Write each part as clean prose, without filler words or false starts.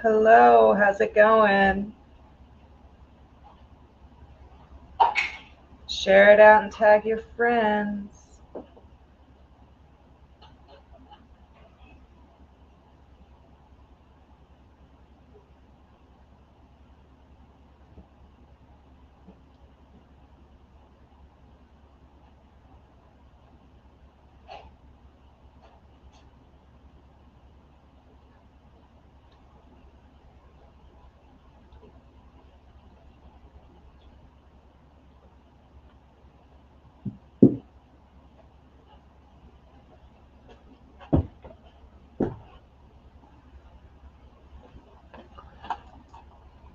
Hello. How's it going? Share it out and tag your friends.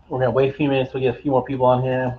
We're gonna wait a few minutes to get a few more people on here.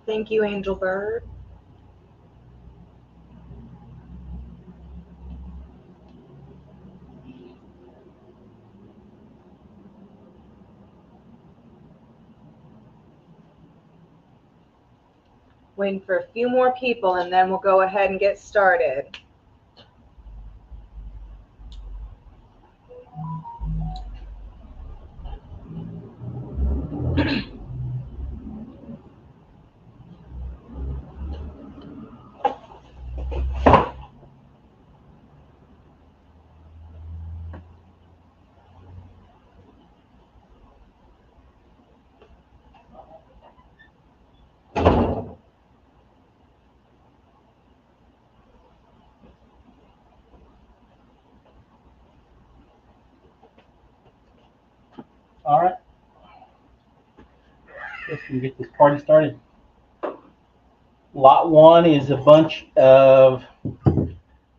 Thank you, Angel Bird. Waiting for a few more people and then we'll go ahead and get started. All right. Guess we can get this party started. Lot one is a bunch of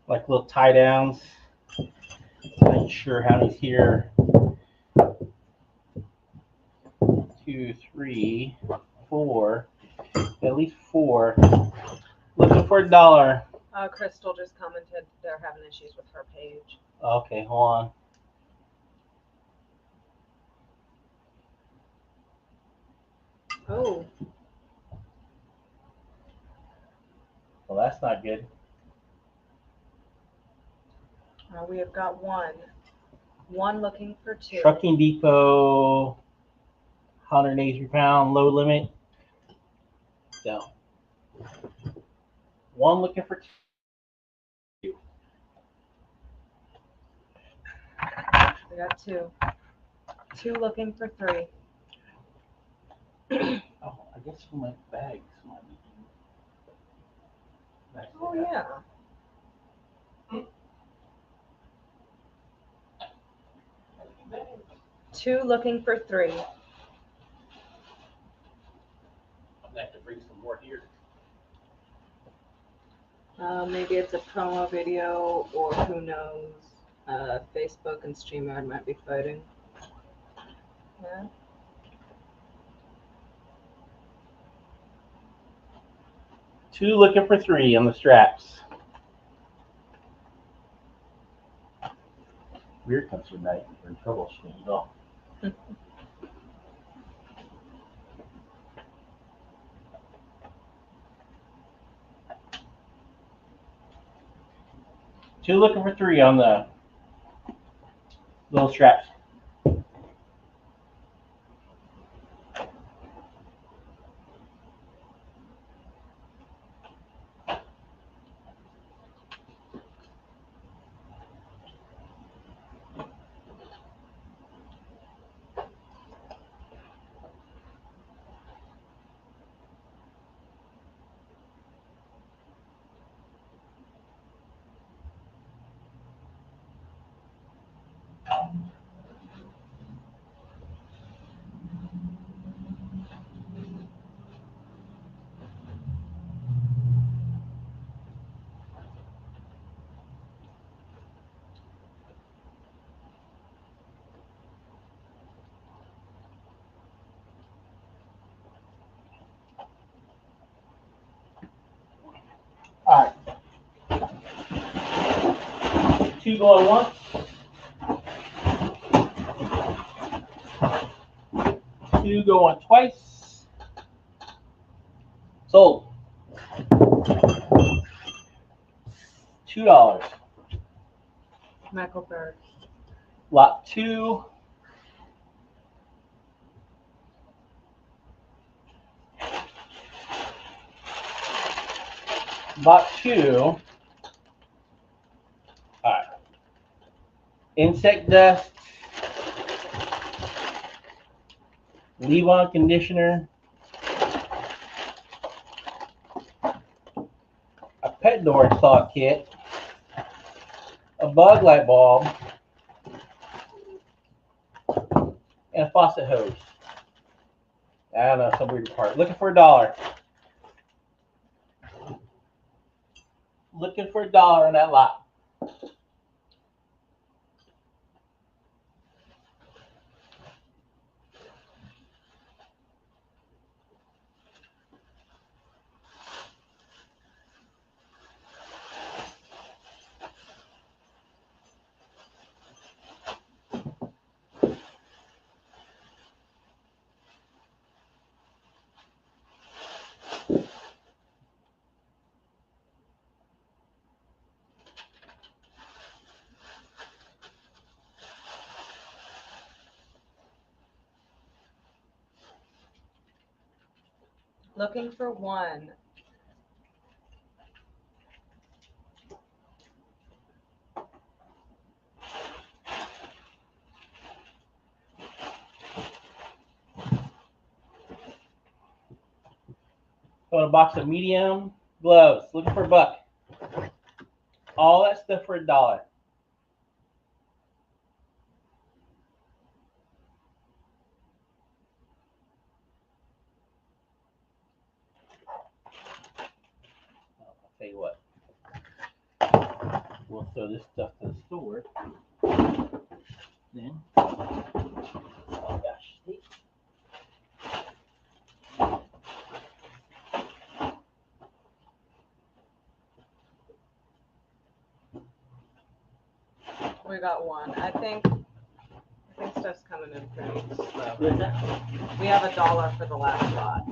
like little tie downs. Not sure how many's here. 2, 3, 4. At least 4. Looking for $1. Crystal just commented they're having issues with her page. Okay, hold on. Oh. Well, that's not good. We have got one. One looking for 2. Trucking Depot, 183 pound load limit. So, one looking for 2. We got 2. 2 looking for 3. Oh, I guess my bags might be. Oh, yeah. 2 looking for 3. I have to bring some more here. Maybe it's a promo video, or who knows. Facebook and StreamYard might be fighting. Yeah. Two looking for 3 on the straps. Beer comes tonight. We're in trouble. Oh. Two looking for three on the little straps. All right. Two going once. Two going twice. Sold. $2. Michael first. Lot two. Lot two. All right. Insect dust. Leave-on conditioner. A pet door install kit. A bug light bulb. And a faucet hose. I don't know, some weird part. Looking for $1. Looking for $1 on that lot. Looking for one. Got a box of medium gloves. Looking for $1. All that stuff for $1. I'll tell you what. We'll throw this stuff to the store. Then, oh gosh. We got one. I think stuff's coming in pretty slow. What's that? We have $1 for the last lot.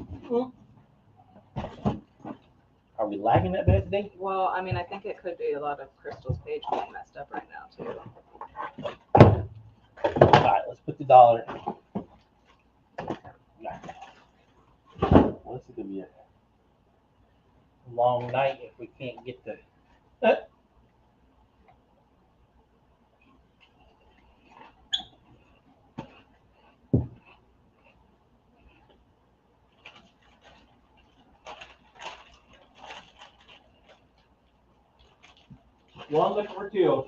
Are we lagging that bad today? Well, I mean, I think it could be a lot of Crystal's page being messed up right now too. All right, let's put the $1. Yeah. Well, this is gonna be a long night if we can't get the. One looking for $2.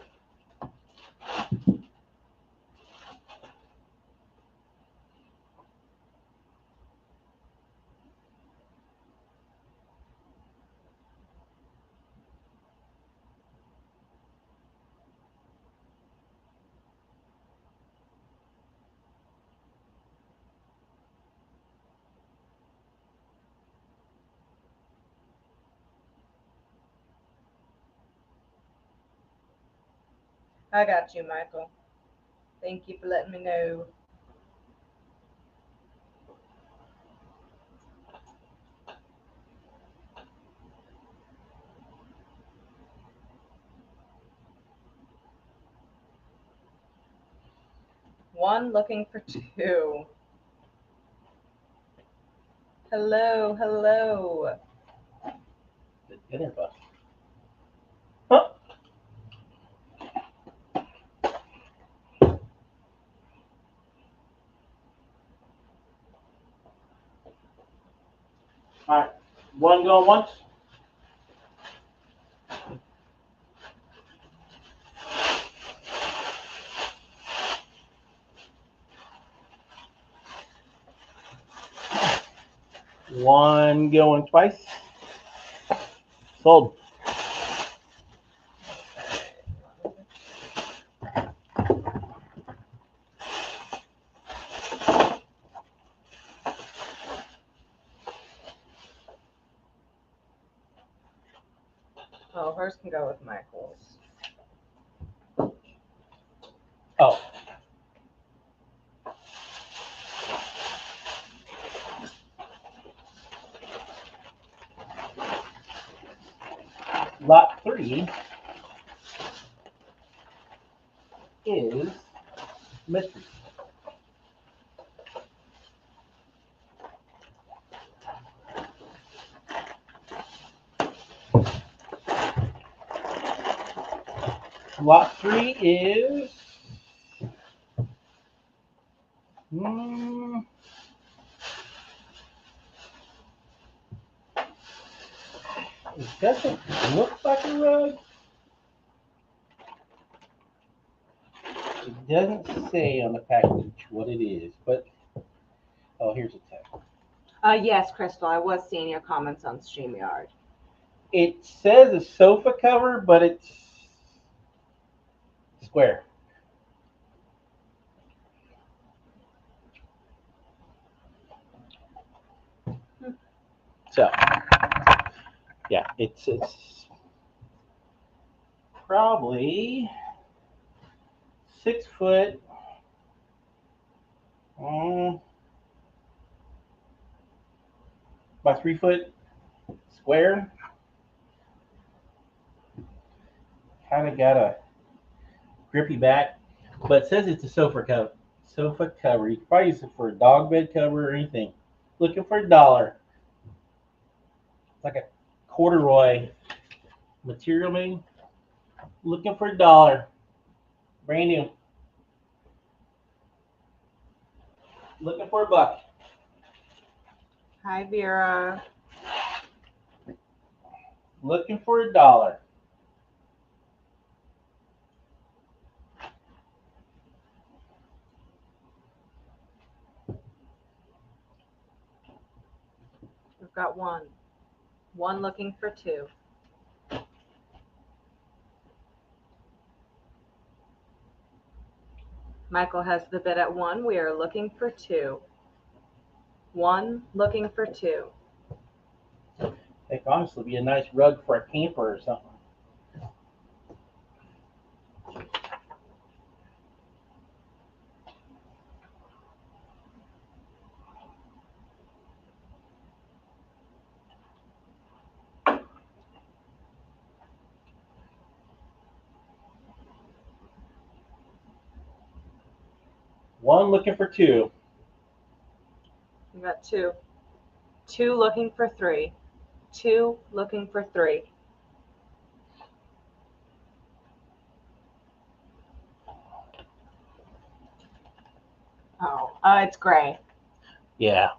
I got you, Michael. Thank you for letting me know. One looking for two. Hello, hello. The dinner bus. Huh? All right. One going once. One going twice. Sold. Oh, hers can go with Michael's. Oh. Lot 3 is mystery. Lot 3 is it doesn't look like a rug. It doesn't say on the package what it is, but oh, here's a tag. Yes, Crystal, I was seeing your comments on StreamYard. It says a sofa cover, but it's square. So, yeah, it's probably 6 foot. By 3 foot square. Kind of got a grippy back, but it says it's a sofa cover. Sofa cover. You can probably use it for a dog bed cover or anything. Looking for $1. It's like a corduroy material, maybe. Looking for $1. Brand new. Looking for $1. Hi, Vera. Looking for $1. We've got one. One looking for two. Michael has the bid at one. We are looking for two. One looking for two. It could honestly be a nice rug for a camper or something. One looking for two. We got two. Two looking for three. Two looking for three. Oh, it's gray. Yeah.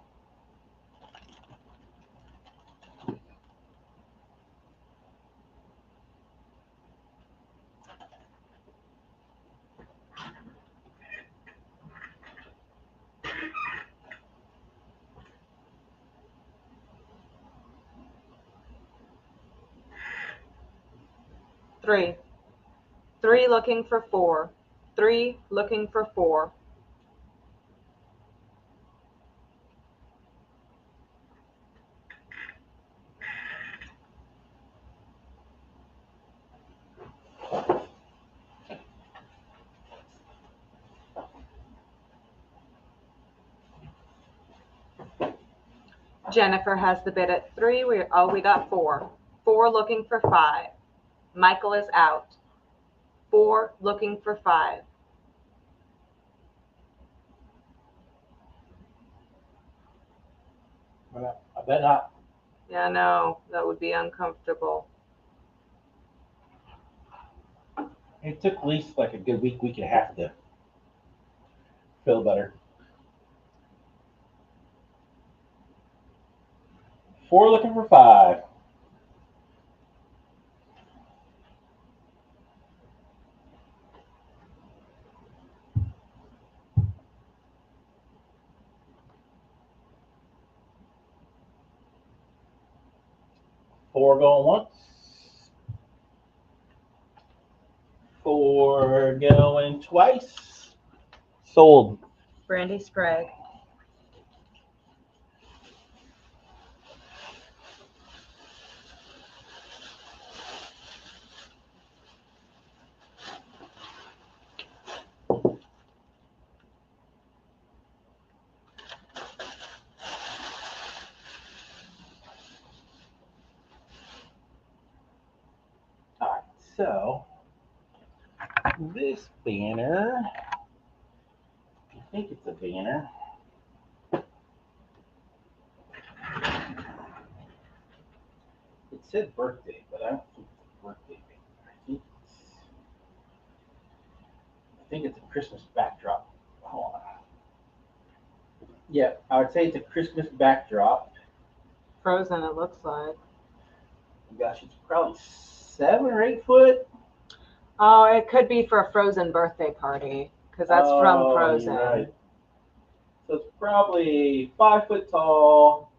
Three. Three looking for four. Three looking for four. Jennifer has the bid at 3. We got 4. 4 looking for 5. Michael is out. 4 looking for 5. I bet not. Yeah, no, that would be uncomfortable. It took at least like a good week and a half to feel better. 4 looking for 5. Four going once. 4 going twice. Sold. Brandy Sprague. All right, so this banner, I think it's a banner. It said birthday, but I don't think it's a birthday banner. I think it's a Christmas backdrop. Hold on. Yeah, I would say it's a Christmas backdrop. Frozen, it looks like. Gosh, it's probably 7 or 8 foot. Oh, it could be for a Frozen birthday party, because that's from Frozen. You're right. So it's probably 5 foot tall,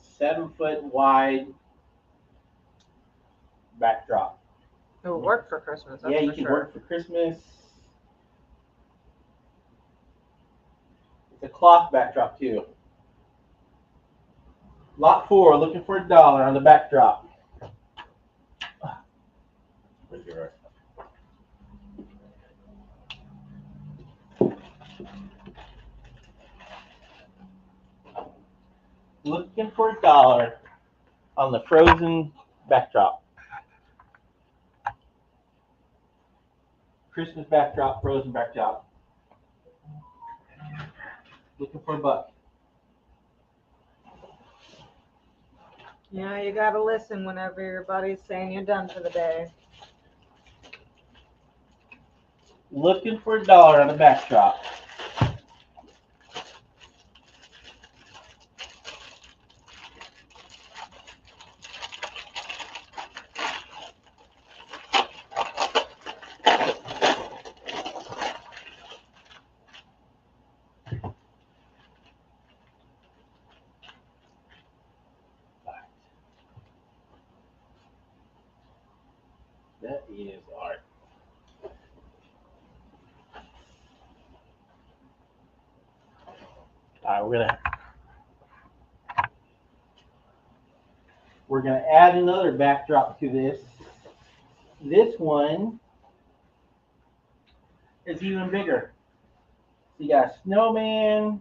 7 foot wide backdrop. It would work for Christmas, that's Yeah, you for can sure. work for Christmas. It's a cloth backdrop too. Lot 4, looking for $1 on the backdrop. Looking for $1 on the Frozen backdrop. Christmas backdrop, Frozen backdrop. Looking for $1. Yeah, you gotta listen whenever your buddy's saying you're done for the day. Looking for $1 on the backdrop. That is art. All right, we're gonna add another backdrop to this. This one is even bigger. So you got a snowman.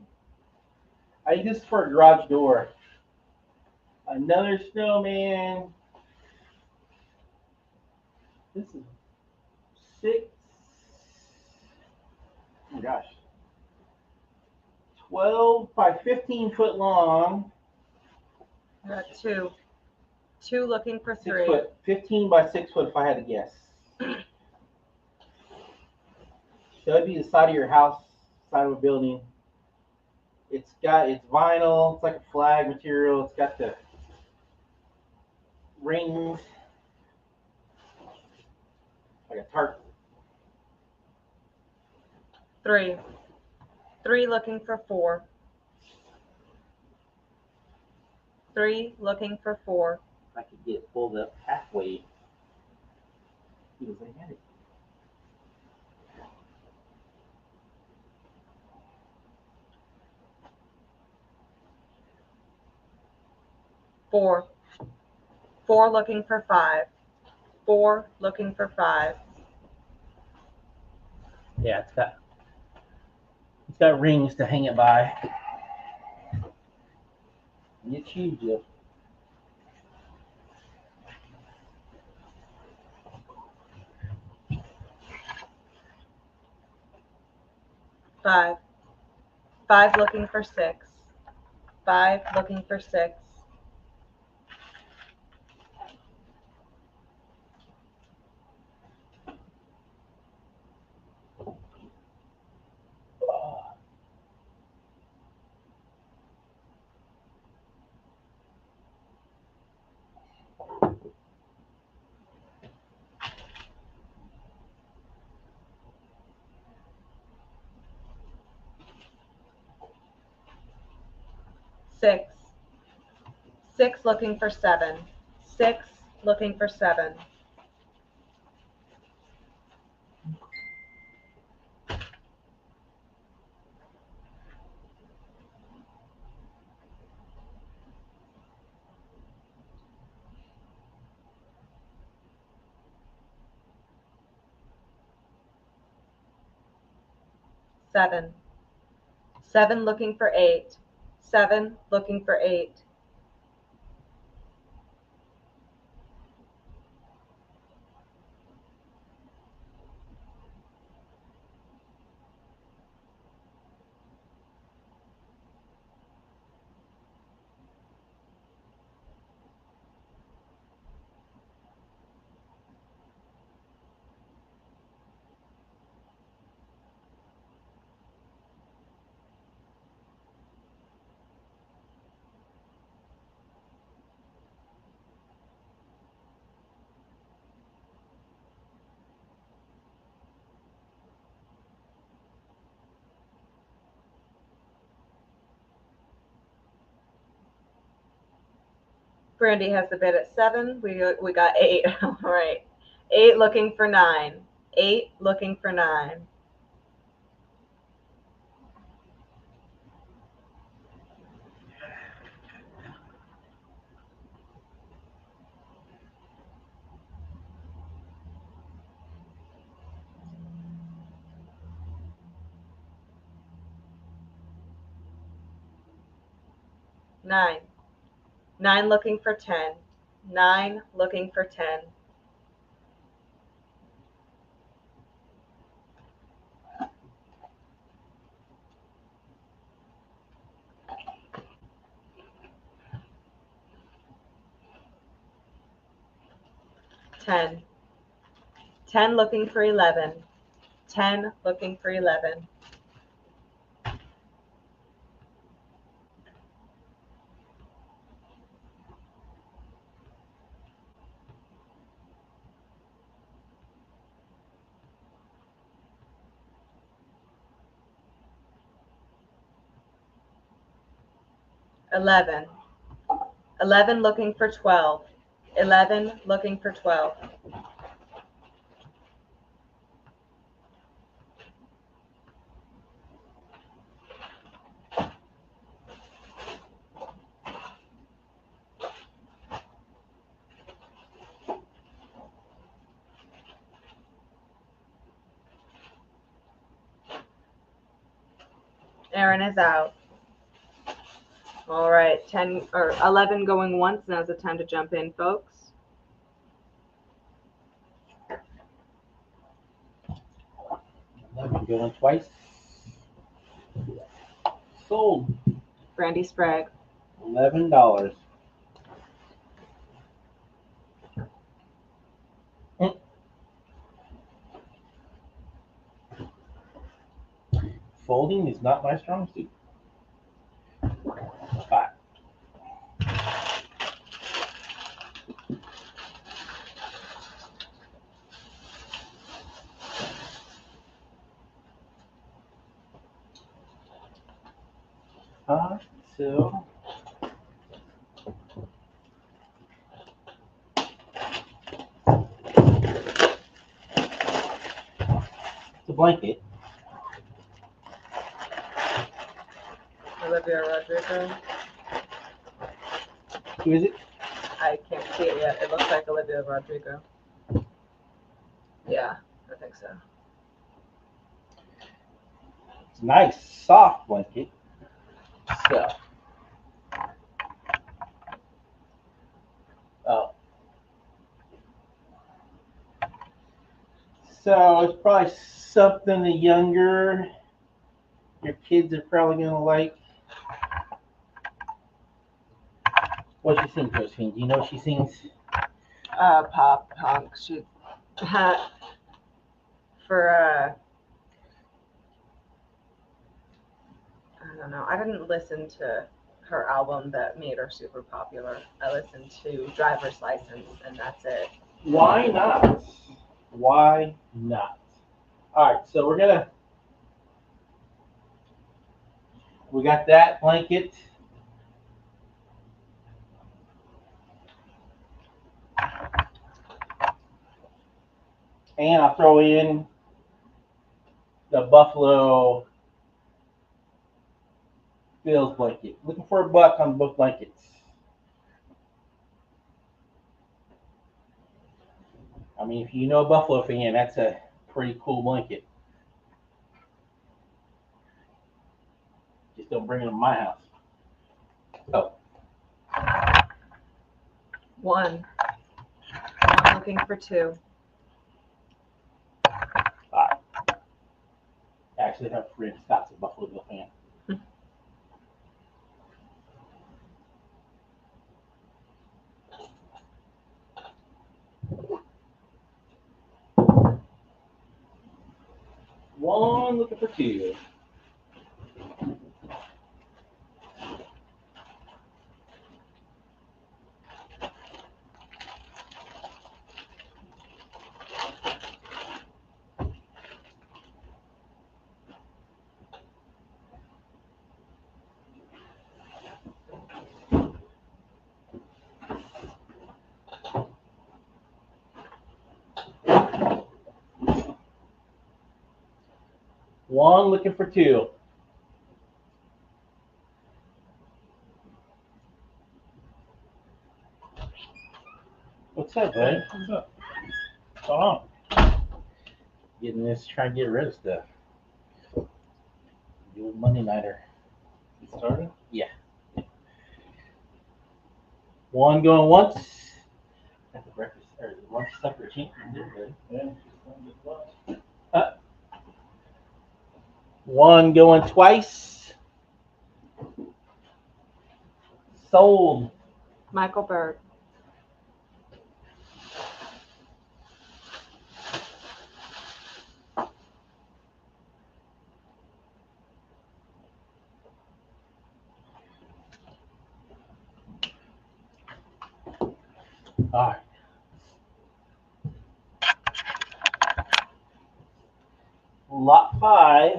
I think this is for a garage door. Another snowman. This is 6. Oh my gosh. 12 by 15 foot long. I got 2. 2 looking for 6 3. foot. 15 by 6 foot if I had to guess. So it'd be the side of your house, side of a building. It's vinyl. It's like a flag material. It's got the rings, like a tarp. 3. 3 looking for 4. 3 looking for 4. I could get it pulled up halfway. Because I had it. Four. 4 looking for 5. 4 looking for 5. Yeah, it's got rings to hang it by. It's you, Jill. Five. Five looking for six. Five looking for six. Six. Six looking for seven. Six looking for seven. Seven. Seven looking for eight. Seven looking for eight. Brandy has the bid at seven. We got eight. All right. Eight looking for nine. Eight looking for nine. Nine. Nine looking for 10. Nine looking for 10. Ten. 10 looking for 11. 10 looking for 11. Eleven. 11 looking for 12. 11 looking for 12. 'Aaron is out. All right, 10 or 11 going once. Now's the time to jump in, folks. 11 going twice. Sold. Brandy Sprague. $11. Folding is not my strong suit. 5. So it's a blanket. Olivia Rodrigo. Who is it? I can't see it yet. It looks like Olivia Rodrigo. Yeah, I think so. It's a nice, soft blanket. So Oh. So it's probably something the younger your kids are probably gonna like. What she sings, Josephine? Do you know what she sings? Pop punk. She for I don't know. I didn't listen to her album that made her super popular. I listened to Driver's License, and that's it. Why not? Why not? All right, so we got that blanket. And I'll throw in the Buffalo Bills blanket. Looking for a buck on both blankets. I mean, if you know a Buffalo fan, that's a pretty cool blanket. Just don't bring it to my house. Oh. One. I'm looking for two. Actually, I have a friend Scott's a Buffalo Bill fan. One looking for two. One looking for two. What's up, bud? What's up? What's going on? Getting this, trying to get rid of stuff. The old Monday nighter. You started? Yeah. One going once. Got the breakfast or lunch stuff for cheap. Yeah. One going twice. Sold. Michael Bird. All right. Lot 5.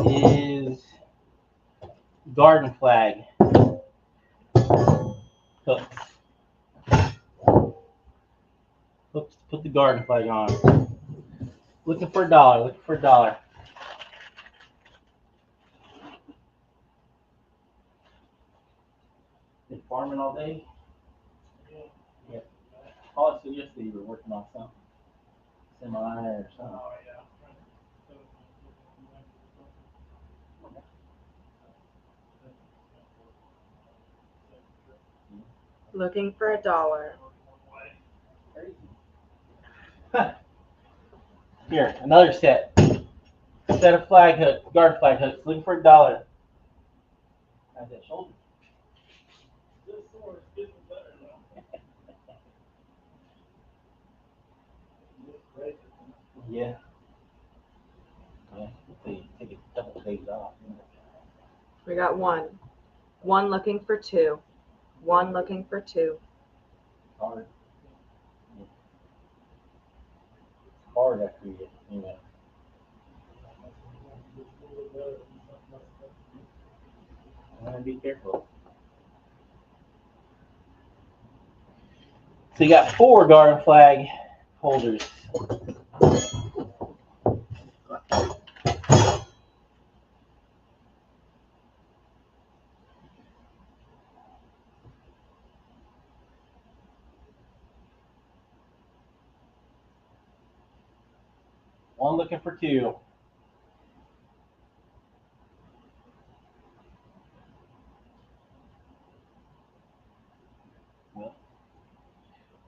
Is garden flag hooks. Hooks to put the garden flag on. Looking for $1. Looking for $1. Been farming all day. Yeah. Oh, so yesterday you were working on something, semi or something. Oh, yeah. Looking for $1. Here, another set. Set of flag hook, guard flag hooks. Looking for $1. How's that shoulder? This sword's getting better now. Yeah. Yeah. Take a couple days off. We got one. One looking for two. One looking for two. Hard. Hard after you know. Be careful. So you got 4 garden flag holders. One looking for two. Well,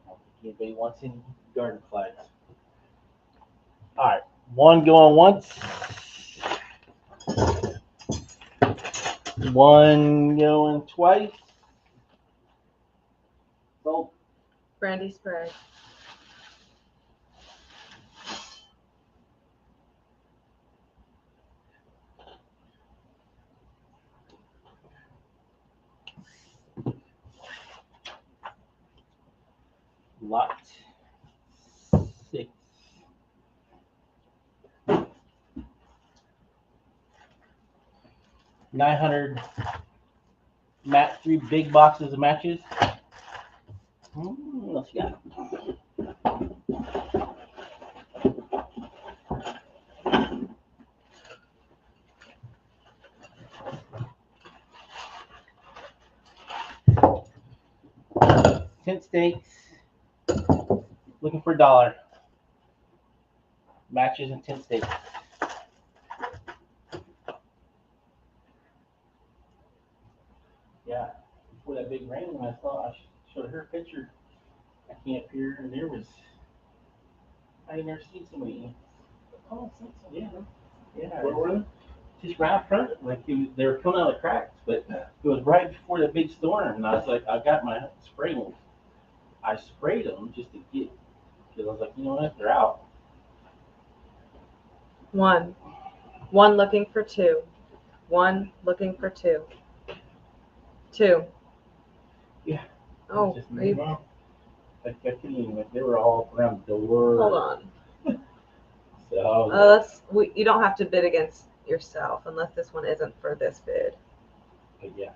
I don't think anybody wants any garden flags. All right, one going once. One going twice. Sold. Brandy spray. Lot 6. $900 mat, 3 big boxes of matches. What else you got? Tent stakes. Looking for $1. Matches and tent stakes. Yeah, before that big rain, when I showed her a picture. I came up here and there was, I ain't never seen so many ants. Oh, so, Yeah, yeah. where were they? Just right out front, like they were coming out of the cracks, but it was right before the big storm, and I was like, I got my spray. I sprayed them just to get, because I was like, you know what, they're out. One. One looking for two. One looking for two. Two. Yeah. Oh, Just are you, Wow. I couldn't even, like, they were all around the door. hold on. So I was You don't have to bid against yourself unless this one isn't for this bid. but yeah.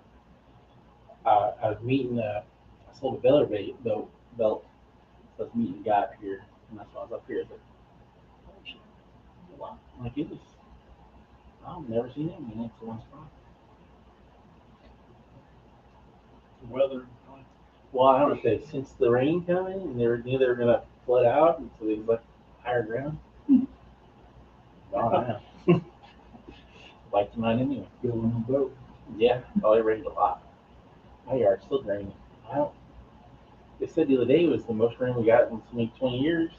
I was meeting, I sold a belt. So I was meeting a guy up here, and that's why I was up here. I was like, oh shit, a lot. Like it was, I've never seen him in it for one spot. The weather. Well, I don't know if they sensed the rain coming and knew they were gonna flood out, and so they was like higher ground. Oh yeah. Like mine anyway. Go on the boat. Yeah, oh, it rained a lot. My yard's still draining. I don't. They said the other day was the most rain we got in like 20 years.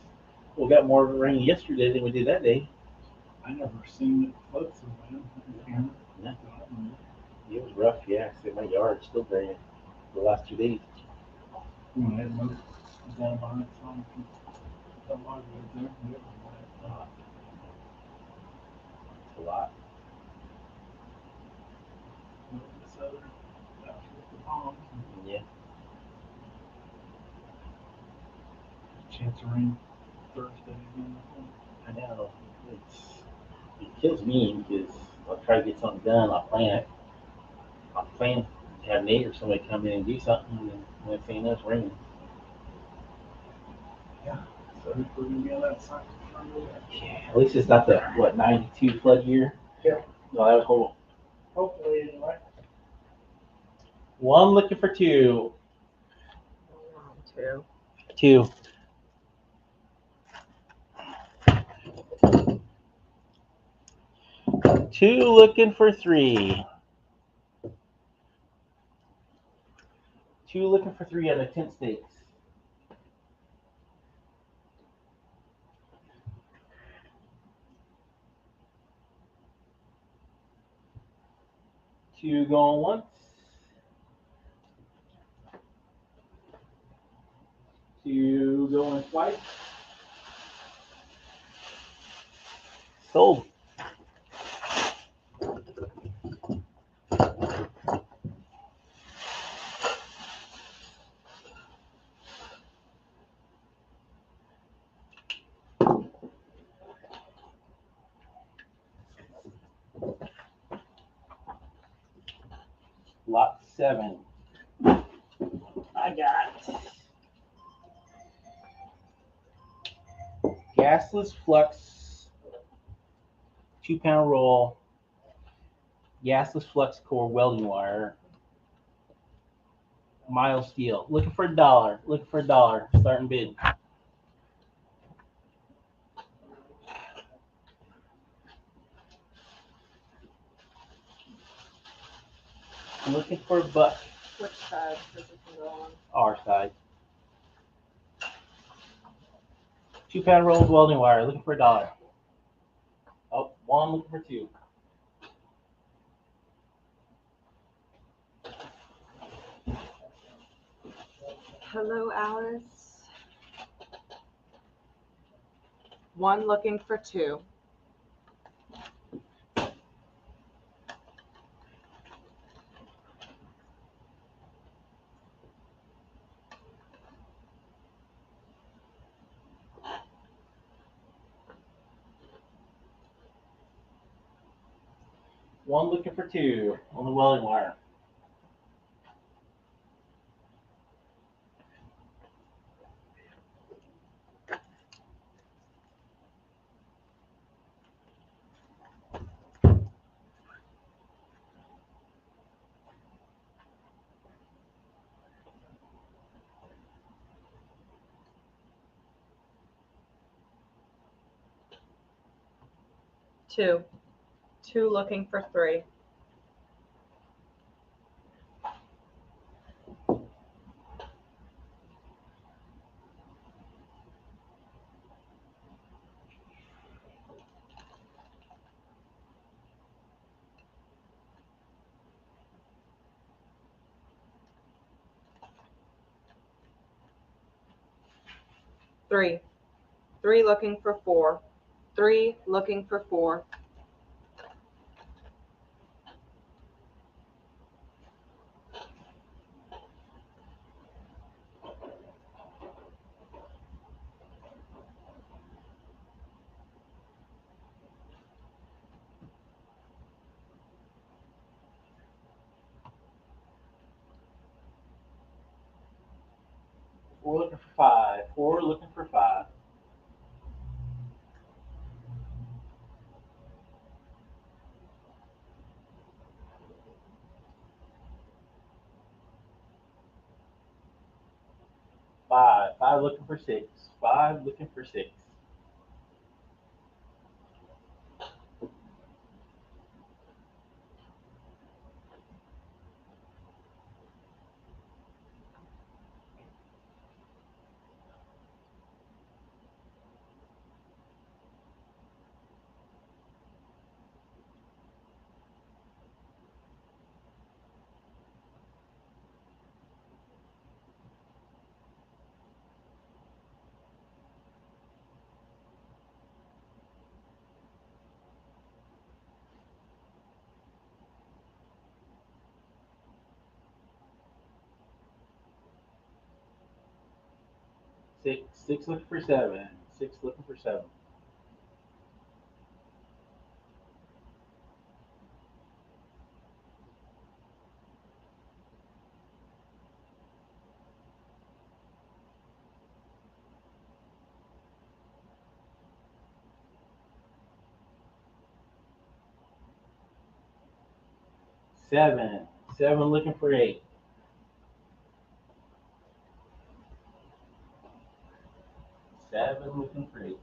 We got more rain yesterday than we did that day. I never seen it flood so bad. Yeah. It was rough, yeah. I said my yard's still draining the last 2 days. When I moved down behind some log right there. It was Oh, it's a lot. wet. The southern, that's with the palms. Yeah. Chance of rain Thursday again. I know. It kills me because I'll try to get something done. I'll plan it. I'll plan to have Nate or somebody come in and do something, and then next thing you know, it's raining. Yeah. So we're gonna be on that side. Yeah, at least it's not the, what, 92 flood year? Yeah. No, that was horrible. Hopefully, anyway. One looking for two. Two. Two. Two looking for three. Two looking for three on the tent stakes. Two going once. Two going twice. Sold. Lot 7. I got gasless flux, 2-pound roll, gasless flux core welding wire, mild steel. Looking for $1. Looking for $1. Starting bid. looking for a buck. Which side does it go on? Our side. 2-pound roll of welding wire, looking for $1. Oh, one looking for two. Hello, Alice. One looking for two. One looking for two on the welding wire. Two. Two looking for three. Three. Three looking for four. Three looking for four. Four looking for five. Four looking for five. Five. Five looking for six. Five looking for six. Six. Six looking for seven. Six looking for seven. Seven. Seven looking for eight. Seven looking for eight.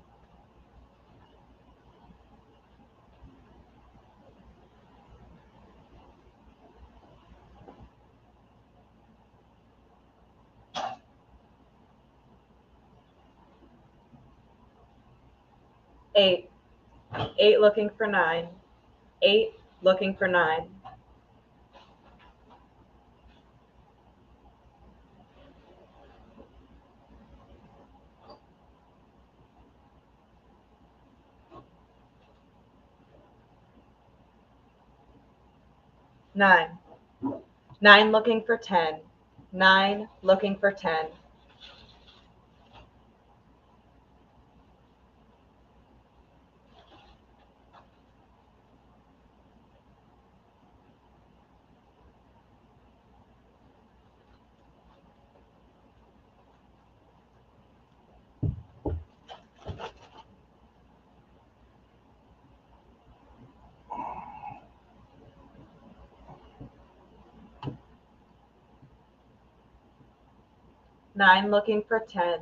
Eight. Eight looking for nine. Eight looking for nine. Nine. Nine looking for 10. Nine looking for 10. Nine looking for 10.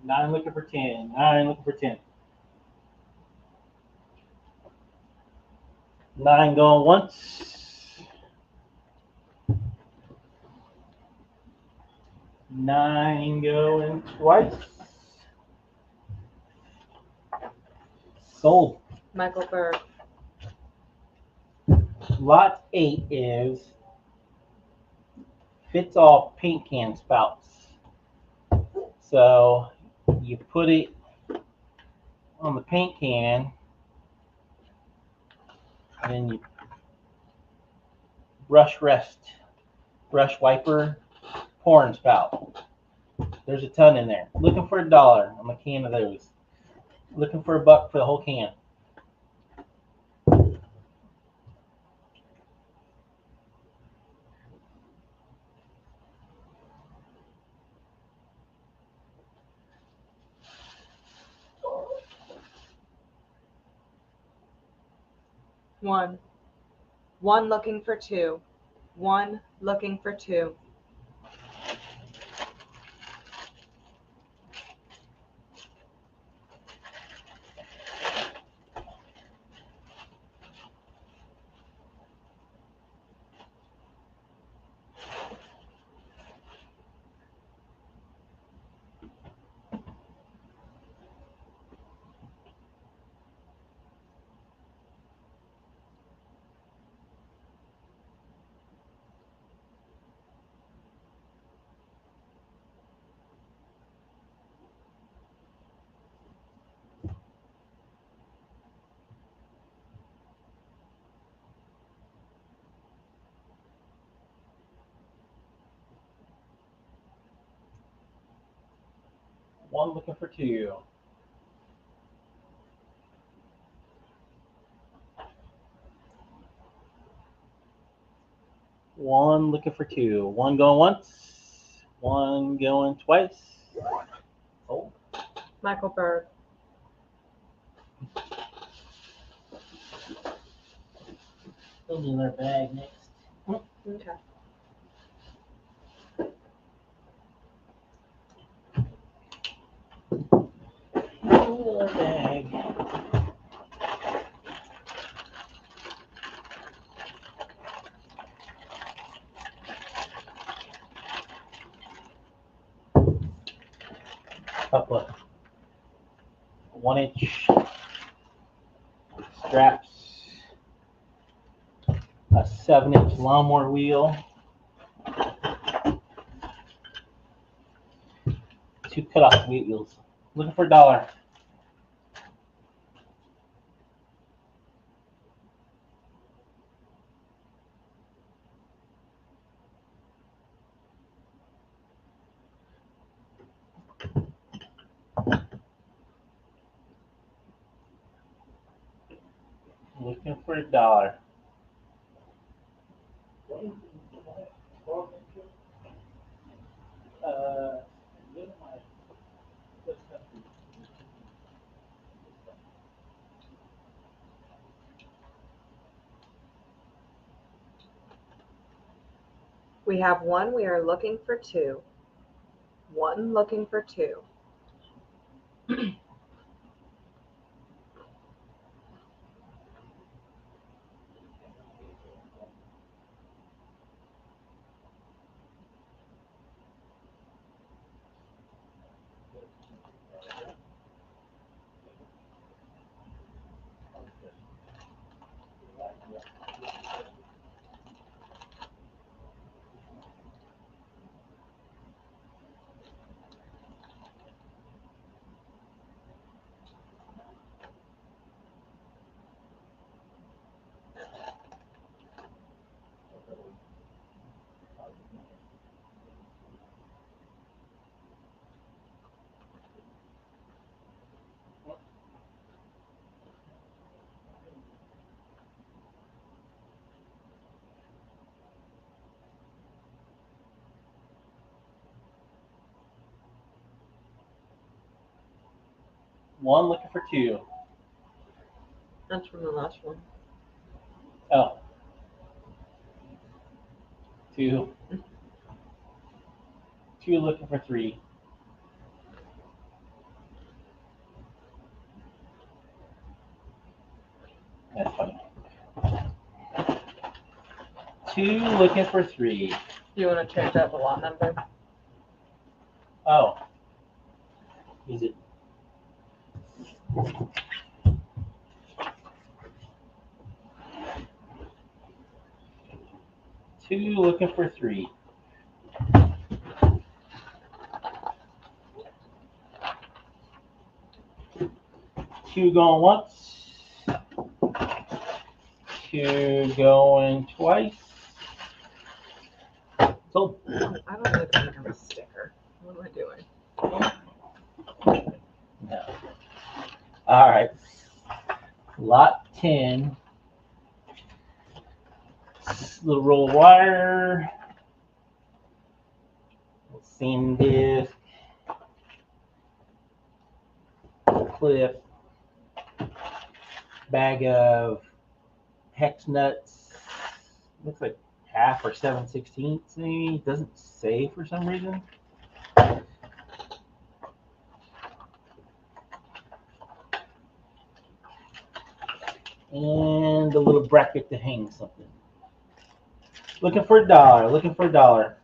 9 looking for 10. 9 looking for 10. 9 going once. 9 going twice. Sold. Michael Berg. Lot 8 is fits all paint can spouts. So you put it on the paint can, and then you brush wiper, pouring spout. There's a ton in there. Looking for $1 on a can of those. Looking for $1 for the whole can. One. One looking for 2. One looking for 2. One looking for 2. One looking for 2. One going once. One going twice. Oh. Michael Berg. Still need another bag next. Okay. Another bag. Couple of 1-inch straps, a 7-inch lawnmower wheel, 2 cutoff wheels. Looking for $1. Looking for $1. We have 1. We are looking for 2. 1 looking for 2. One looking for 2. That's from the last one. Oh. 2. 2 looking for 3. 2 looking for 3. Do you want to change out the lot number? Oh. Is it? Two looking for 3. 2 going once. 2 going twice. Sold. I don't really think I'm a sticker. What am I doing? No. All right. Lot 10. Little roll of wire. Seam disc. Clip. Bag of hex nuts. Looks like half or 7/16 maybe. Doesn't say for some reason. And a little bracket to hang something. Looking for $1. Looking for $1.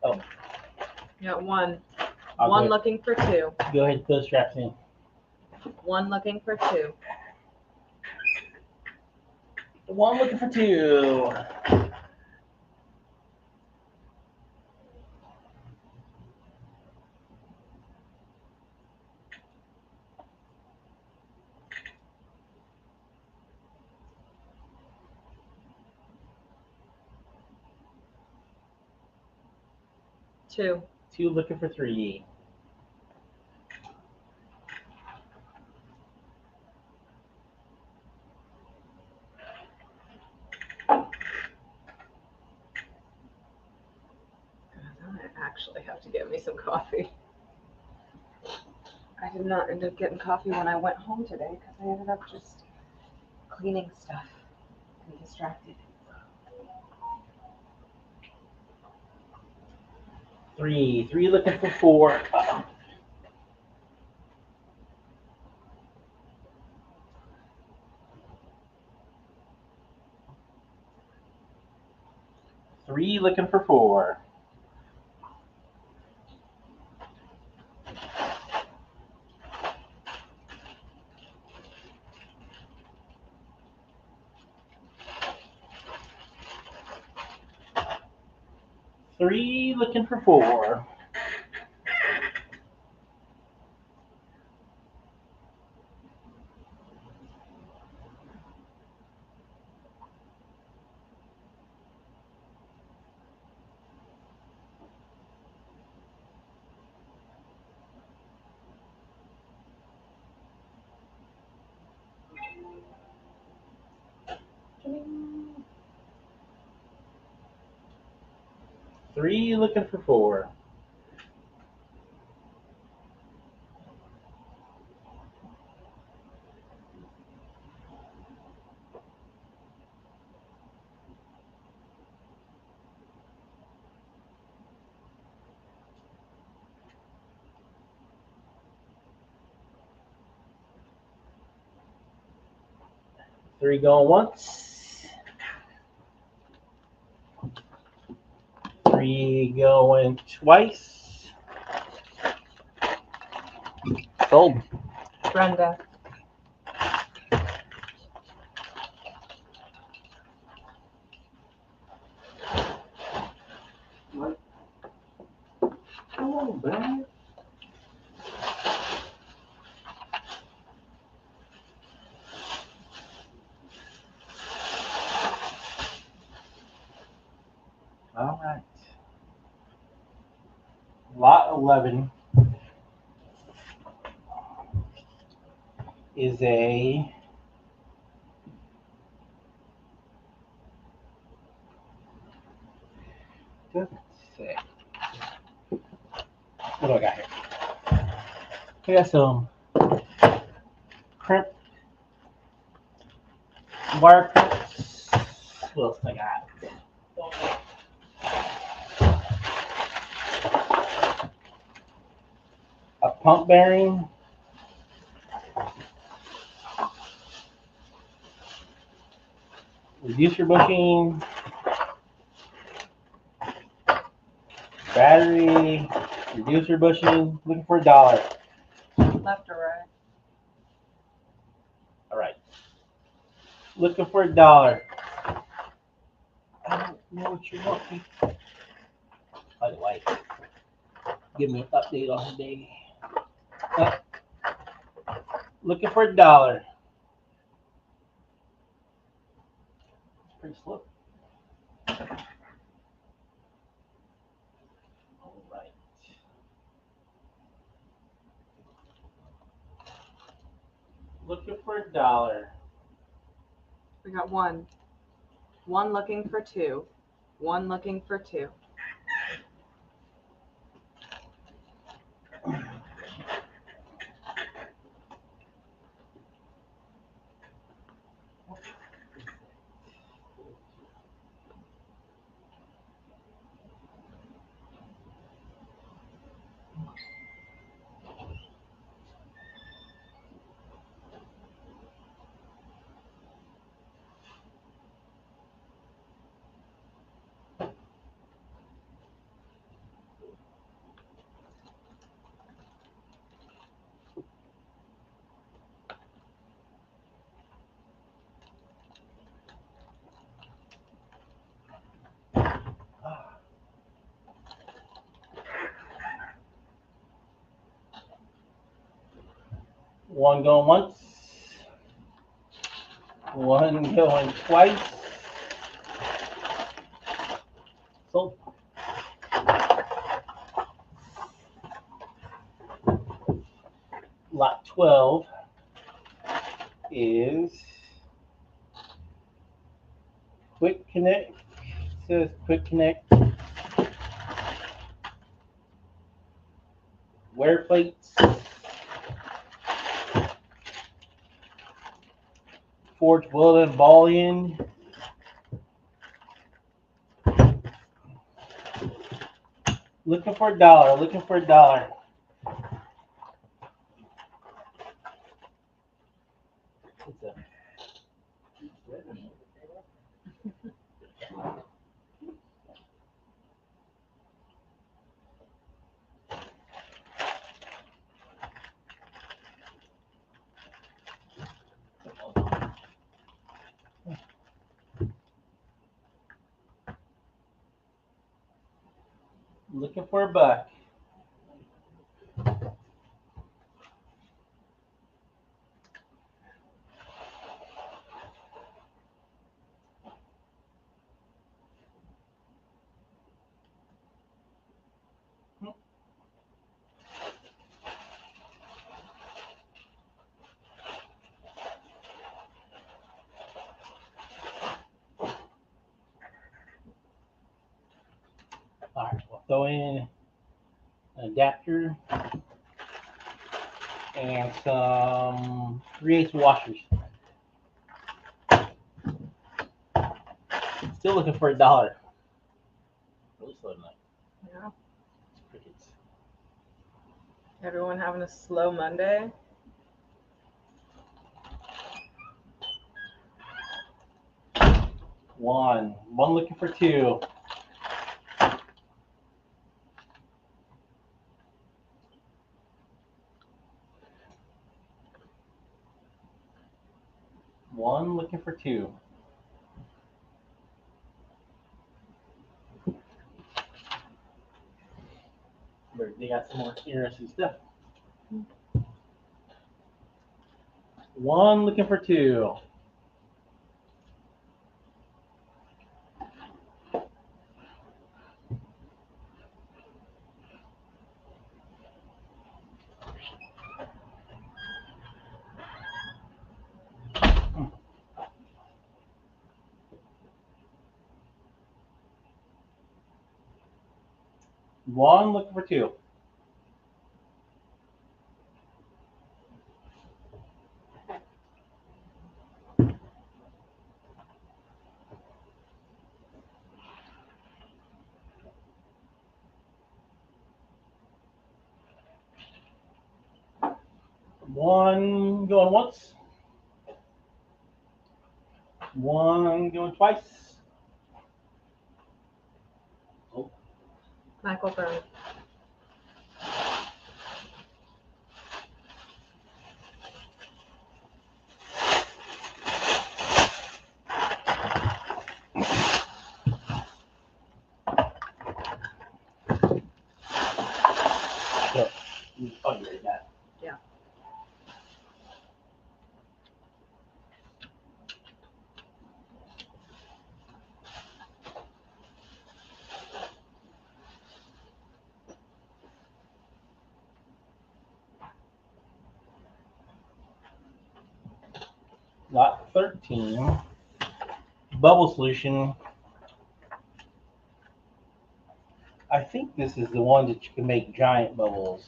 Oh. Yeah, one. I'll One go, looking for 2. go ahead and put the straps in. One looking for 2. 1 looking for 2. Two. 2 looking for 3. I actually have to get me some coffee. I did not end up getting coffee when I went home today because I ended up just cleaning stuff and distracted. 3 looking for 4. Uh-oh. 3 looking for 4. 3 looking for 4. 3 looking for 4. 3 going once. 3 going twice. Sold. Brenda. What? Oh, man. All right. Lot 11 is a doesn't say. What do I got here? I got some crimp wire crimps. What else I got? A pump bearing. Reducer bushing. Battery. Reducer bushing. Looking for $1. Left or right? All right. Looking for $1. I don't know what you want me. By the way, give me an update on the day. Looking for $1. It's pretty slow. All right. Looking for $1. We got one. One looking for two. One looking for two. One going once. One going twice. Sold. Lot 12 is quick connect. It says quick connect. Wear plates. Forge weld and ball in. Looking for $1. Looking for $1. What's that? Looking for $1. All right, we'll throw in an adapter and some 3/8 washers. Still looking for $1. Really slow tonight. Yeah. Crickets. Everyone having a slow Monday? One looking for $2. One looking for $2. They got some more interesting stuff. One looking for $2. One looking for $2. One going once. One going twice. Michael Byrne. So, oh, you read that. Yeah. Lot 13. Bubble solution. I think this is the one that you can make giant bubbles.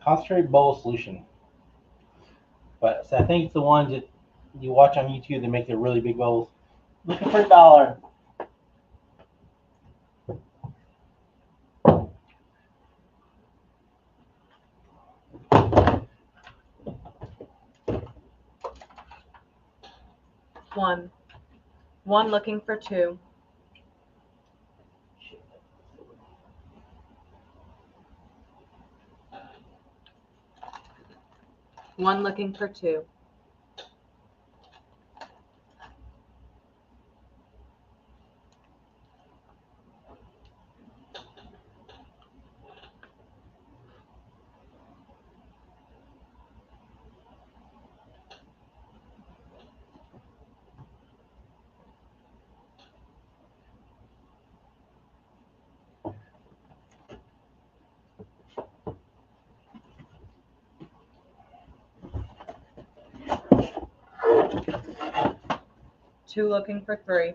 Concentrated bubble solution. But so I think it's the ones that you watch on YouTube that make the really big bubbles. Looking for $1. One. One looking for 2. One looking for 2. Two looking for 3.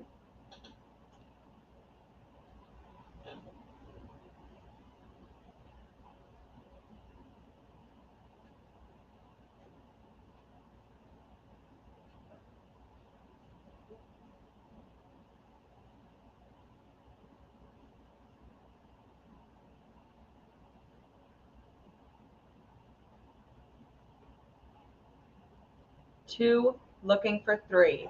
Two looking for 3.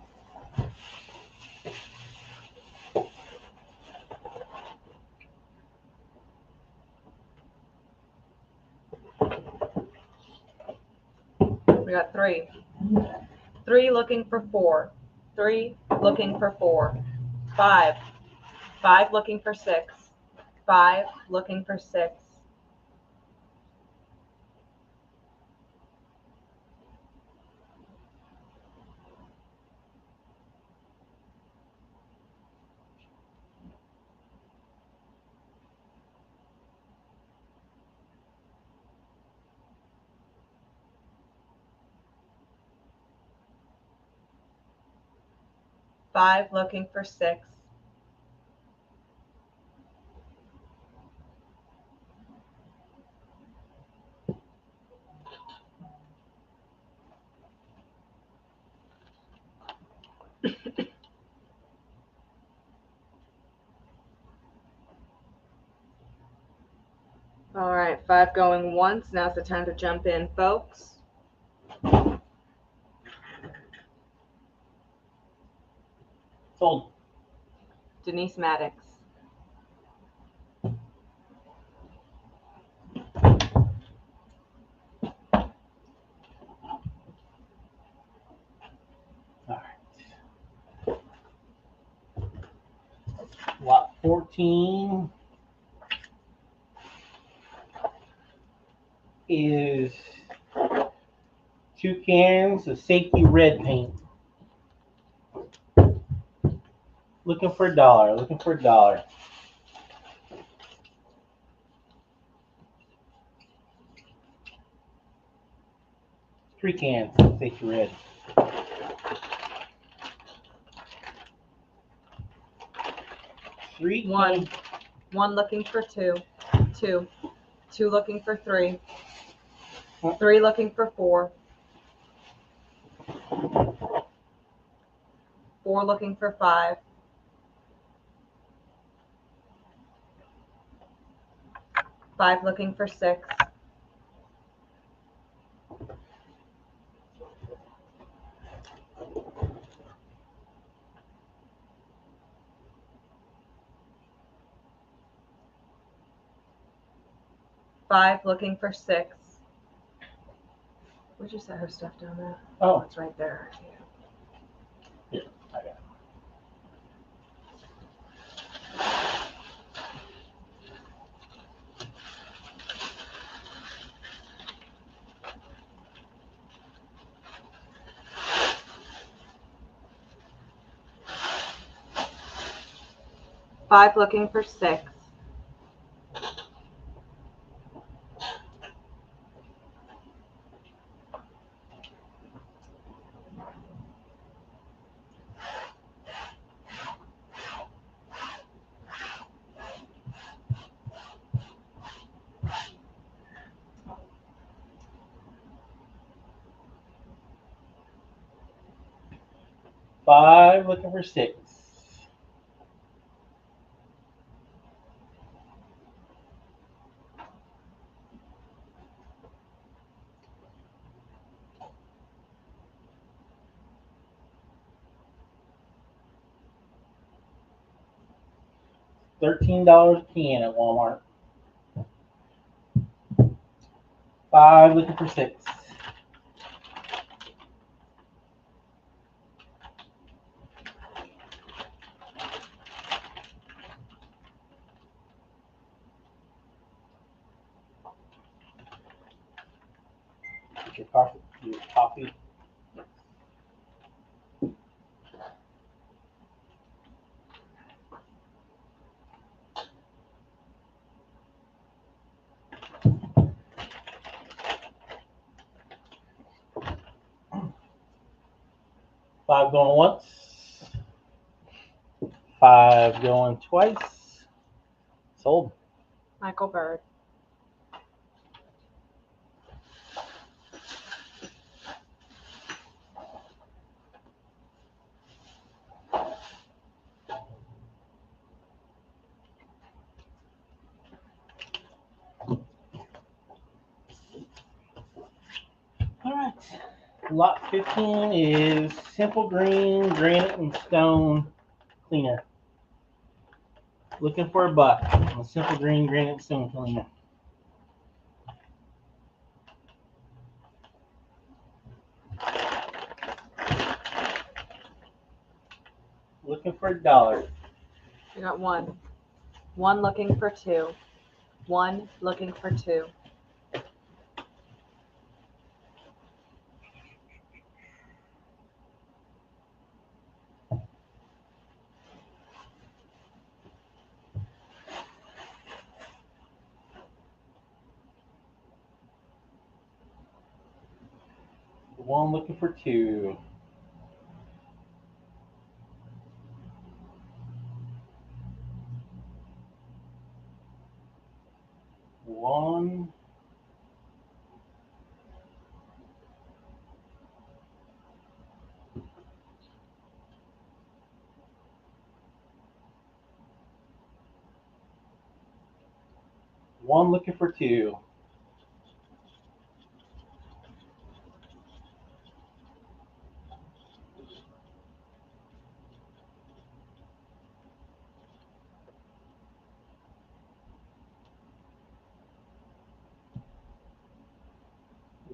We got 3. 3 looking for 4. 3 looking for 4. 5. 5 looking for 6. 5 looking for 6. 5 looking for 6. All right, 5 going once. Now's the time to jump in, folks. Sold. Denise Maddox. All right. Lot 14 is 2 cans of safety red paint. Looking for $1. Looking for $1. 3 cans of safety red. Three. One. 1 looking for 2. 2. 2 looking for 3. 3 looking for 4. 4 looking for 5. 5 looking for 6. 5 looking for 6. Where'd you set her stuff down there? Oh, It's right there. here, I got it. Five looking for 6. 5 looking for 6. 13 a can at Walmart. 5 looking for 6. Your coffee. Five going once. 5 going twice. Sold. Michael Bird. All right. Lot 15 is simple green, granite, and stone cleaner. Looking for a buck on a simple green, granite, and stone cleaner. Looking for $1. You got 1. 1 looking for 2. 1 looking for 2. 1 looking for 2. 1. 1 looking for 2.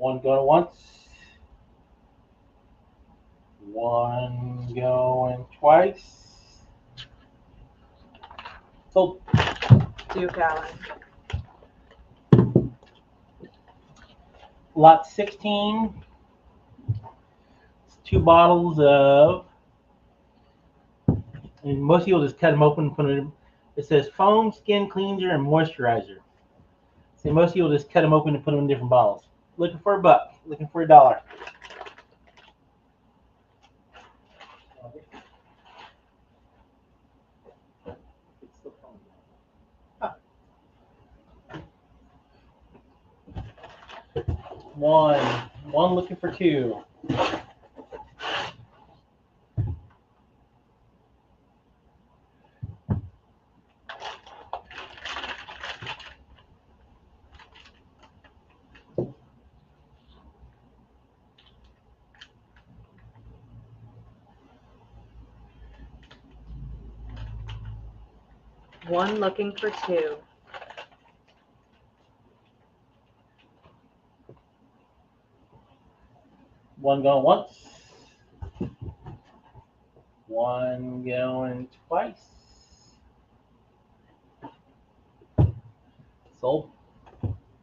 1 going once. 1 going twice. Sold. Duke Allen. Lot 16. It's 2 bottles of, and most people just cut them open and put them in. It says foam, skin cleanser, and moisturizer. So most people just cut them open and put them in different bottles. Looking for a buck. Looking for $1. One looking for two. One looking for two. One going once. One going twice. Sold.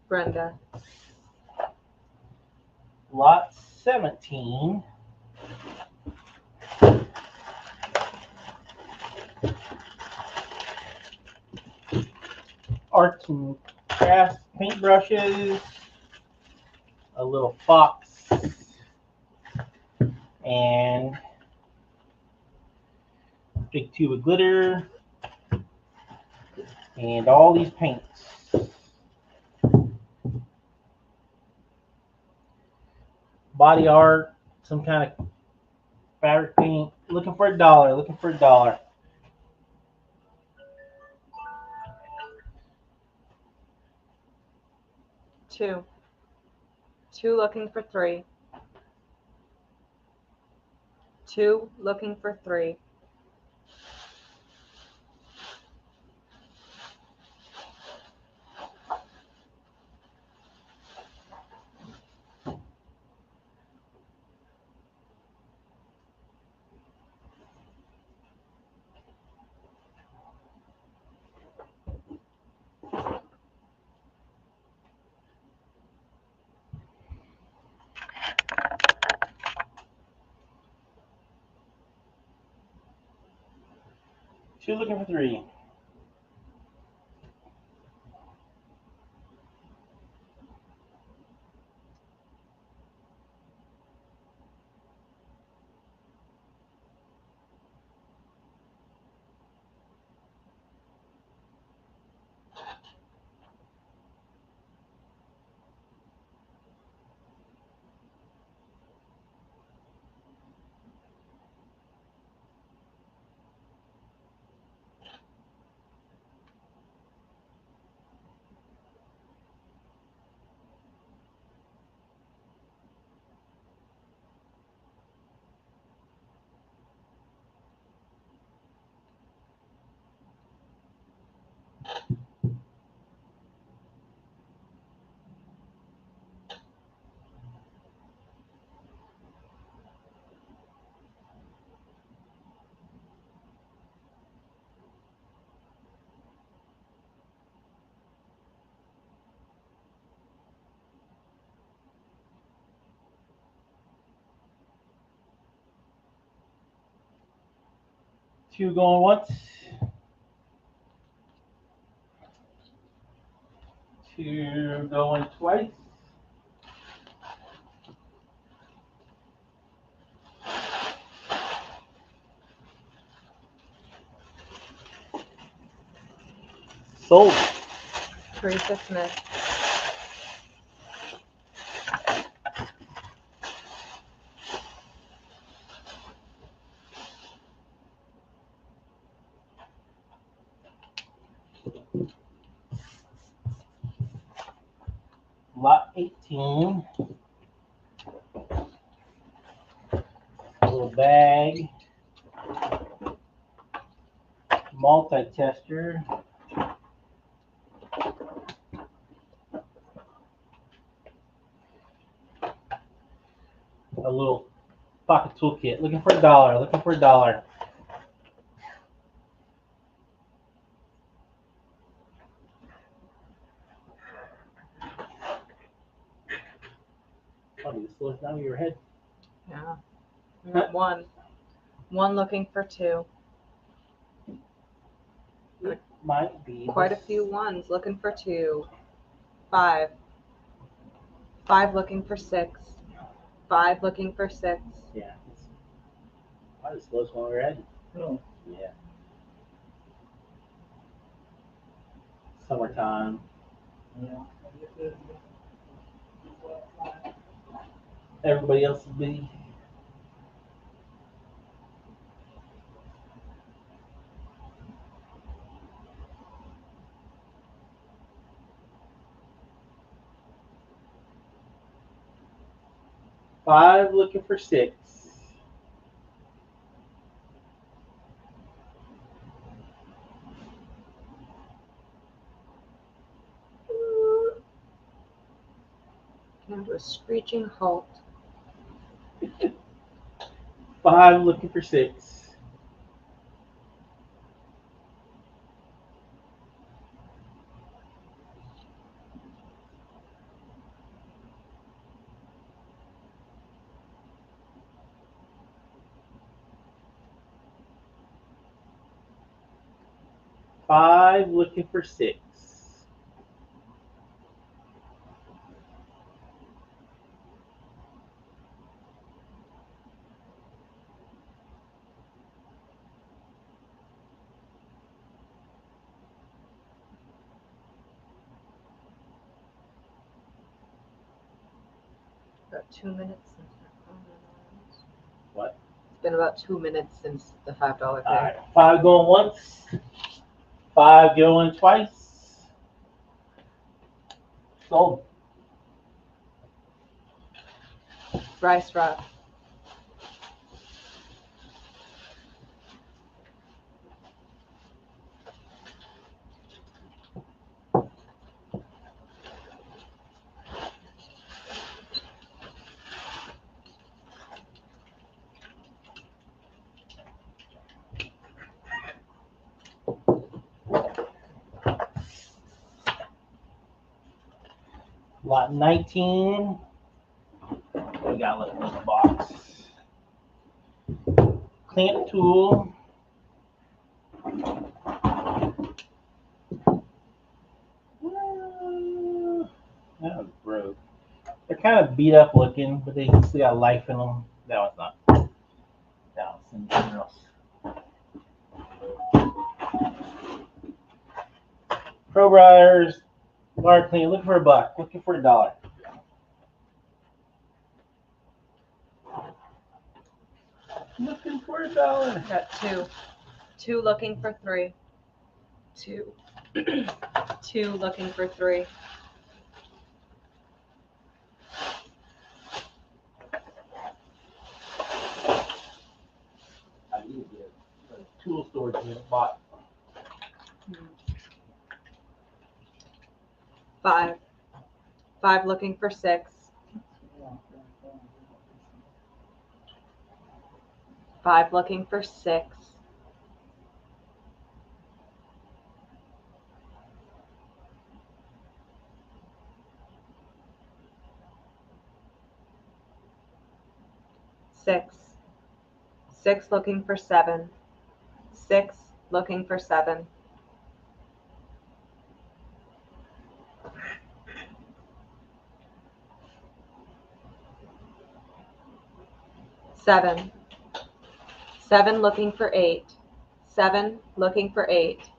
Brenda. Lot 17. Arts and crafts paintbrushes. A little fox. And big tube of glitter. And all these paints. Body art, some kind of fabric paint. Looking for $1. Looking for $1. Two. Two looking for three. Two looking for three. Two looking for three. Two going once. Two going twice. Sold. Teresa Smith. Lot 18. A little bag. Multi-tester. A little pocket toolkit. Looking for $1. Looking for $1. Probably the slowest down of your head. Yeah. We got one. One looking for two. It might be Quite a few ones looking for two. Five. Five looking for six. Five looking for six. Yeah. It's probably the slowest one of your head. Oh, Yeah. Summertime. yeah. Everybody else is busy. Five looking for six. Come to a screeching halt. Five looking for six. Five looking for six. About 2 minutes since that. What? It's been about 2 minutes since the $5 All pay. right. Five going once. Five going twice. Sold. Rice rock. Lot 19. We got a little box. Clamp tool. That was broke. They're kind of beat up looking, but they still got life in them. That was not. That was something else. Pro Riders. Bar clean. Looking for a buck. Looking for $1. Looking for $1. Got two. Two looking for three. Two. Two looking for three. I need to get a tool storage unit bought. Five. Five looking for six. Five looking for six. Six. Six looking for seven. Six looking for seven. Seven. Seven looking for eight. Seven looking for eight.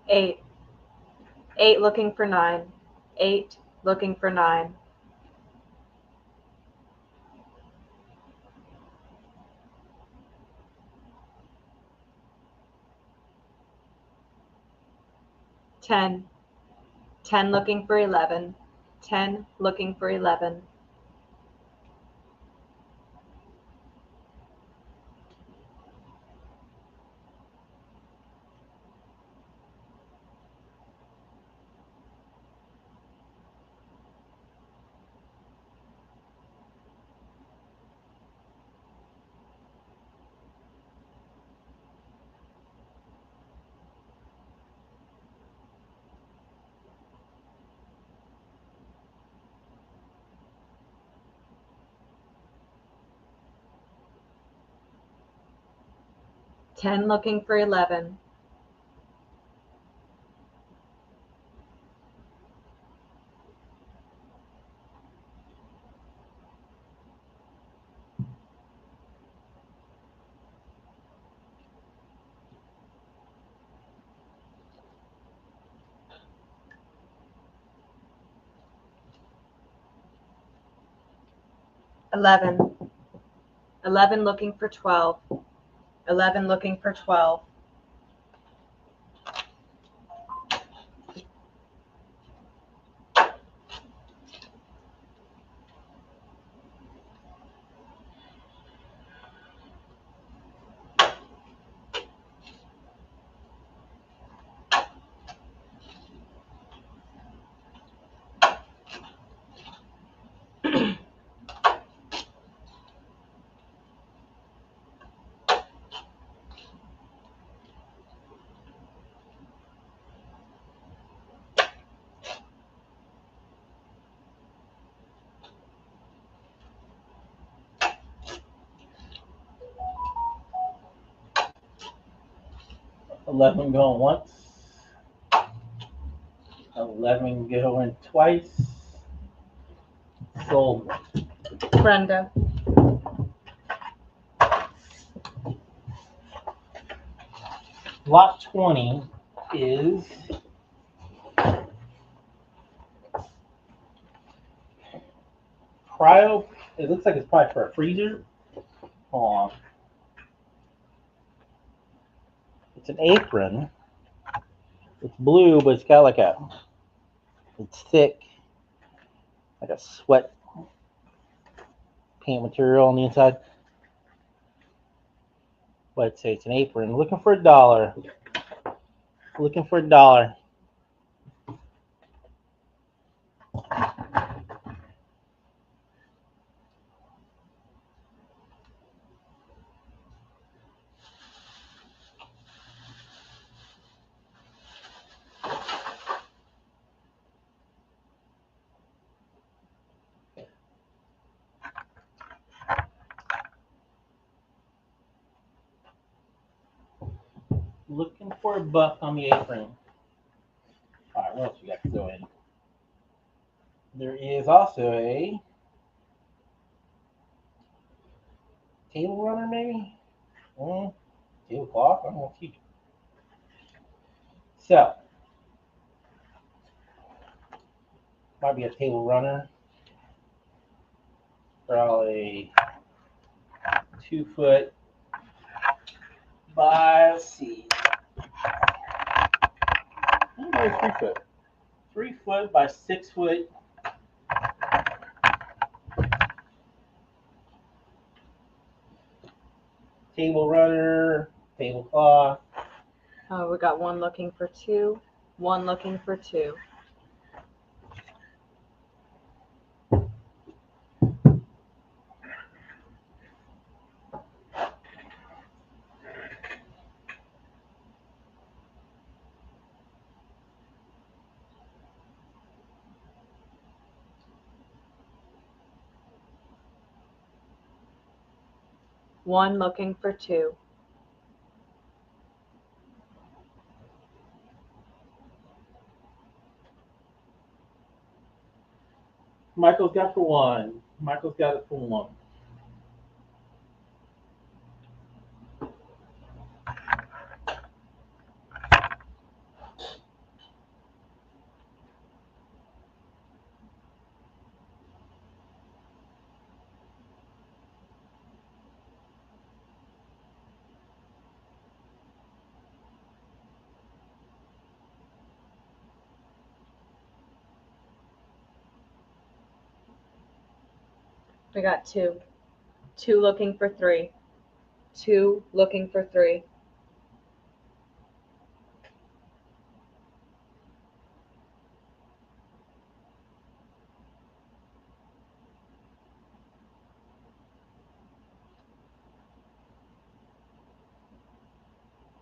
Eight. Eight looking for nine. Eight looking for nine. Ten. Ten looking for 11. Ten looking for 11. 10 looking for 11. Eleven. 11 looking for 12. 11 looking for 12. $11 going once. $11 going twice. Sold. Brenda. Lot 20 is cryo. It looks like it's probably for a freezer. Hold on. It's an apron. It's blue, but it's got like it's thick, like a sweat paint material on the inside. Let's say it's an apron. Looking for $1. Looking for $1. Looking for $1 on the apron. All right, what else we got to go in? There is also a table runner, maybe? Tablecloth? I don't know if you. So, might be a table runner. Probably 2 foot by, let's see. Maybe 3 foot. 3 foot by 6 foot. Table runner, tablecloth. Oh, we got 1 looking for 2. 1 looking for 2. One looking for 2. Michael's got for 1. Michael's got it for 1. We got 2. 2 looking for 3. 2 looking for 3.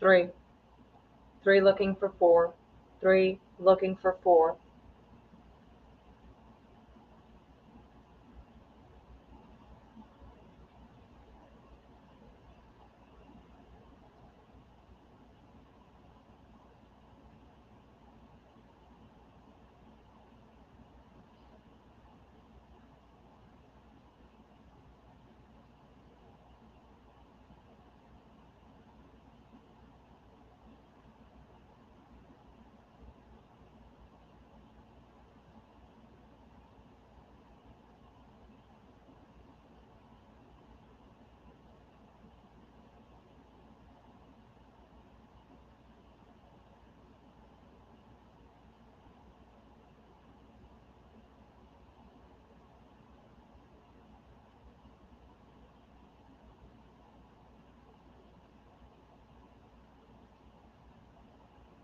Three. 3 looking for 4. 3 looking for 4.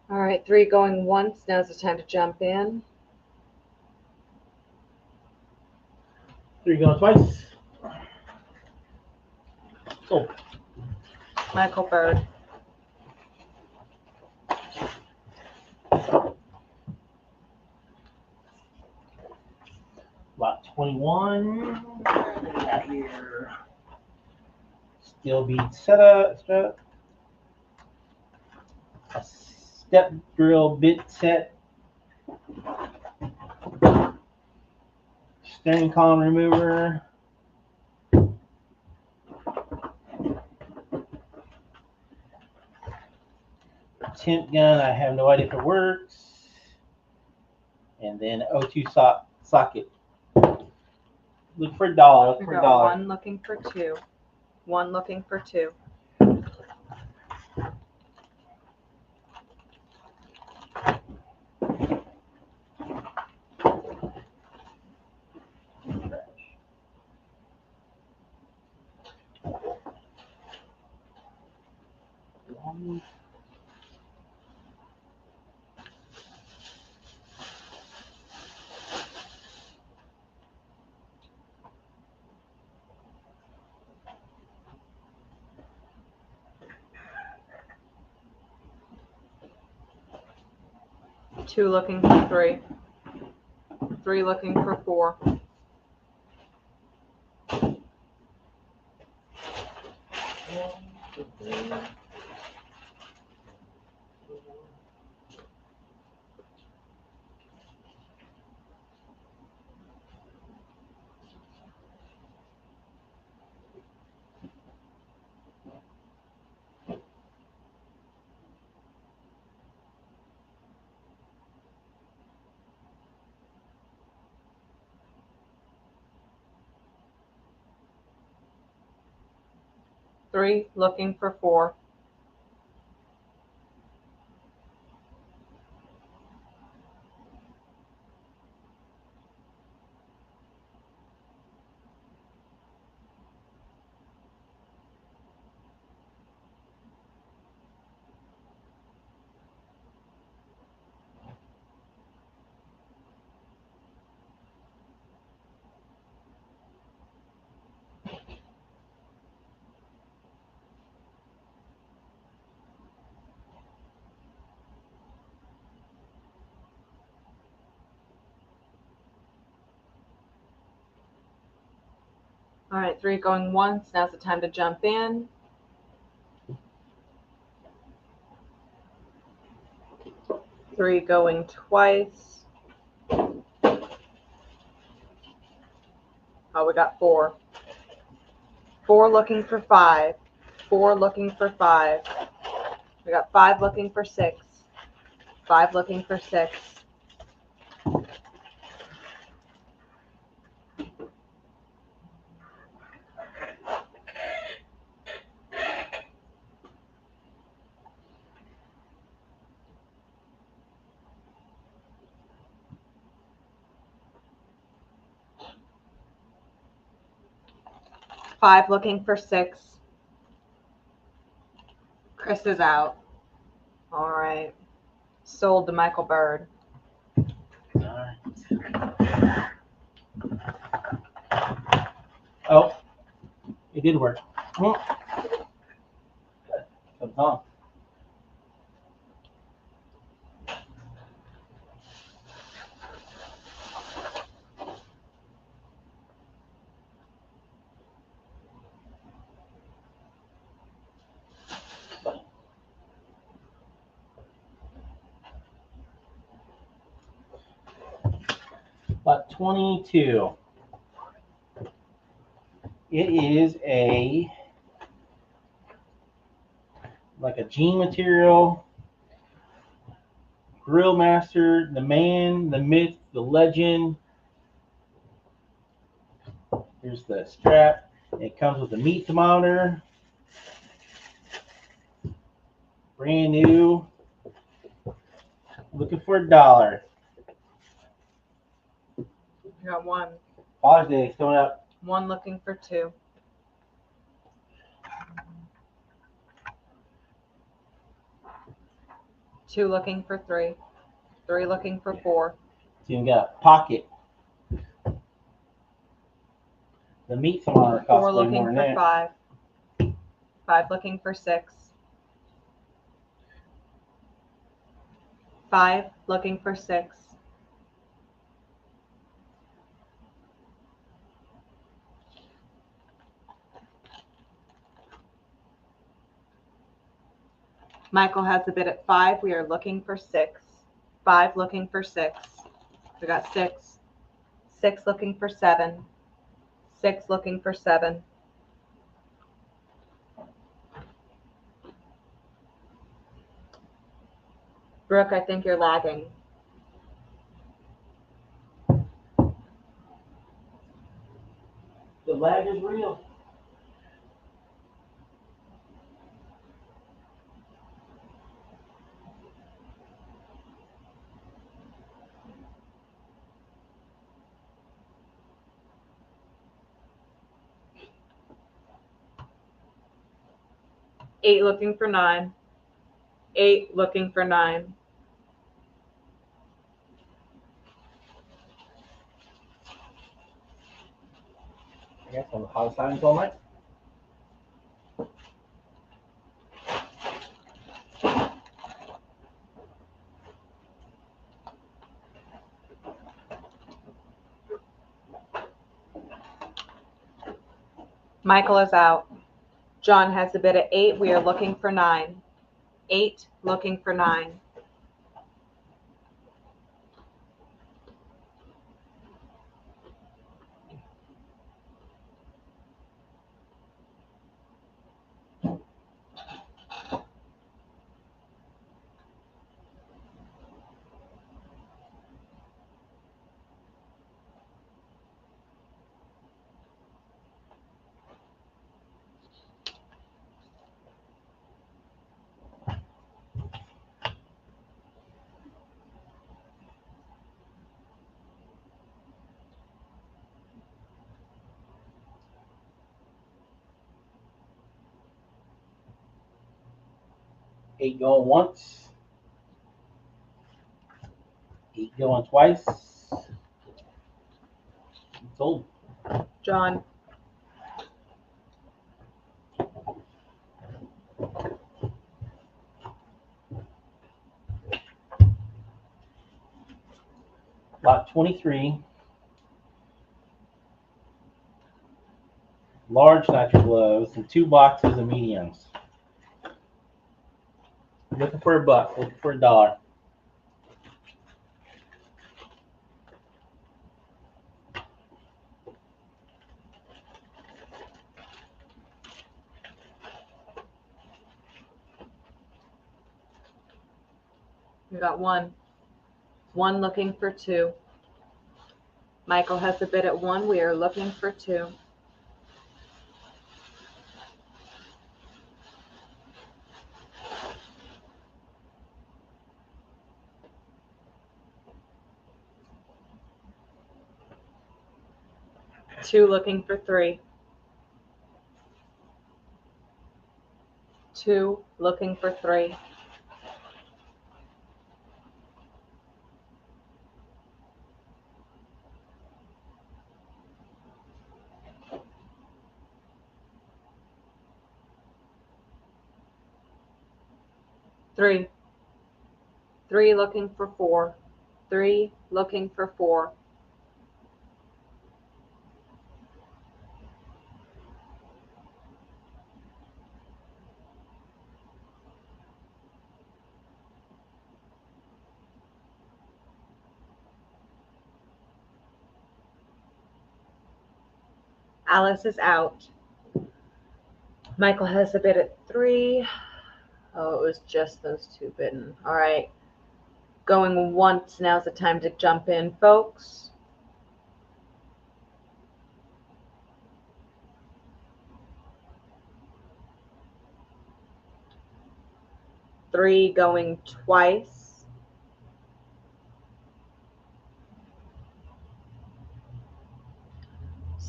All right, 3 going once. Now's the time to jump in. 3 going twice. Sold. Michael Bird. Lot 21. What do we got here? Steel bead setup. A step drill bit set. Steering column remover. Tint gun, I have no idea if it works. And then O2 socket. Look for a dollar. Look We for a got dollar. 1 looking for 2. 1 looking for 2. Two looking for 3. 3 looking for 4. Three looking for 4. All right, 3 going once. Now's the time to jump in. 3 going twice. Oh, we got 4. 4 looking for 5. 4 looking for 5. We got 5 looking for 6. 5 looking for 6. Five looking for 6. Chris is out. All right. Sold to Michael Bird. Alright. Oh, it did work. Comes on. Lot 22. It is like a jean material. Grill master, the man, the myth, the legend. Here's the strap. It comes with a meat thermometer. Brand new. Looking for a dollar. We got 1. Father's Day is coming up. 1 looking for 2. 2 looking for 3, 3 looking for 4, So you got pocket. The meat tomorrow 4 costs way looking more than for that. 5, 5 looking for 6, 5 looking for 6, Michael has a bid at 5. We are looking for 6, 5 looking for 6. We got 6, 6 looking for 7, 6 looking for 7. Brooke, I think you're lagging. The lag is real. Eight looking for 9, 8 looking for 9, I got some hot signs all night. Michael is out. John has a bid at 8. We are looking for 9, 8 looking for 9. Eight going once. 8 going twice. Sold. John, Lot 23. Large nitro gloves and 2 boxes of mediums. Looking for $1. Looking for $1. we got 1, 1 looking for 2. Michael has a bid at 1. We are looking for 2. Two looking for 3. 2 looking for 3. Three. 3 looking for 4. 3 looking for 4. Alice is out. Michael has a bid at 3. Oh, it was just those 2 bidding. All right. Going once. Now's the time to jump in, folks. Three going twice.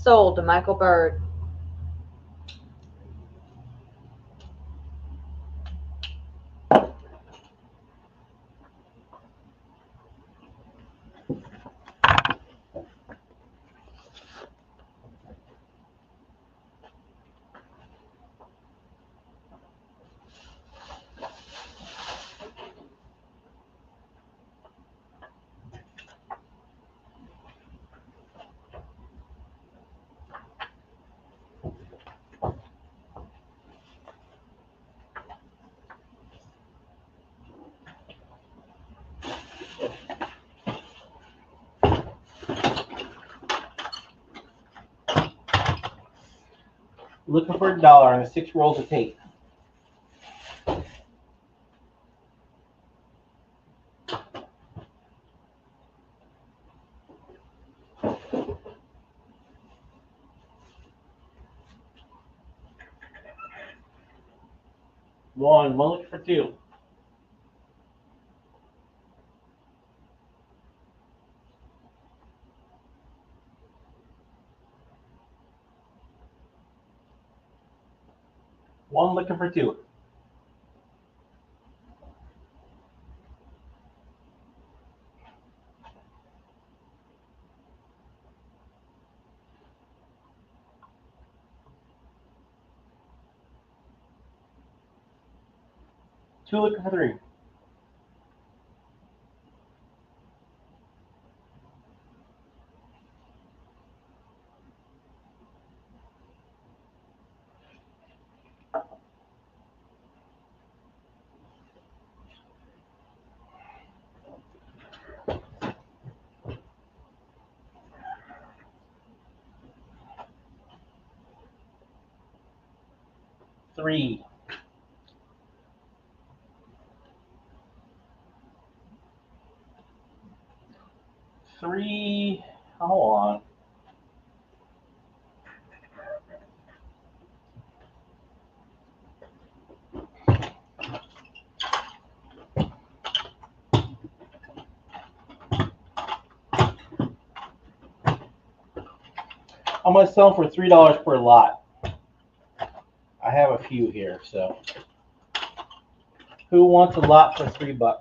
Sold to Michael Bird. Looking for $1 on the 6 rolls of tape. One looking for 2. One looking for 2. Two looking for 3. Three. Three. Hold on. I'm gonna sell them for $3 per lot. I have a few here, so who wants a lot for $3?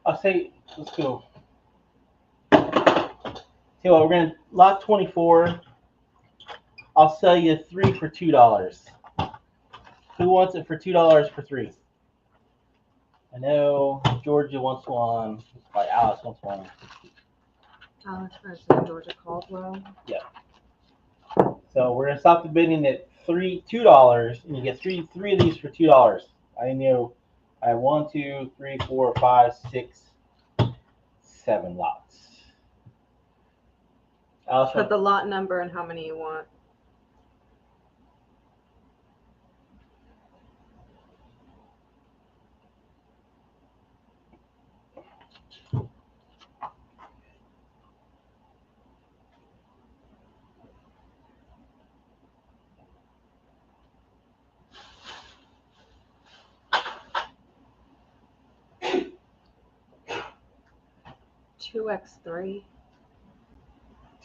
I'll say, let's go. Tell you what, we're gonna lot 24. I'll sell you 3 for $2. Who wants it for $2 for 3? I know Georgia wants one. Like Alice wants one. Alex versus Georgia Caldwell. So we're gonna stop the bidding at $2, and you get three of these for $2. I know I have 1, 2, 3, 4, 5, 6, 7 lots. Alice, Put the lot number and how many you want. Two x 3.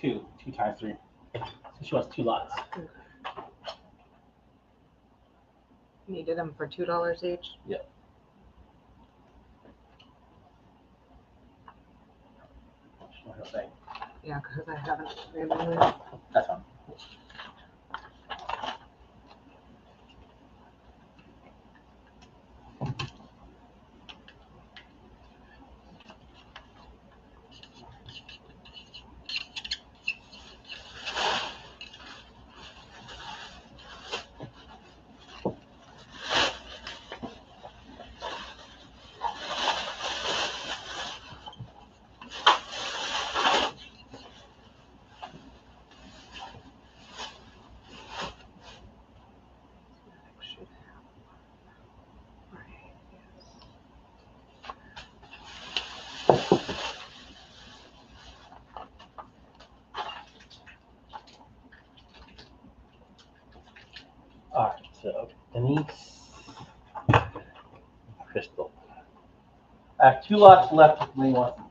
2 times 3. So she wants 2 lots. You did them for $2 each. Yep. What do you say? Yeah, because I haven't really. That's fine. All right, so Denise, Crystal. I have 2 lots left if we want them.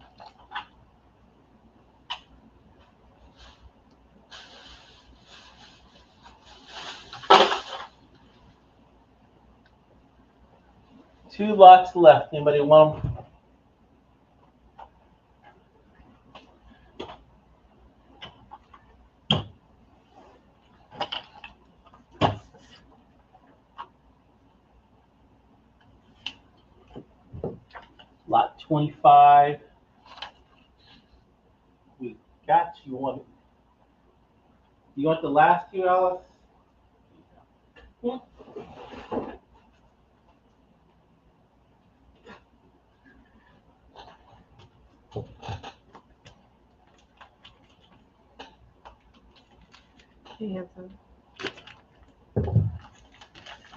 2 lots left. Anybody want them? Lot 25. We got you one. You want the last 2, Alice? Hey, handsome.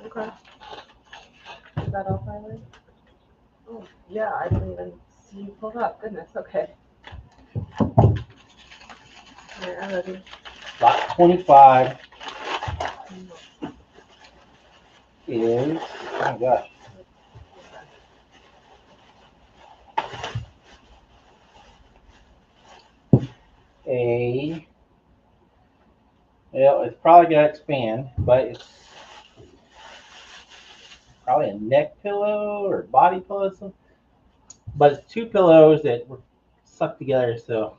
Okay. Is that all, Riley? Oh, yeah, I didn't even see you pull up. Goodness, okay. Alright, I love you. Lot 25 is, oh my gosh, well, it's probably going to expand, but it's probably a neck pillow or body pillow or something. But it's 2 pillows that were stuck together, so.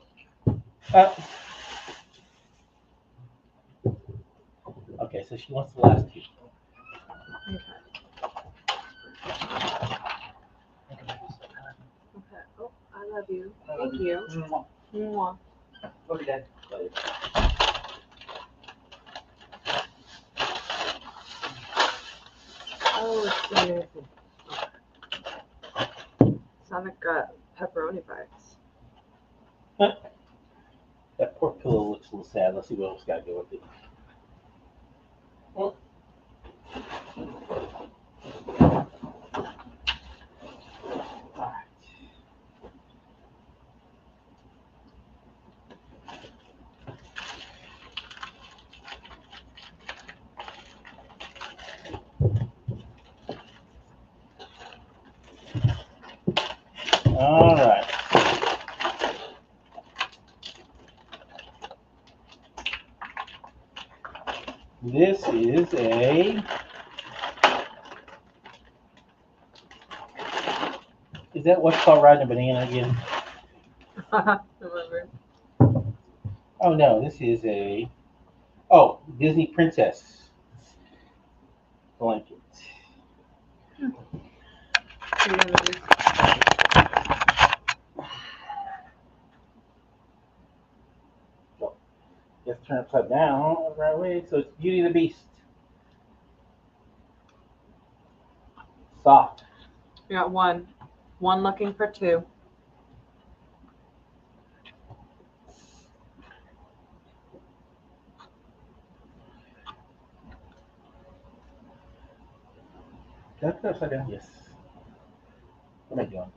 Okay, so she wants the last 2. Okay. Oh, I love you. Thank you. Mwah. Love you, Dad. Oh, it's Sonic got pepperoni bites. That poor pillow looks a little sad. Let's see what else got to go with it. All right. This is a. Is that what's called riding a banana again? Remember? Oh no, this is a. Oh, Disney Princess blanket. Just turn it upside down the right way, so it's Beauty and the Beast. Soft. We got one. One looking for 2. Can I put it upside down? Yes. What am I doing?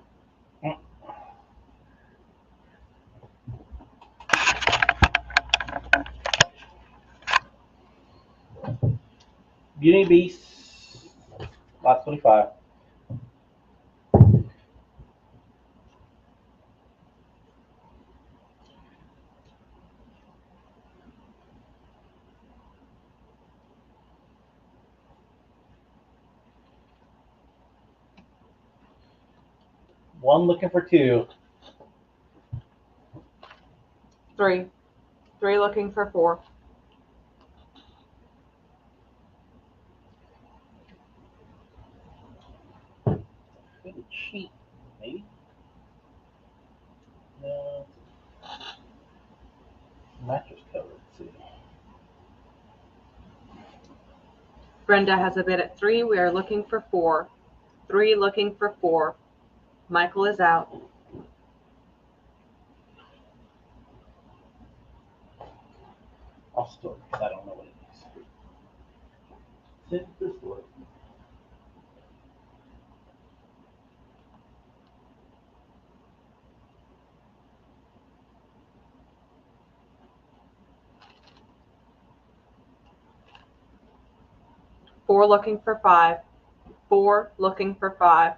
Beauty and the Beast. Lot 25. One looking for 2. 3. 3 looking for 4. Pretty cheap, maybe. No. Mattress cover. Let's see. Brenda has a bid at 3. We are looking for 4. 3 looking for 4. Michael is out. I'll store it because I don't know what it is. Sit at this door. 4 looking for 5. 4 looking for 5.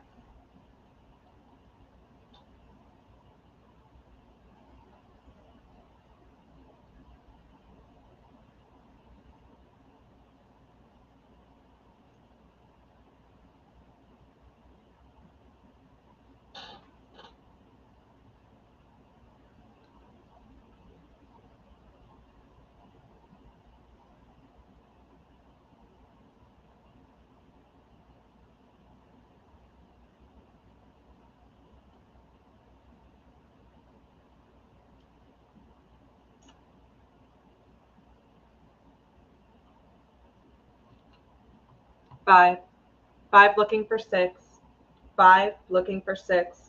5. 5 looking for 6. 5 looking for 6.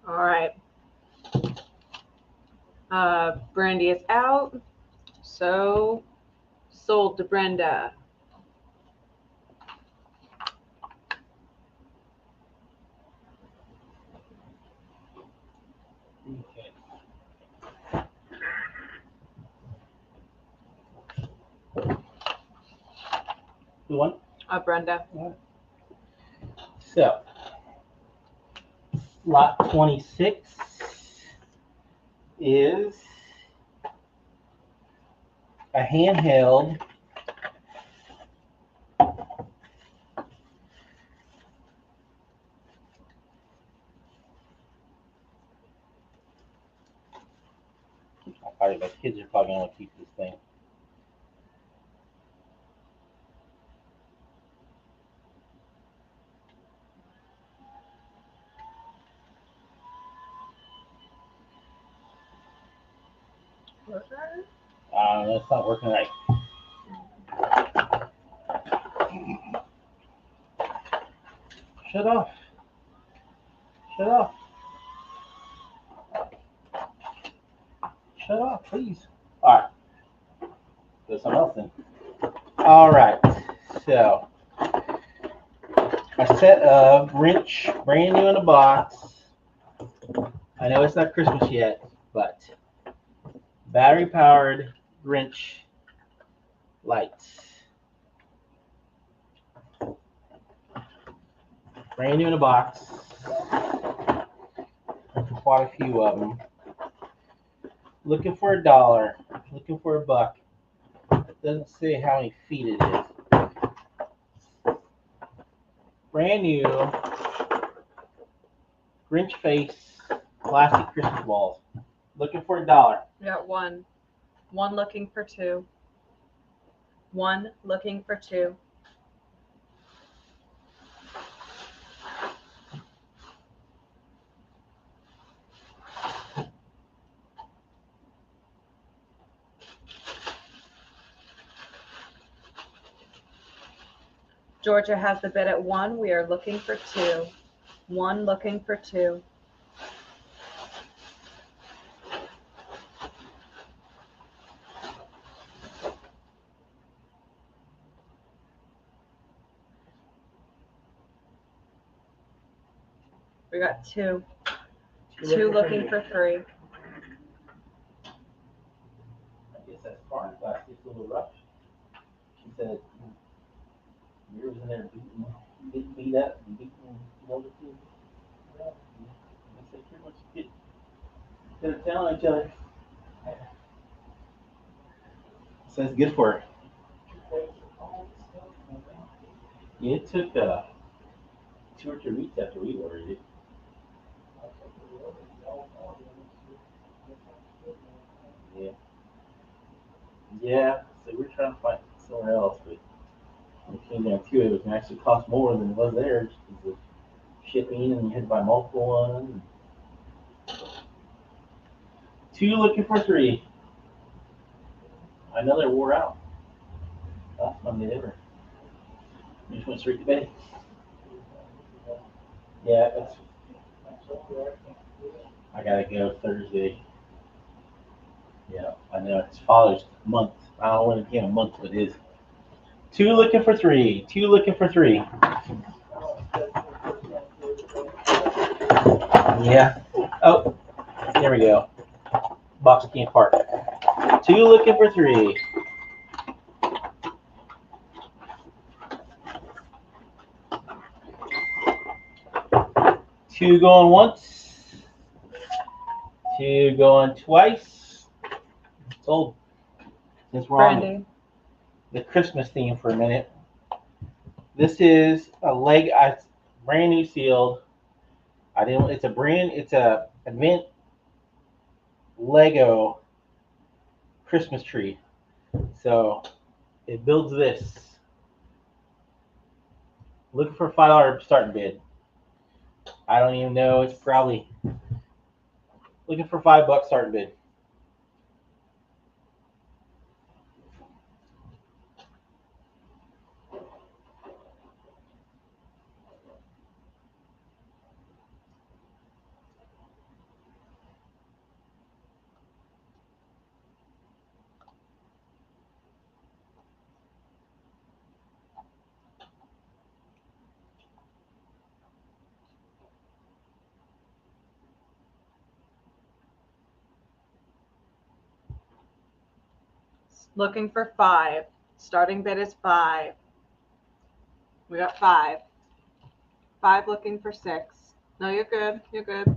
All right. Brandy is out. So sold to Brenda. Okay. Who won? Brenda. So, lot 26 is a handheld probably my kids are probably gonna keep this thing. That's not working right. Shut off. Shut off. Shut off, please. All right. There's something else then. All right. So, a set of wrench, brand new in a box. I know it's not Christmas yet, but battery-powered wrench lights. Brand new in a box. Quite a few of them. Looking for $1. Looking for $1. It doesn't say how many feet it is. Brand new wrench face plastic Christmas balls. Looking for $1. We got 1. 1 looking for 2. 1 looking for 2. Georgia has the bid at 1. We are looking for 2. 1 looking for 2. We got 2. 2 looking for 3. I guess that's part plastic's a little rough. She said yours in there beat up and beaten molded too. Well, I guess they pretty much get telling each other. So it's good for her. Yeah, it took 2 or 3 weeks after we ordered it. Yeah. Yeah. So we're trying to find somewhere else, but when it came down to it, it was actually cost more than it was theirs because of shipping, and you had to buy multiple ones. 2 looking for 3. I know they're wore out. Last Monday they were. We just went straight to bed. Yeah, I gotta go Thursday. Yeah, I know it's Father's month. I don't know when it became a month, but it is. 2 looking for 3. 2 looking for 3. Yeah. Oh, there we go. Box can't park. 2 looking for 3. 2 going once. 2 going twice. Sold. Since we're on Brandy. the Christmas theme for a minute. This is a brand new sealed. It's a event Lego Christmas tree. So it builds this. Looking for a $5 starting bid. I don't even know. It's probably looking for $5 starting bid. Looking for 5. Starting bid is 5. We got 5. 5 looking for 6. No, you're good. You're good.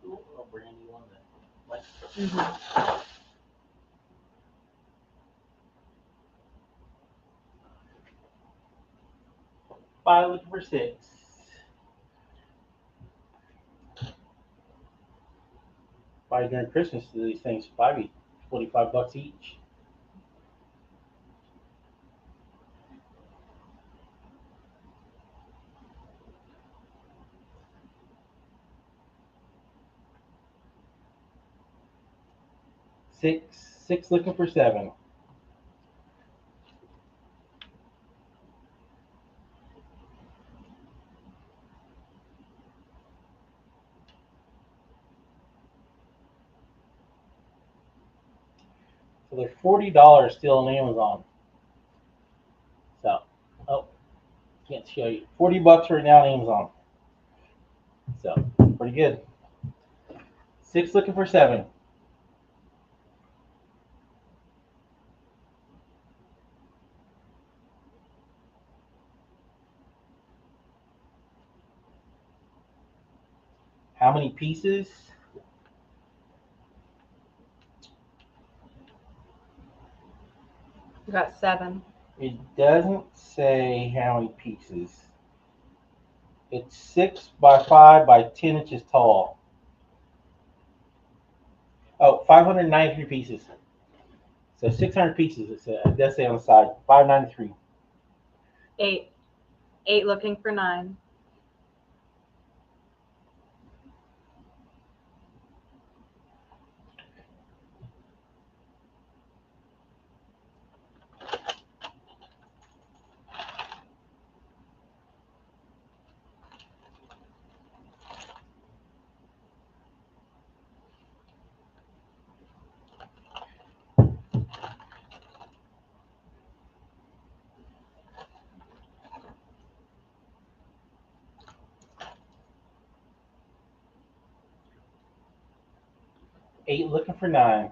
Oh, Brandy won that. Mm-hmm. 5 looking for 6. Probably during Christmas, these things probably $45 each. Six looking for 7. So they're $40 still on Amazon. So, oh, can't show you. $40 right now on Amazon. So, pretty good. 6 looking for 7. How many pieces? We got 7. It doesn't say how many pieces. It's 6 by 5 by 10 inches tall. Oh, 593 pieces. So 600 pieces. It does say on the side. 593. 8. 8 looking for 9. Eight looking for 9.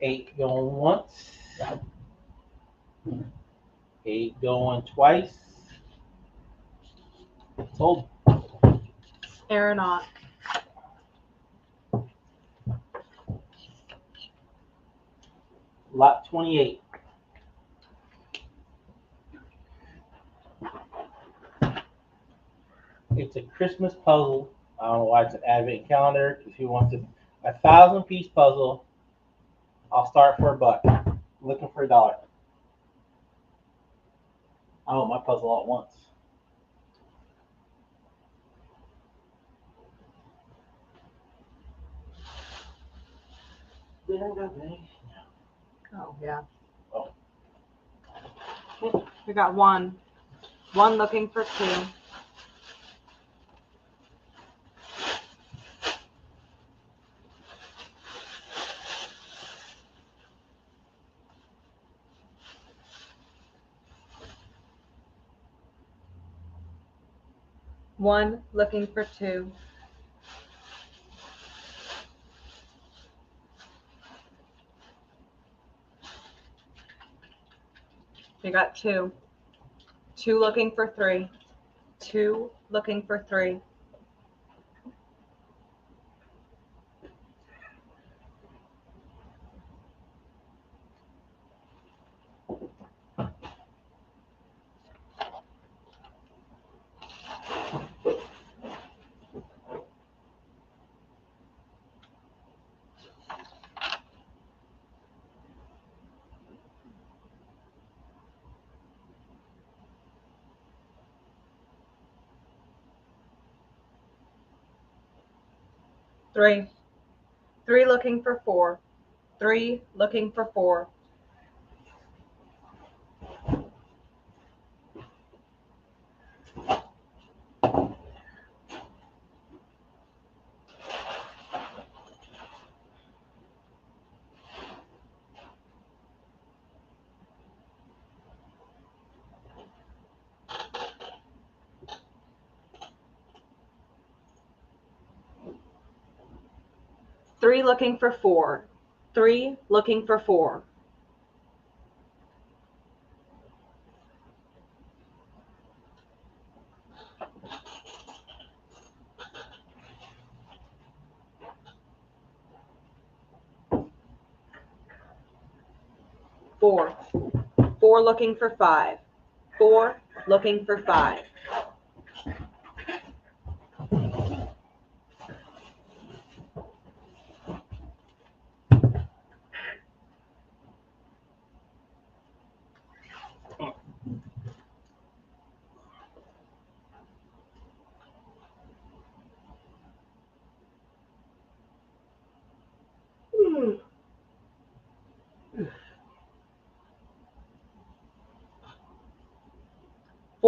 Eight going once. 8 going twice. Sold. Aeronaut. Lot 28. It's a Christmas puzzle. I don't know why it's an advent calendar, because who wants a 1,000-piece puzzle? I'll start for $1. Looking for $1. I want my puzzle all at once. Oh, yeah. Oh. We got one. One looking for two. One looking for two. We got two. Two looking for three. Two looking for three. Three. Three looking for four. Three looking for four. Three looking for four. Three looking for four. Four. Four looking for five. Four looking for five.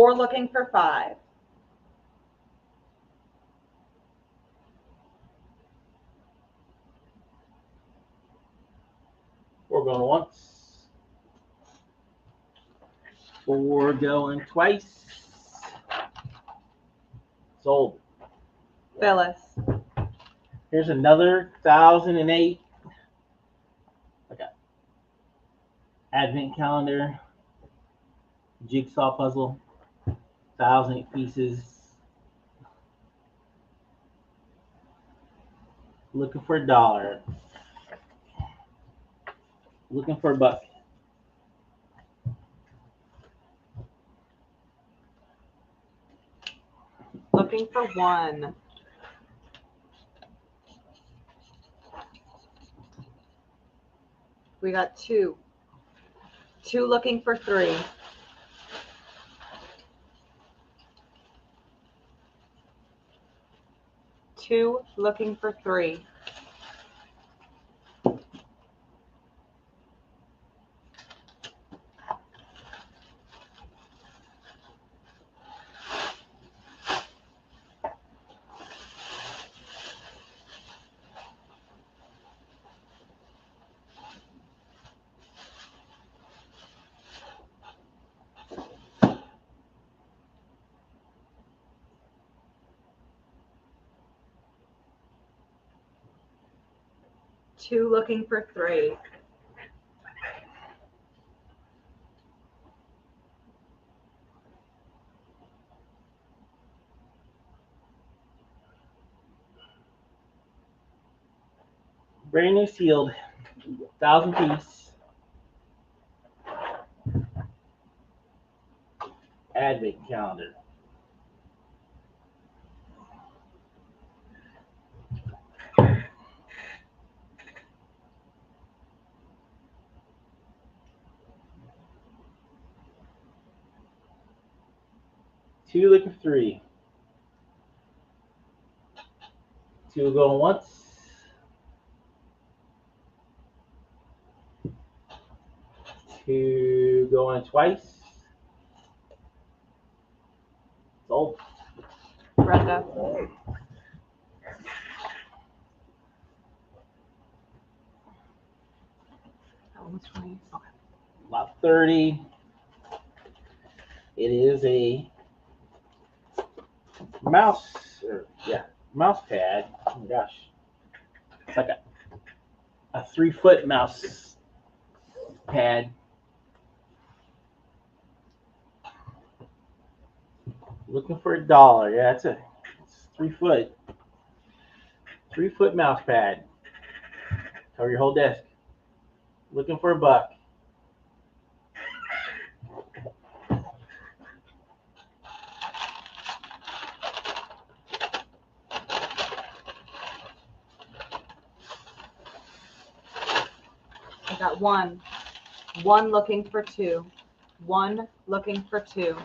Four looking for five. Four going once. Four going twice. Sold. Phyllis. Here's another 1008. Okay. Advent calendar. Jigsaw puzzle. 1,008 pieces. Looking for $1. Looking for $1. Looking for one. We got two. Two looking for three. Two looking for three. Two looking for three. Brand new sealed. 1,000 piece. Advent calendar. Two looking for three. Two going once. to go on twice. Sold. Brenda. That one was 20. Okay. Lot 30. It is a mouse pad. Oh my gosh. It's like a 3-foot mouse pad. Looking for $1. Yeah, it's 3-foot. 3-foot mouse pad. Cover your whole desk. Looking for $1. I got one. One looking for 2. One looking for 2.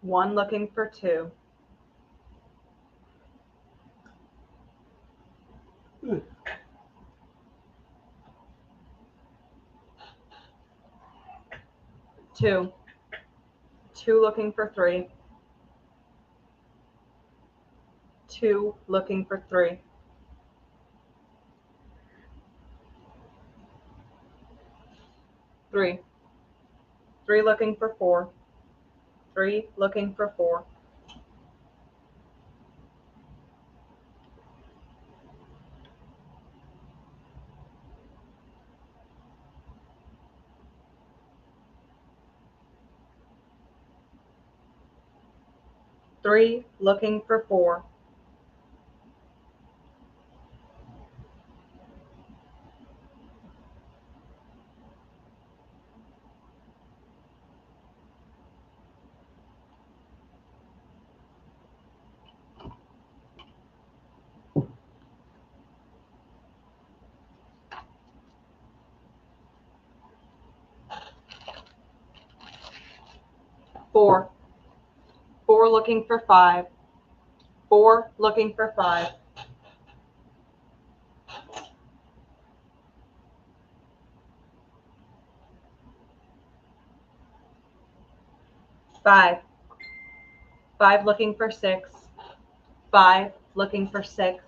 One looking for 2. Two. 2 looking for 3. 2 looking for 3. 3. 3 looking for 4. 3 looking for 4. 3 looking for 4. 4. 4 looking for 5. 4 looking for 5. 5. 5 looking for 6. 5 looking for 6.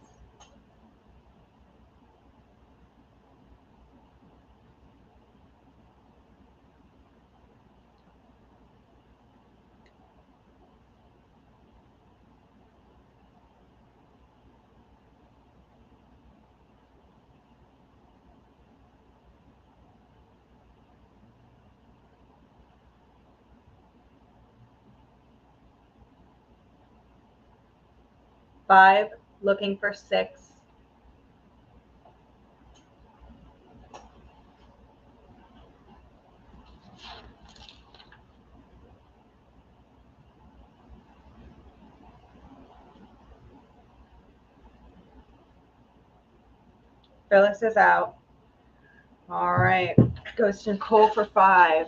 5 looking for 6. 'Phyllis is out. All right. Goes to Nicole for 5.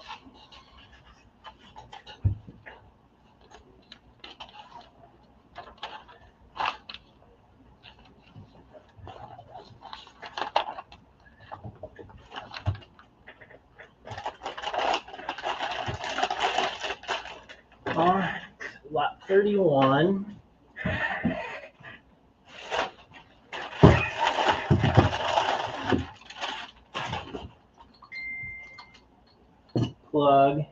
All right. Lot 31. Plug.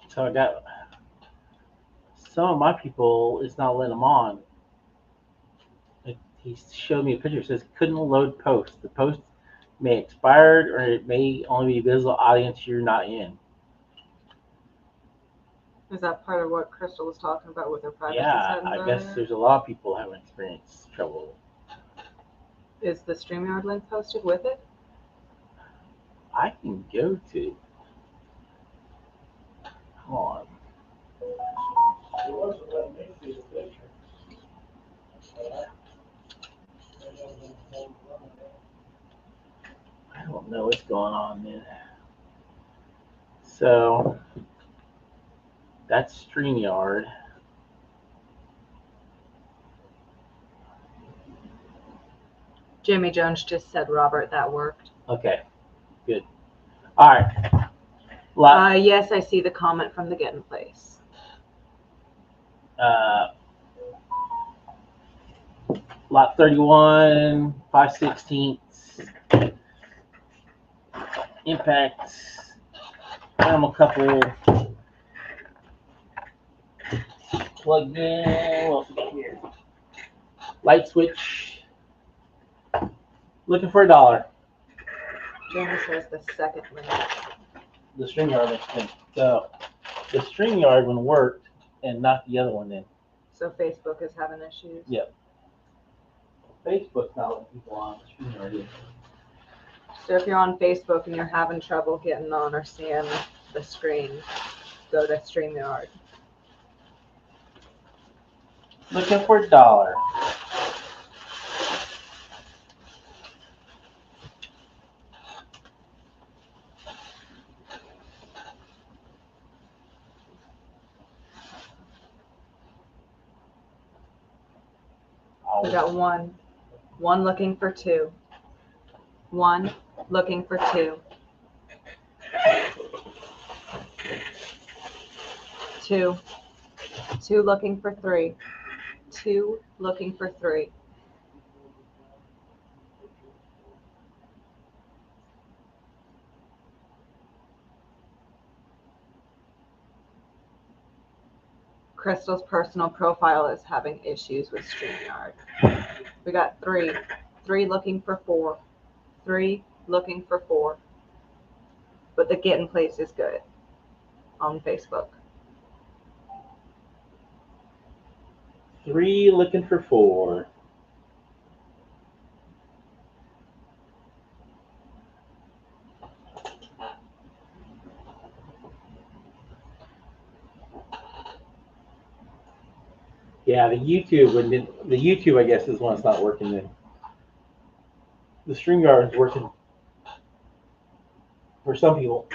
So I got some of my people, it's not letting them on. He showed me a picture. It says couldn't load post. The post may expired or it may only be visible audience you're not in. Is that part of what Crystal was talking about with her privacy Yeah, settings I earlier? guess there's a lot of people having experienced trouble. Is the StreamYard link posted with it? I can go to. Hold on. It wasn't letting me see the picture. I don't know what's going on, man. So that's StreamYard. Jimmy Jones just said, Robert, that worked. Okay, good. All right. Yes, I see the comment from the Git'n place. Lot 31, 5/16. Impact. Animal couple. Plug in. What else we got here? Light switch. Looking for $1. Jamie says the second link. The StreamYard thing. So the StreamYard one worked and not the other one then. So Facebook is having issues. Yep. Facebook's not letting people on. StreamYard is. So if you're on Facebook and you're having trouble getting on or seeing the screen, go to StreamYard. Looking for $1. We got one looking for 2. One looking for 2. 2. 2 looking for 3. 2 looking for 3. Crystal's personal profile is having issues with StreamYard. We got 3. 3 looking for 4. 3 looking for 4. But the Git'n place is good on Facebook. 3 looking for 4. Yeah, the YouTube I guess is one that's not working then. The StreamYard is working for some people.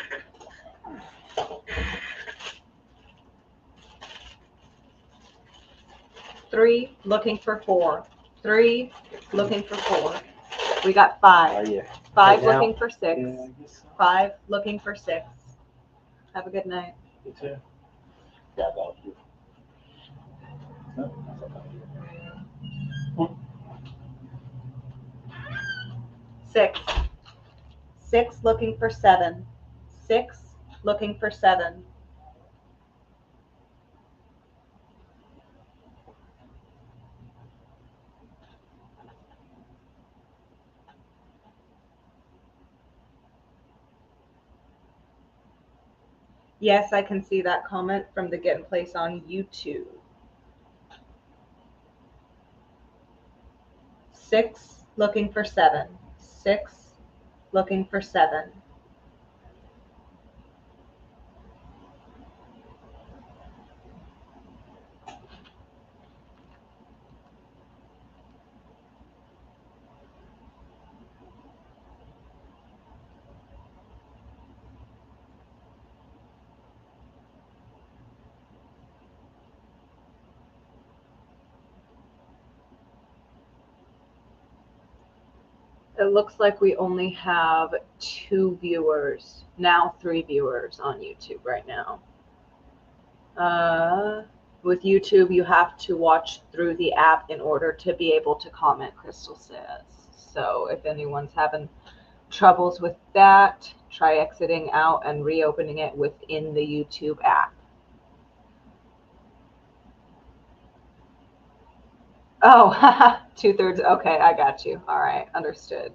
Three looking for 4. 3 looking for 4. We got 5. Are you? 5 Right now? looking for 6. Yeah, I guess so. 5 looking for 6. Have a good night. You too. Yeah, that was you. No, 6. 6 looking for 7. 6 looking for 7. Yes, I can see that comment from the Git'n place on YouTube. 6 looking for 7. 6 looking for 7. It looks like we only have 2 viewers, now 3 viewers on YouTube right now. With YouTube, you have to watch through the app in order to be able to comment, Crystal says. So if anyone's having troubles with that, try exiting out and reopening it within the YouTube app. Oh, 2/3. Okay, I got you. All right, understood.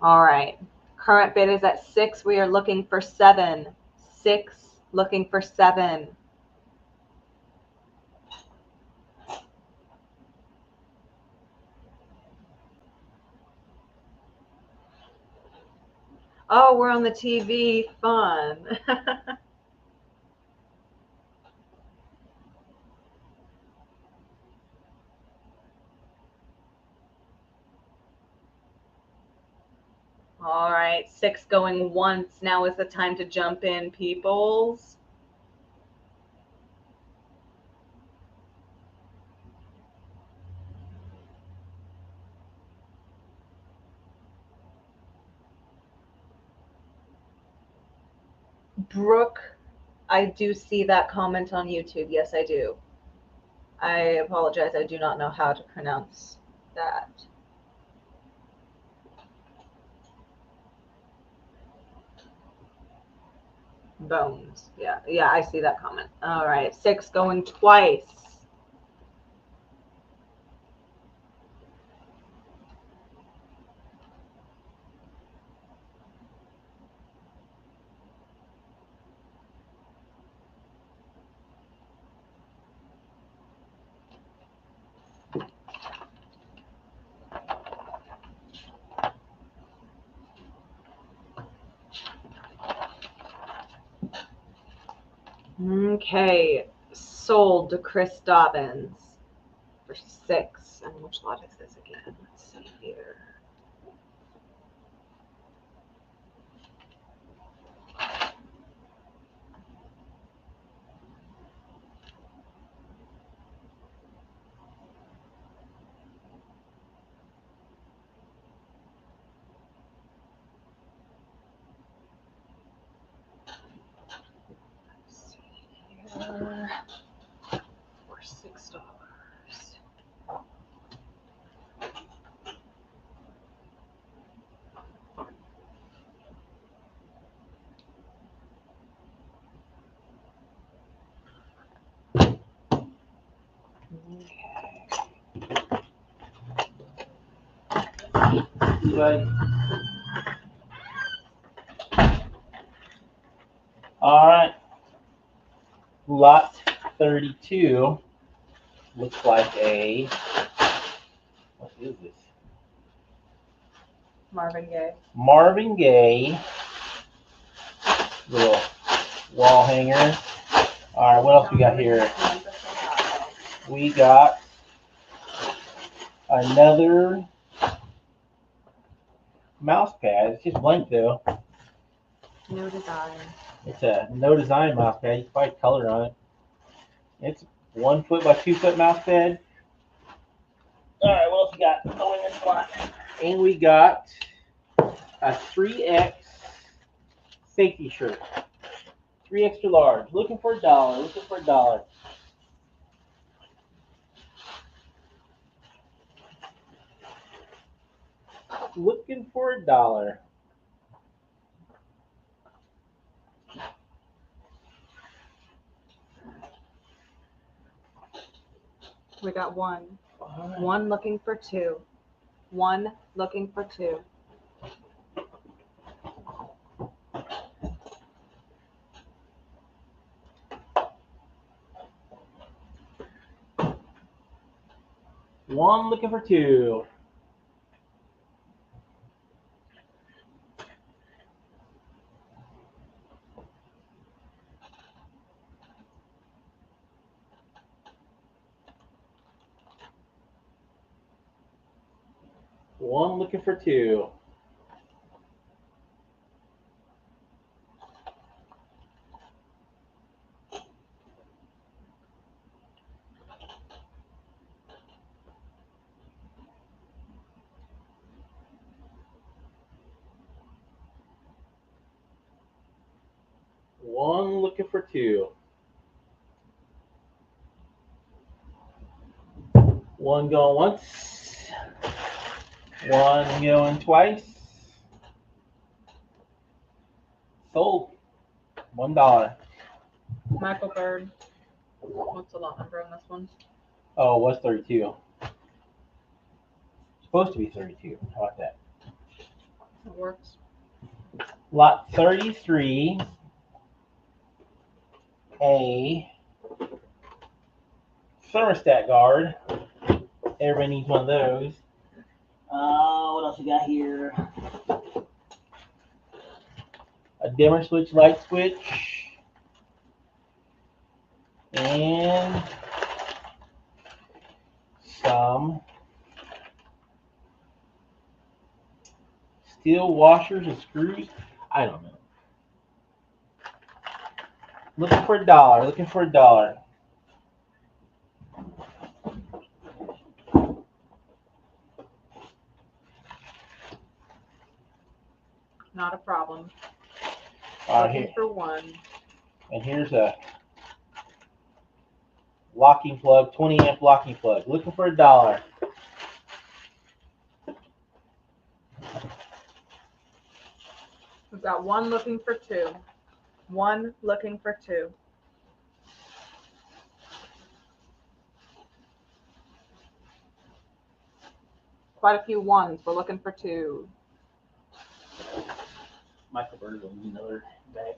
All right. Current bid is at 6. We are looking for 7. 6 looking for 7. Oh, we're on the TV. Fun. All right, 6 going once. Now is the time to jump in, peoples. Brooke, I do see that comment on YouTube. Yes, I do. I apologize. I do not know how to pronounce that. Bones. Yeah, I see that comment. All right, 6 going twice. Okay, sold to Chris Dobbins for 6. And which lot is this again? Let's see here. Let's see here. For $6. But, all right. Lot 32 looks like a, what is this? Marvin Gaye. Marvin Gaye little wall hanger. All right, what else we got here? We got another mouse pad. It's just blank though. No design. It's a no design mouse pad. You can probably color on it. It's 1 foot by 2 foot mouse pad. All right, what else we got? Oh, in this one. And we got a 3X safety shirt. 3 extra large. Looking for $1. Looking for $1. Looking for $1. We got 1. Right. 1 looking for 2. 1 looking for 2. One looking for 2. One looking for 2. One looking for 2. One going once. One going twice. Sold. $1. Michael Bird. What's the lot number on this one? Oh, it was 32. Supposed to be 32. How about that? It works. Lot 33. A thermostat guard. Everybody needs one of those. What else we got here? a dimmer switch, light switch, and some steel washers and screws. I don't know. Looking for a dollar. Looking for a dollar. Not a problem. All right, Looking here. for one. And here's a locking plug, 20 amp locking plug. Looking for a dollar. We've got one looking for two. One looking for two. Quite a few ones. We're looking for two. Michael Bird will need another bag.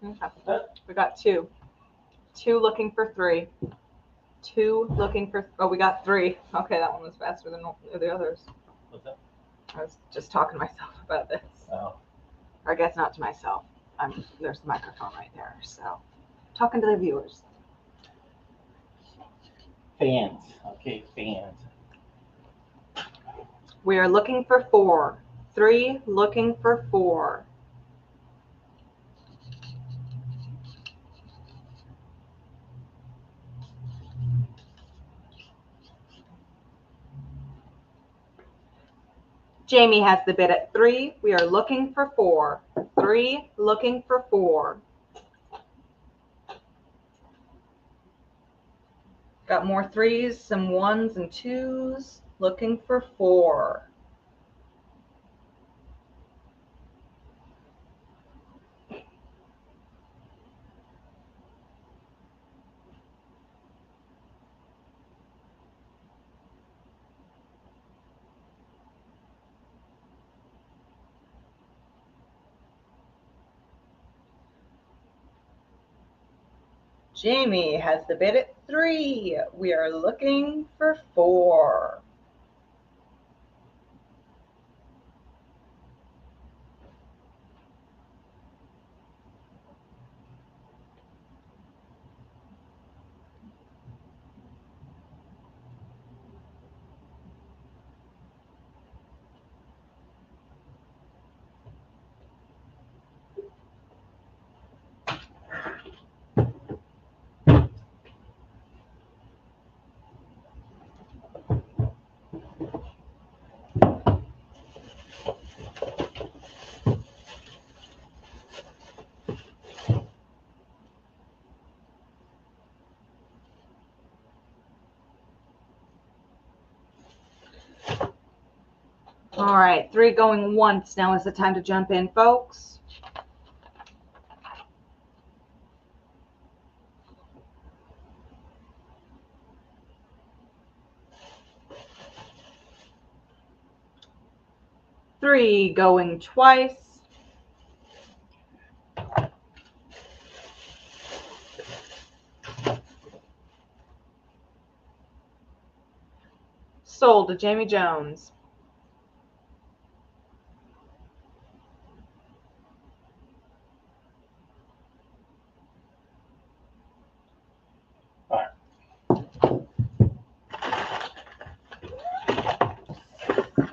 Okay. We got two. Two looking for three. Two looking for. Oh, we got three. Okay, that one was faster than the others. What's that? I was just talking to myself about this. Oh. Or I guess not to myself. There's the microphone right there. So, talking to the viewers. Fans. Okay, fans. We are looking for four. Three looking for four. Jamie has the bid at three. We are looking for four. Three looking for four. Got more threes, some ones and twos. Looking for four. Jamie has the bid at three. We are looking for four. All right, three going once. Now is the time to jump in, folks. Three going twice. Sold to Jamie Jones. All right.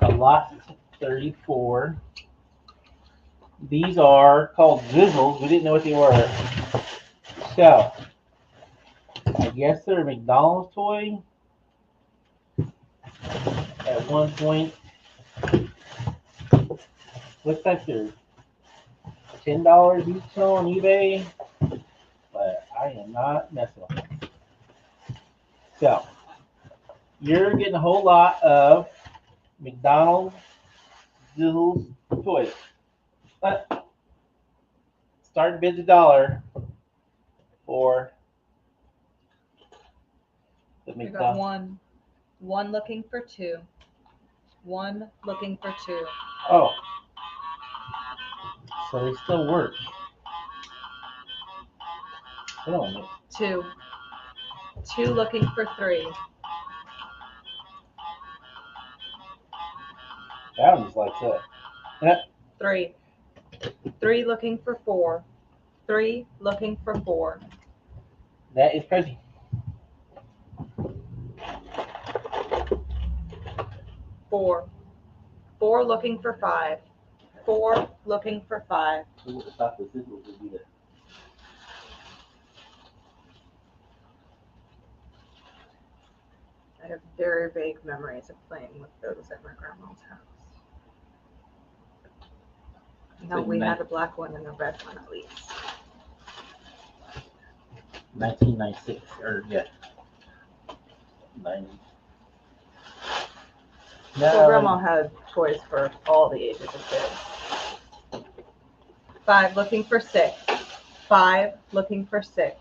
A lot 34. These are called Zizzles. We didn't know what they were. So, I guess they're a McDonald's toy. At one point, looks like they're $10 each on eBay, but I am not messing with them. So, you're getting a whole lot of McDonald's Zizzles toys. But starting bid's $1 for the We got McDonald's. one looking for two. One looking for two. Oh, so they still work. Oh, Two. Two looking for three. that one just lights up. Three. 3 looking for 4. 3 looking for 4. That is crazy. 4. 4 looking for 5. 4 looking for 5. Who would have thought the sizzles would be there? I have very vague memories of playing with those at my grandma's house. No, we had a black one and a red one at least. 1996, or yeah. 90. So grandma had toys for all the ages of kids. 5 looking for 6. 5 looking for 6.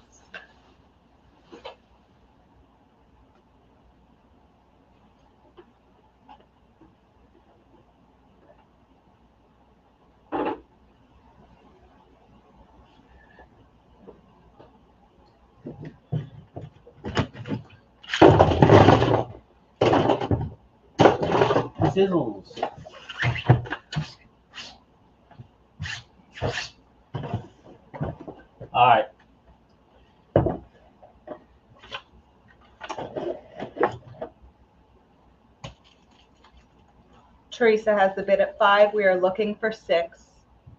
Sizzles. All right. Teresa has the bid at 5. We are looking for 6.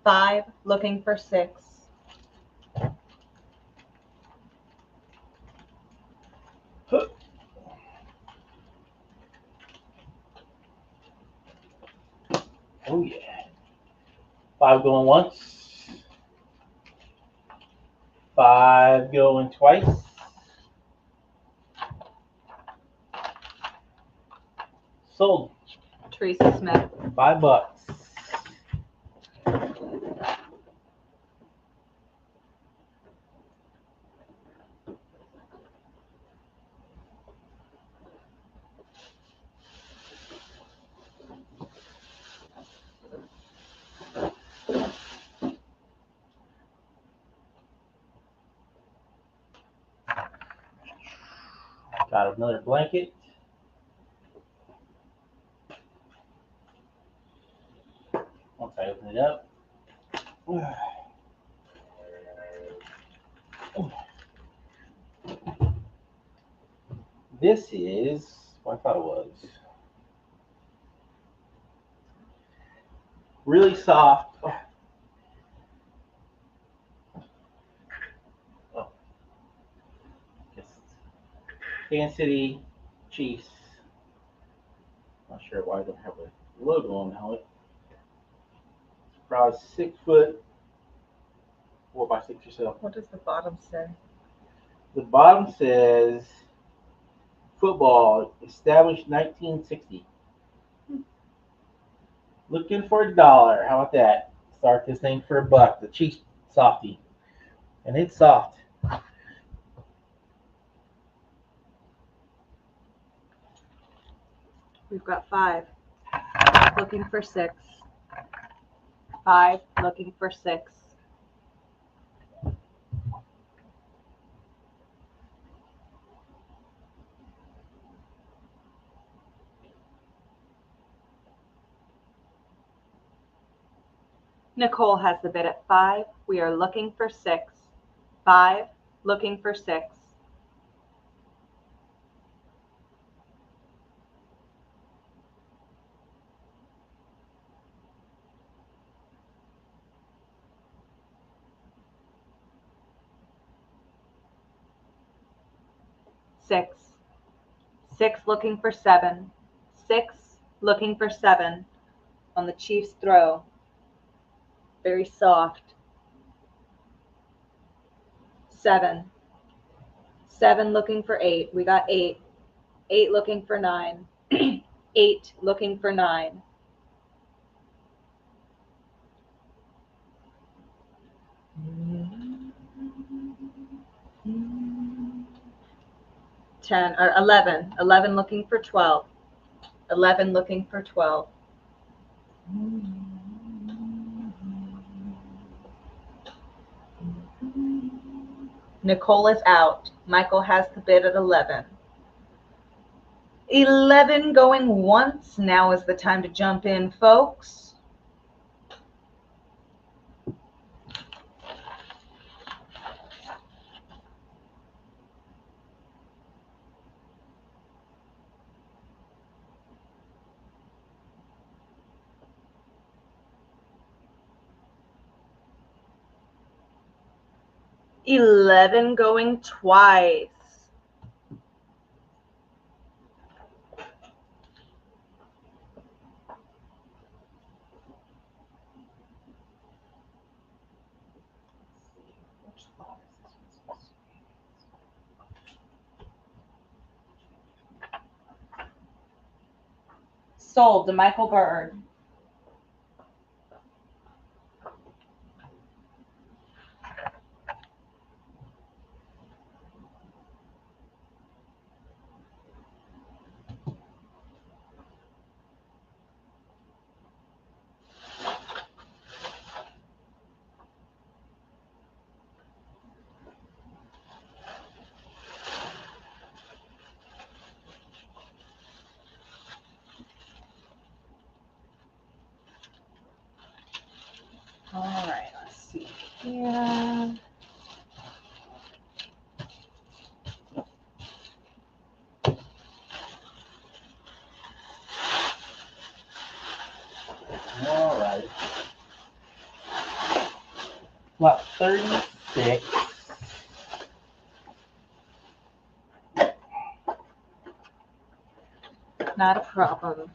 5 looking for 6. Oh yeah. 5 going once. 5 going twice. Sold. Teresa Smith. $5. Got another blanket. Once I open it up. This is what I thought it was. Really soft. Oh. Guess Kansas City Chiefs. Not sure why I don't have a logo on the helmet. Probably 6 foot, 4x6 or so. What does the bottom say? The bottom says football established 1960. Looking for $1. How about that? Start this thing for $1. The Chiefs softy, and it's soft. We've got 5 looking for 6. 5 looking for 6. Nicole has the bid at 5. We are looking for 6. 5 looking for 6. Six. 6 looking for 7. 6 looking for 7 on the Chiefs throw. Very soft. 7. 7 looking for 8. We got 8. 8 looking for 9. 8 looking for 9. 10 or 11. 11 looking for 12. 11 looking for 12. Nicole is out. Michael has the bid at 11. 11 going once. Now is the time to jump in, folks. 11 going twice. Sold to Michael Bird. All right, let's see here. All right. Lot 36. Not a problem.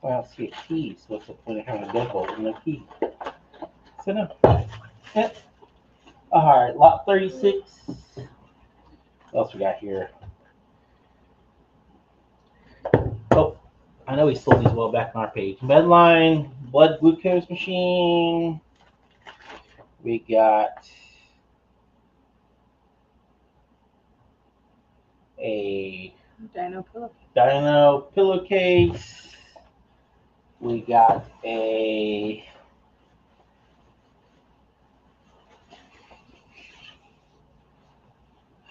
Well, I don't see a key, so what's the point of having a deadbolt with no key? So no. Yeah. All right, lot 36. What else we got here? Oh, I know we sold these well back on our page. Medline, blood glucose machine. We got a Dino pillowcase. We got a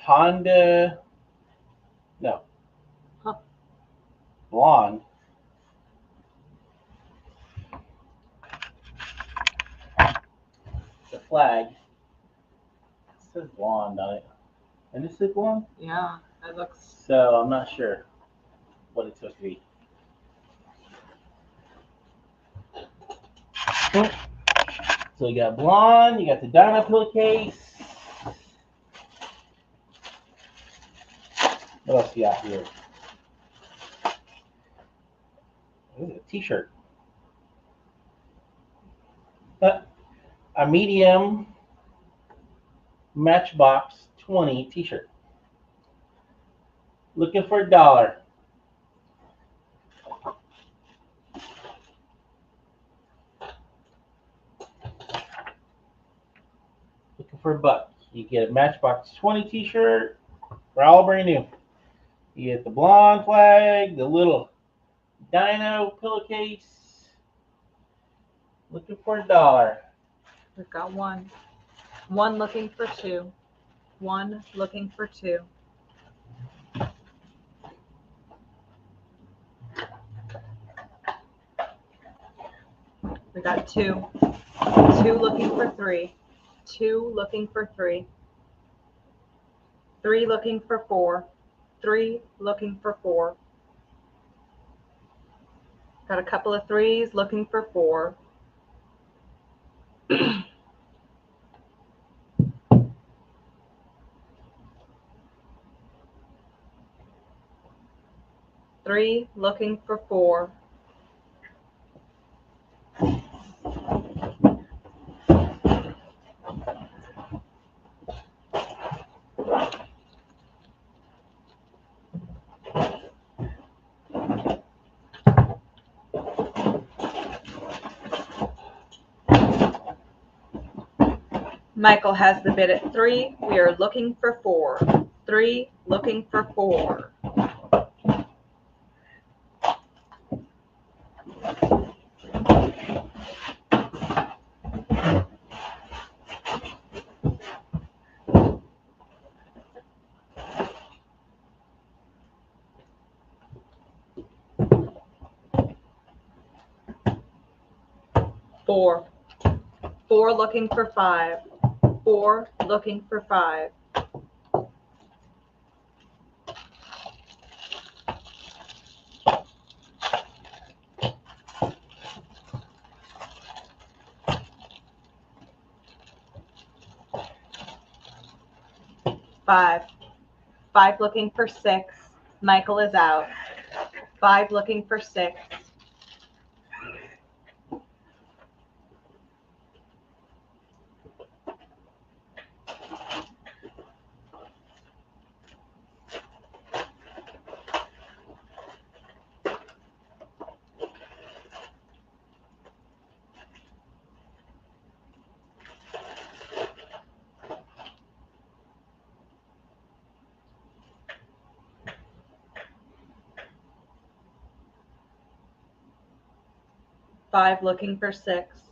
Honda, no, blonde. The flag. It says blonde on it. And this is blonde? Yeah, that looks. So I'm not sure what it's supposed to be. So you got blonde, you got the Dino pillowcase. What else you got here? This is a t-shirt. A medium Matchbox 20 t-shirt. Looking for $1. Looking for $1. You get a Matchbox 20 t-shirt. They're all brand new. You get the blonde flag, the little Dino pillowcase. Looking for $1. We've got one. One looking for two. One looking for two. We got two. Two looking for three. Two looking for three. Three looking for four. Three looking for four. Got a couple of threes looking for four. Three looking for four. Michael has the bid at three. We are looking for four. Three looking for four. Four. Four looking for five. Four looking for five. 5. 5 looking for 6. Michael is out. 5 looking for 6. Five looking for 6.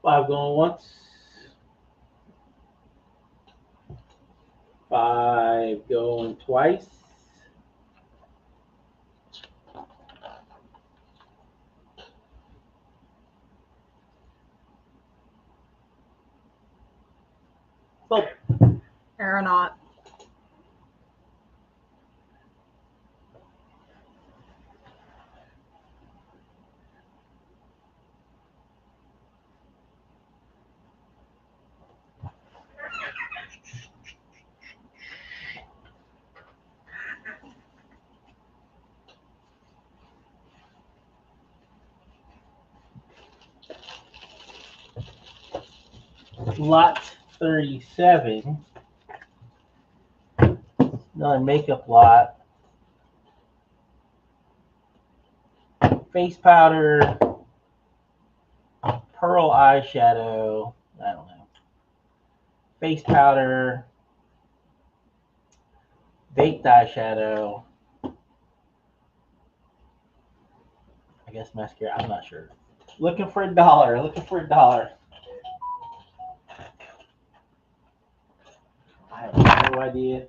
Five going once. 5 going twice. Well, Aeronaut. lot 37. Another makeup lot. Face powder, pearl eyeshadow. I don't know. Face powder, baked eyeshadow. I guess mascara. I'm not sure. Looking for $1. Looking for $1. I have no idea.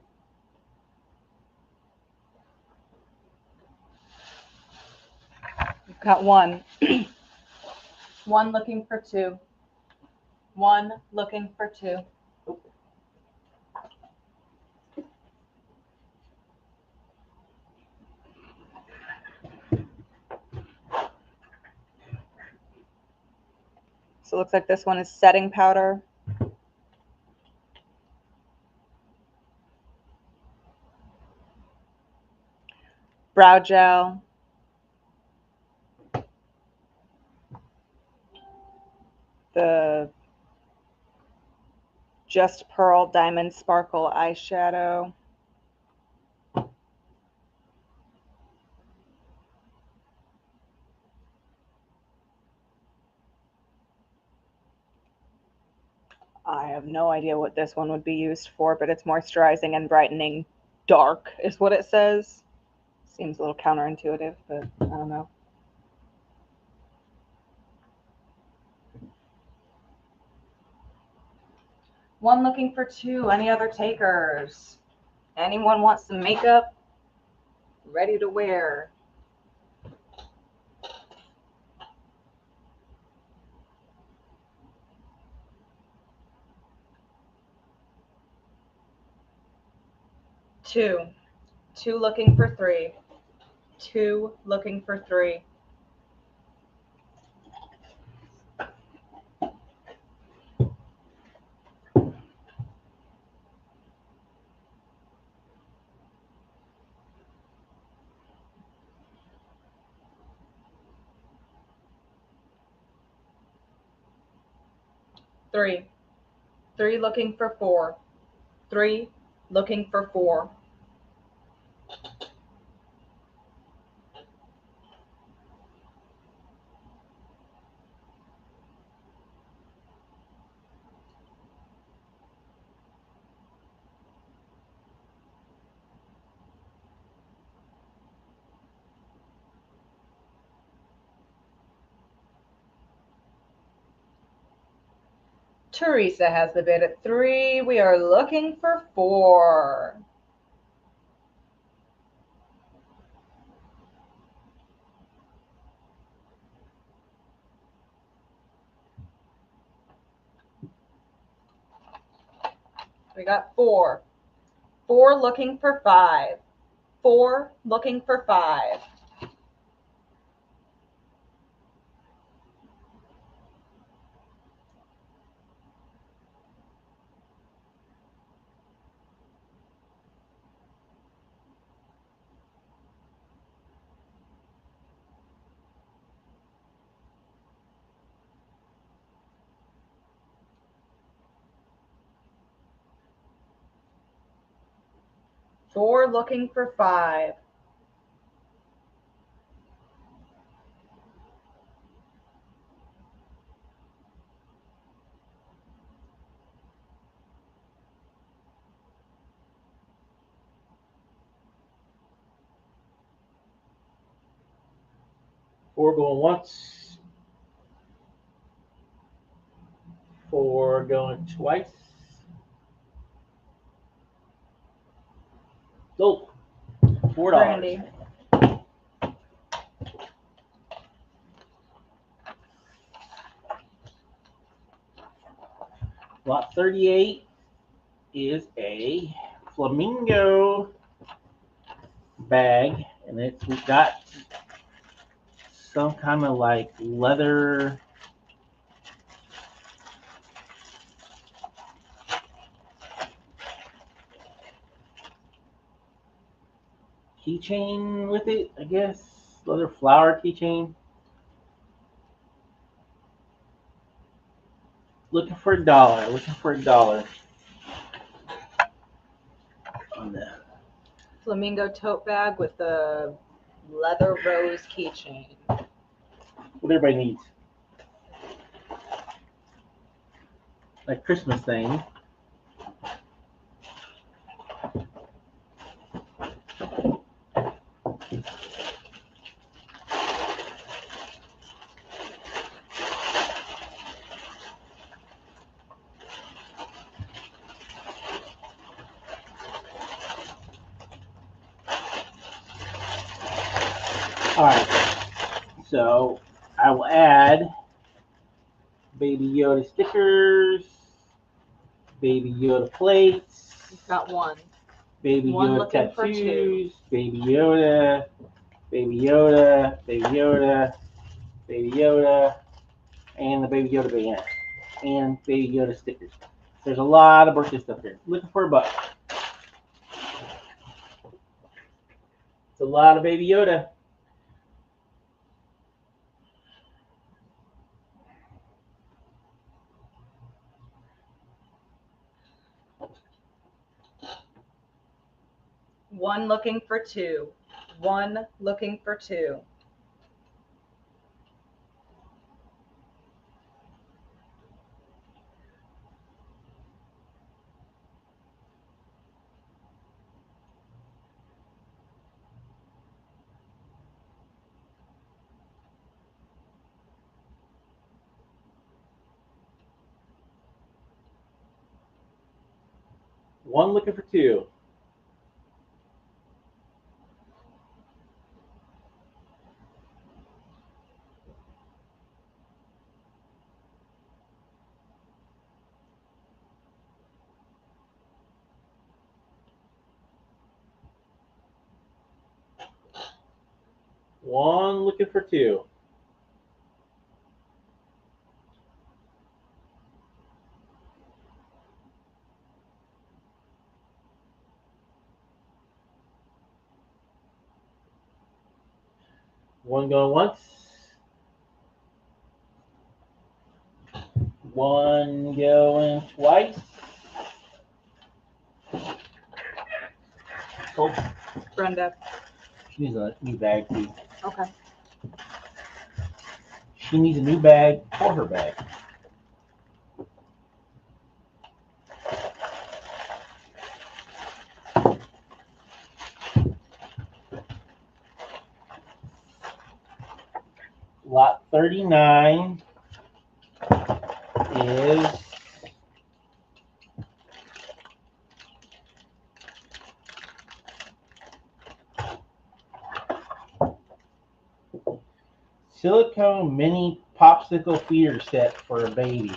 You've got 1. 1 looking for 2. 1 looking for 2. So it looks like this one is setting powder. Brow gel. The Just Pearl Diamond Sparkle eyeshadow. I have no idea what this one would be used for, but it's moisturizing and brightening dark is what it says. Seems a little counterintuitive, but I don't know. One looking for 2. Any other takers? Anyone wants some makeup? Ready to wear. Two looking for 3. 2 looking for 3. Three looking for 4. 3 looking for 4. Teresa has the bid at 3. We are looking for 4. We got 4. 4 looking for 5. 4 looking for 5. Four looking for 5. Four going once. Four going twice. Sold. $4. Brandy. Lot 38 is a flamingo bag, and we've got some kind of like leather keychain with it, I guess. Leather flower keychain. Looking for $1. Looking for $1 on that. Flamingo tote bag with the leather rose keychain. What everybody needs. Like Christmas thing. All right, so I will add Baby Yoda stickers, Baby Yoda plates, We've got 1. Baby One Yoda looking for tattoos, Baby Yoda, Baby Yoda, Baby Yoda, Baby Yoda, and the Baby Yoda band, and Baby Yoda stickers. There's a lot of birthday stuff here. Looking for $1. It's a lot of Baby Yoda. One looking for 2. 1 looking for 2. One looking for 2. One looking for 2. One going once. One going twice. Oh, Brenda. she needs a new bag too. Okay. She needs a new bag for her bag. Lot 39 is Silicone mini popsicle feeder set for a baby.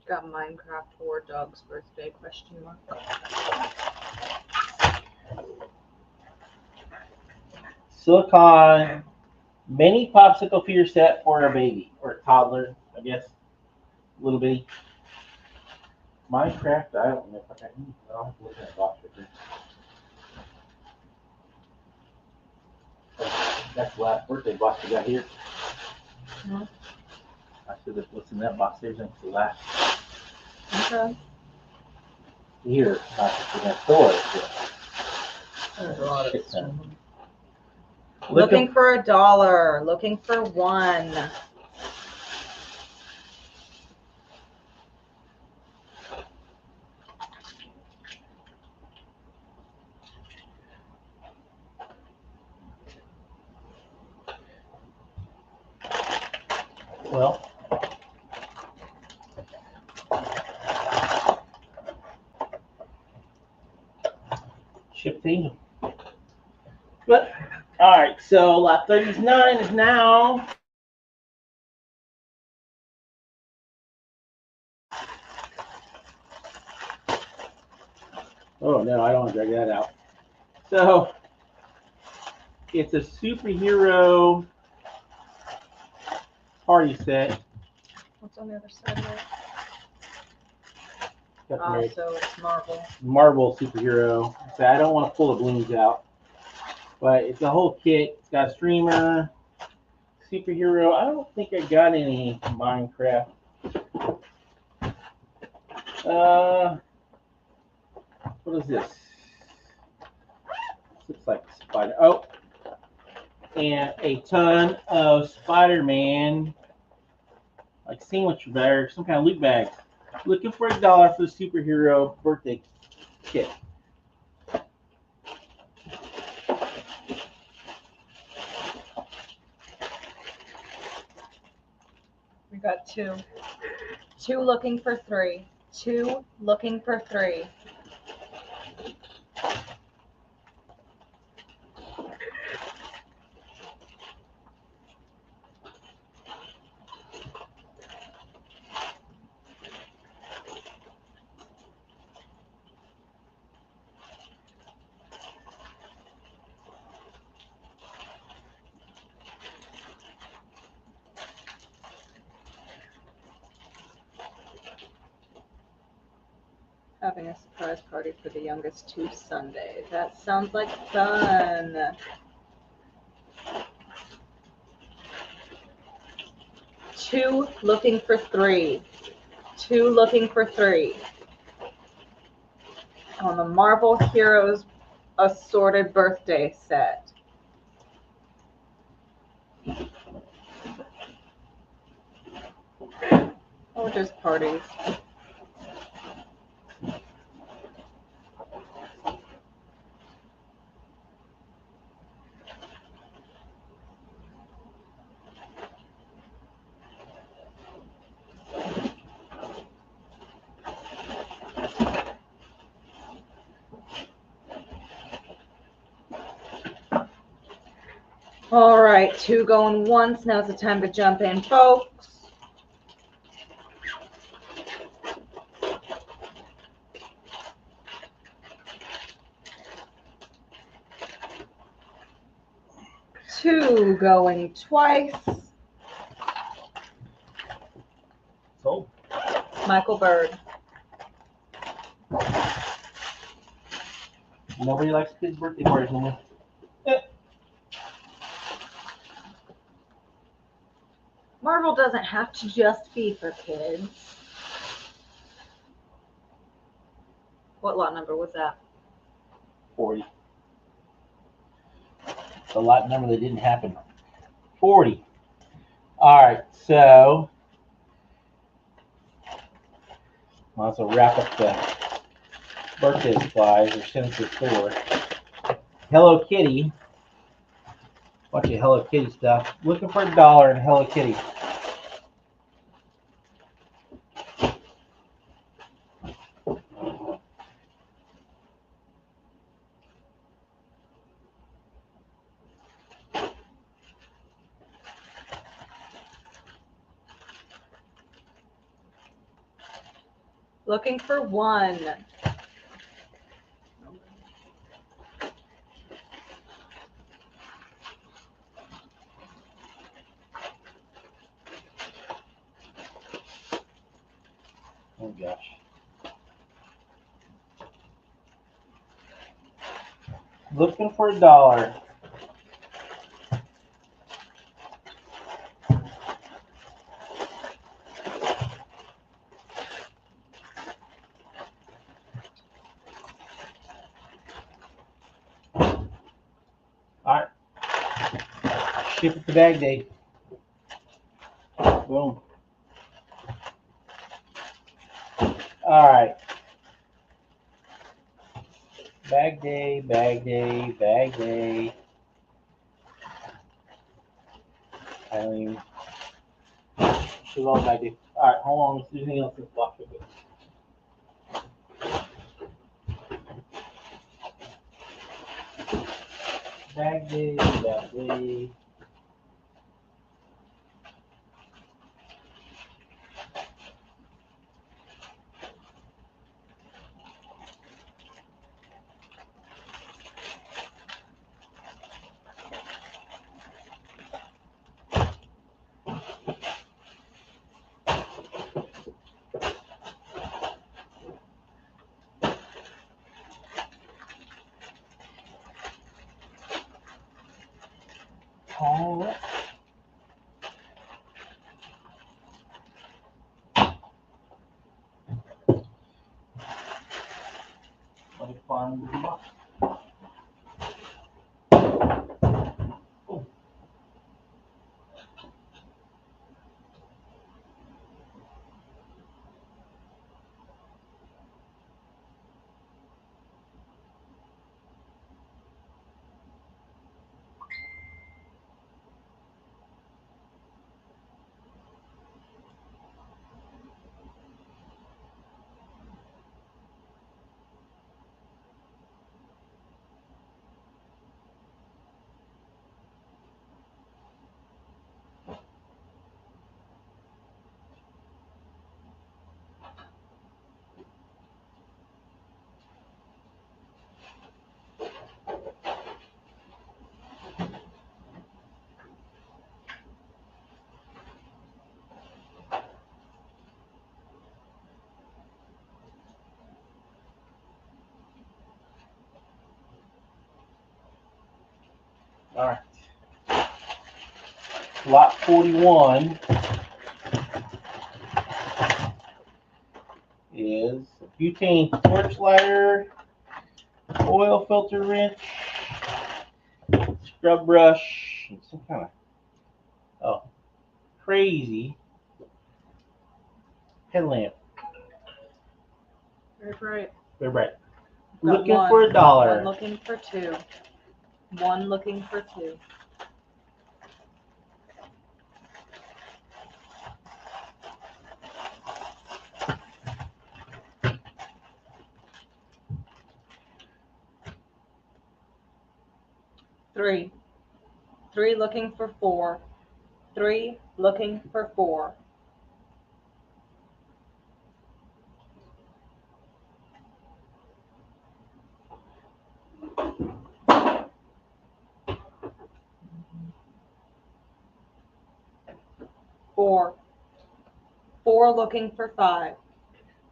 Got Minecraft or dog's birthday question mark. Silicone mini popsicle feeder set for a baby or a toddler, I guess. A little bitty. Minecraft, I don't know if I can. I'll have to look at that box right there. That's the last birthday box we got here. Hmm. I said, what's in that box? There's the last. Okay. Here, not in that store. There's a lot of It's, Looking for $1. Looking for 1. Well, ship thing. But, all right, so lot 39 is now. Oh, no, I don't want to drag that out. So, it's a superhero party set. What's on the other side of it? Got Oh, the so it's Marvel. Marvel superhero. So I don't want to pull the balloons out. But it's a whole kit. It's got a streamer, superhero. I don't think I got any Minecraft. What is this? This looks like a spider. Oh, and a ton of Spider-Man, like sandwich bags, some kind of loot bags. Looking for $1 for the superhero birthday kit. We got 2. 2 looking for 3. 2 looking for 3. Having a surprise party for the youngest 2 Sunday. That sounds like fun. Two looking for 3. 2 looking for 3. On the Marvel Heroes assorted birthday set. Oh, just parties. All right, 2 going once. Now's the time to jump in, folks. Two going twice. Sold. Michael Bird. Nobody likes kids' birthday parties anymore. Marvel doesn't have to just be for kids. What lot number was that? 40. It's a lot number that didn't happen. 40. All right, so might as well wrap up the birthday supplies or send it to the store. Hello Kitty. Bunch of Hello Kitty stuff. Looking for $1 in Hello Kitty. looking for 1. Oh gosh. Looking for $1. Alright. Ship it to bag day. Boom. Alright. Bag day, bag day, bag day. I don't even. She's all bag day. Alright, hold on. Let's do anything else in the box. Bag day, bag day. Alright. Let me find the box. Alright. Lot 41 is a butane torch lighter, oil filter wrench, scrub brush, and some kind of crazy headlamp. Very bright. Very bright. Got Looking 1, for $1. 1 looking for 2. 1 looking for 2. Three. 3 looking for 4. 3 looking for 4. 4. 4 looking for 5.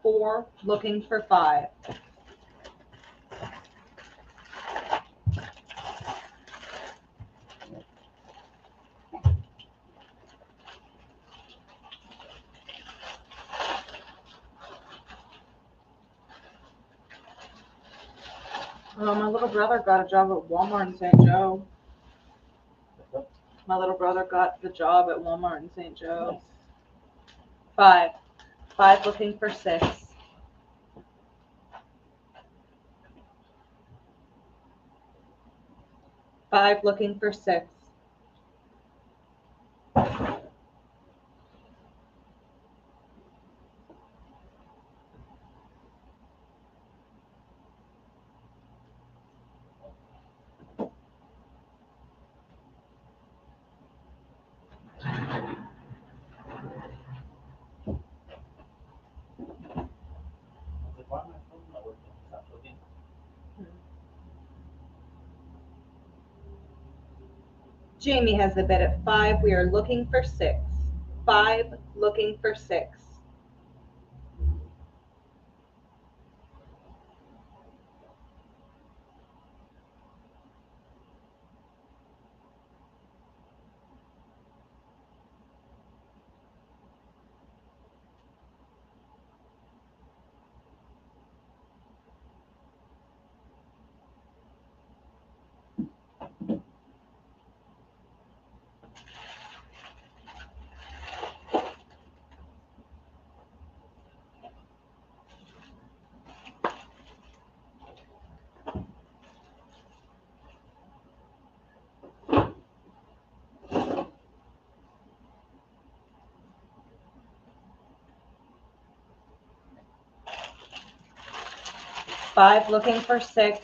4 looking for 5. Oh, my little brother got a job at Walmart in St. Joe. My little brother got the job at Walmart in St. Joe. 5. 5 looking for 6. 5 looking for 6. Jamie has the bid at 5. We are looking for 6. 5, looking for 6. Five, looking for 6.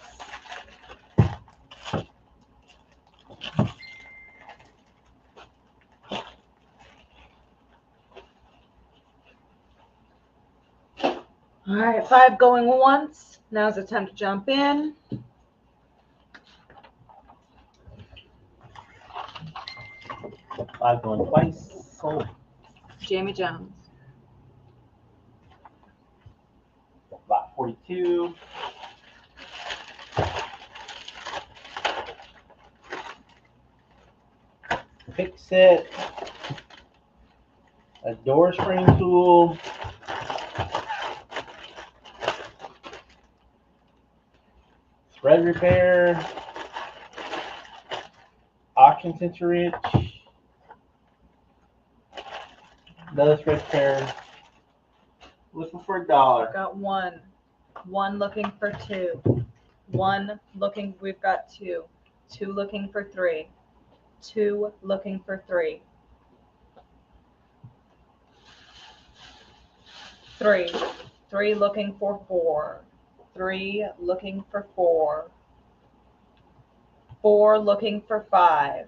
All right, 5 going once. Now's the time to jump in. Five going twice. Sold. Jamie Jones. Lot 42. Pick set. A door spring tool. Thread repair. Auction sensor wrench. Another thread repair. Looking for $1. Got 1. 1 looking for 2. 1 looking, we've got 2. 2 looking for 3. 2 looking for 3. 3. 3 looking for 4. 3 looking for 4. 4 looking for 5.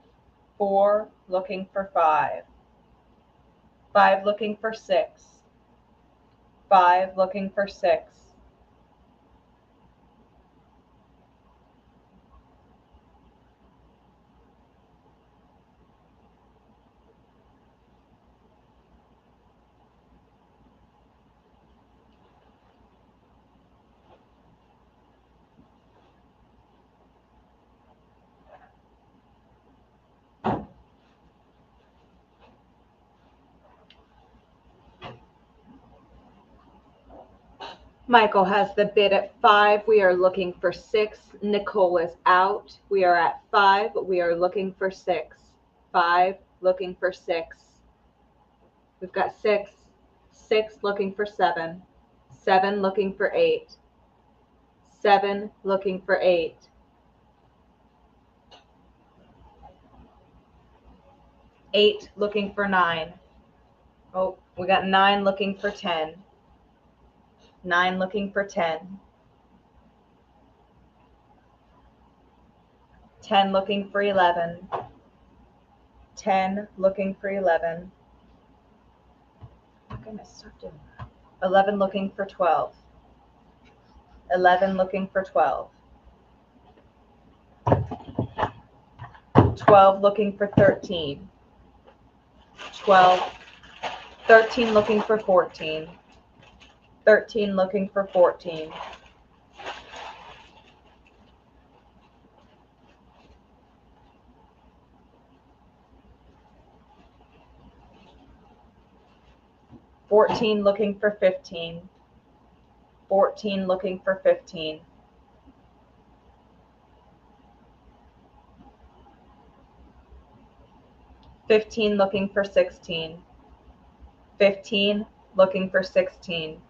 4 looking for 5. 5 looking for 6. 5 looking for 6. Michael has the bid at 5. We are looking for 6. Nicole is out. We are at 5. We are looking for 6. 5 looking for 6. We've got 6. 6 looking for 7. 7 looking for 8. 7 looking for 8. 8 looking for 9. Oh, we got 9 looking for 10. 9 looking for 10. 10 looking for 11. 10 looking for 11. Oh goodness, stop doing that. 11 looking for 12. 11 looking for 12. 12 looking for 13. 12. 13 looking for 14. 13 looking for 14. 14 looking for 15. 14 looking for 15. 15 looking for 16. 15 looking for 16.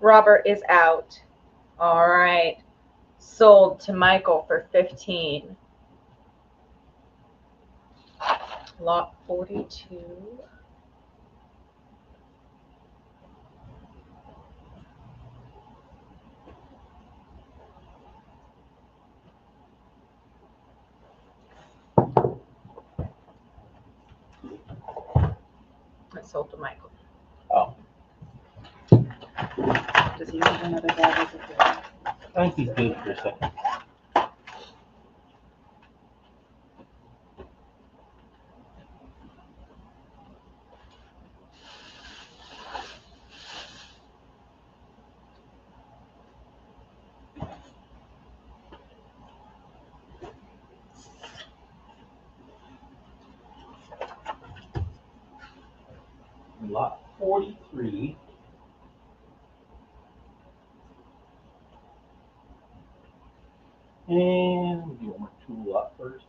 'Robert is out. All right. Sold to Michael for 15. Lot 42. I sold to Michael. Oh, Does he need another bag? I think he's good for a second. Lot 43. And we'll do one tool lot first.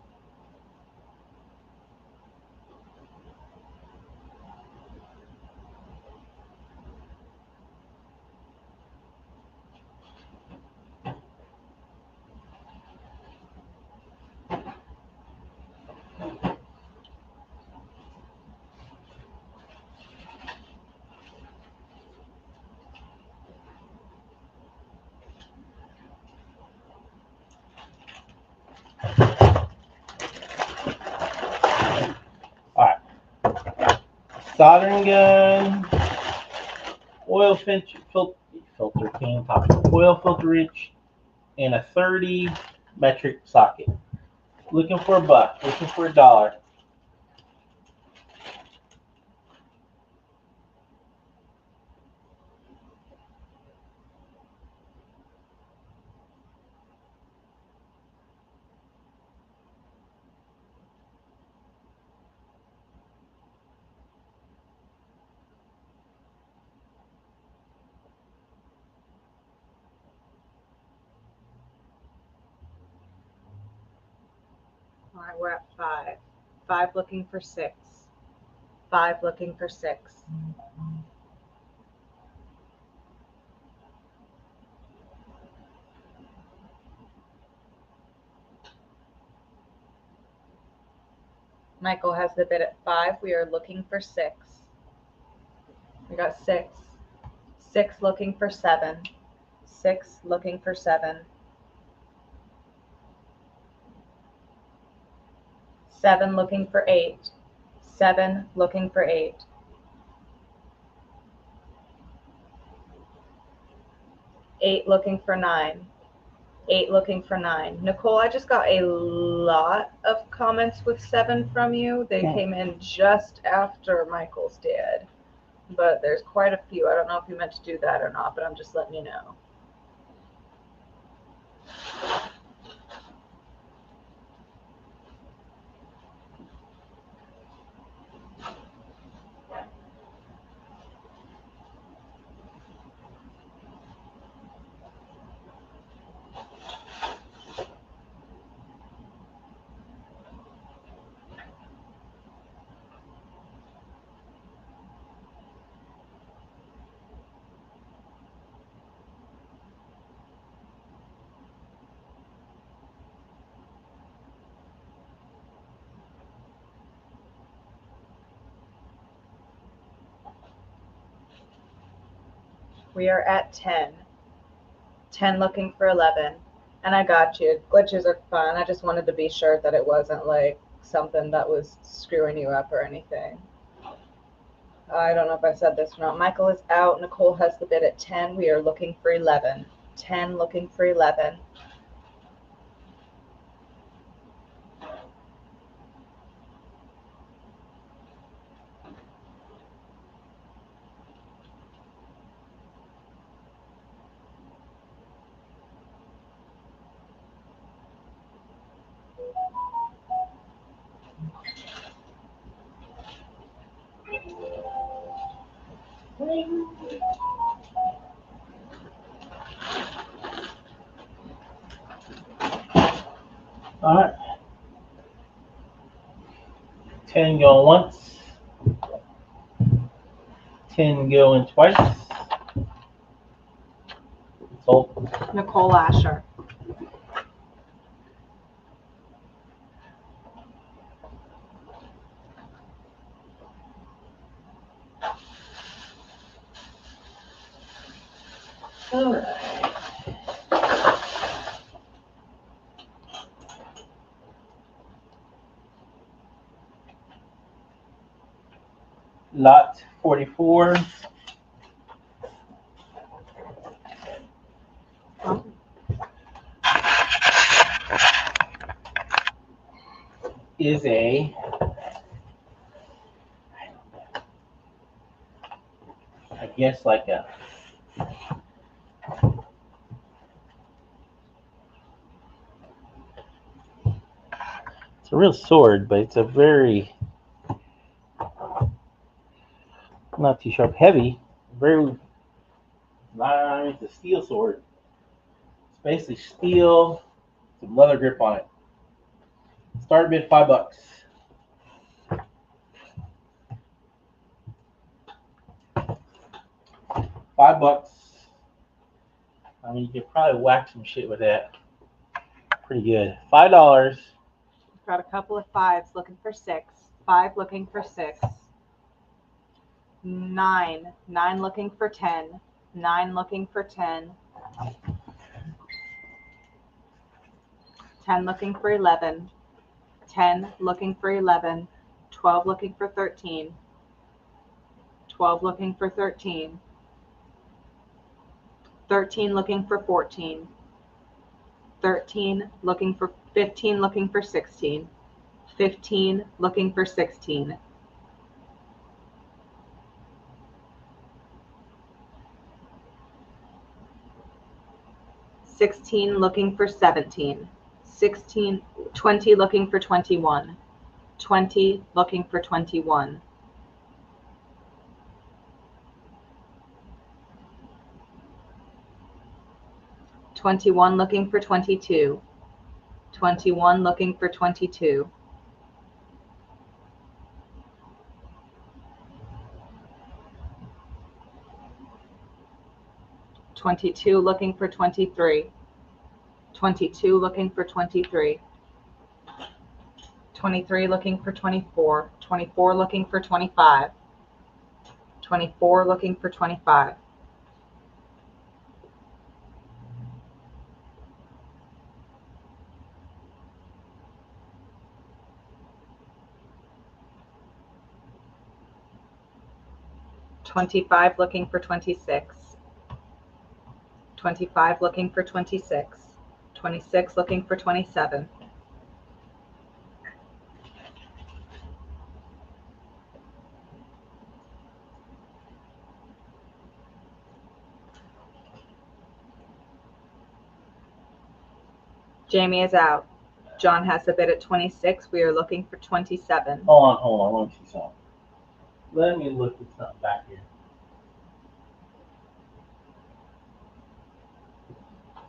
Alright. Soldering gun, oil filter can, oil filter wrench, and a 30 metric socket. Looking for a buck, looking for $1. All right, we're at 5. 5 looking for 6. 5 looking for 6. Michael has the bid at 5. We are looking for 6. We got 6. 6 looking for 7. 6 looking for 7. 7 looking for 8. 7 looking for 8. 8 looking for 9. 8 looking for 9. Nicole, I just got a lot of comments with 7 from you. They came in just after Michael's did, but there's quite a few. I don't know if you meant to do that or not, but I'm just letting you know. We are at 10. 10 looking for 11. And I got you. Glitches are fun. I just wanted to be sure that it wasn't like something that was screwing you up or anything. I don't know if I said this or not. Michael is out. Nicole has the bid at 10. We are looking for 11. 10 looking for 11. Alright. 10 going once. 10 going twice. Sold. Nicole Asher. All right. Lot 44. Is I guess like it's a real sword, but it's a very not too sharp, heavy, very. It's a steel sword. It's basically steel, some leather grip on it. Start bid $5. $5. I mean, you could probably whack some shit with that. Pretty good. $5. Got a couple of fives looking for 6. 5 looking for 6. 9. 9 looking for 10. 9 looking for 10. 10 looking for 11. 10 looking for 11. 12 looking for 13. 12 looking for 13. 13 looking for 14. 13 looking for 15 looking for 16. 15 looking for 16. 16 looking for 17. 16, 20 looking for 21. 20 looking for 21. 21 looking for 22. 21 looking for 22. 22 looking for 23. 22 looking for 23. 23 looking for 24. 24 looking for 25. 24 looking for 25. 25 looking for 26. 25 looking for 26. 26 looking for 27. 'Jamie is out. John has the bid at 26. We are looking for 27. Hold on. Let me see something. Let me look at something back here.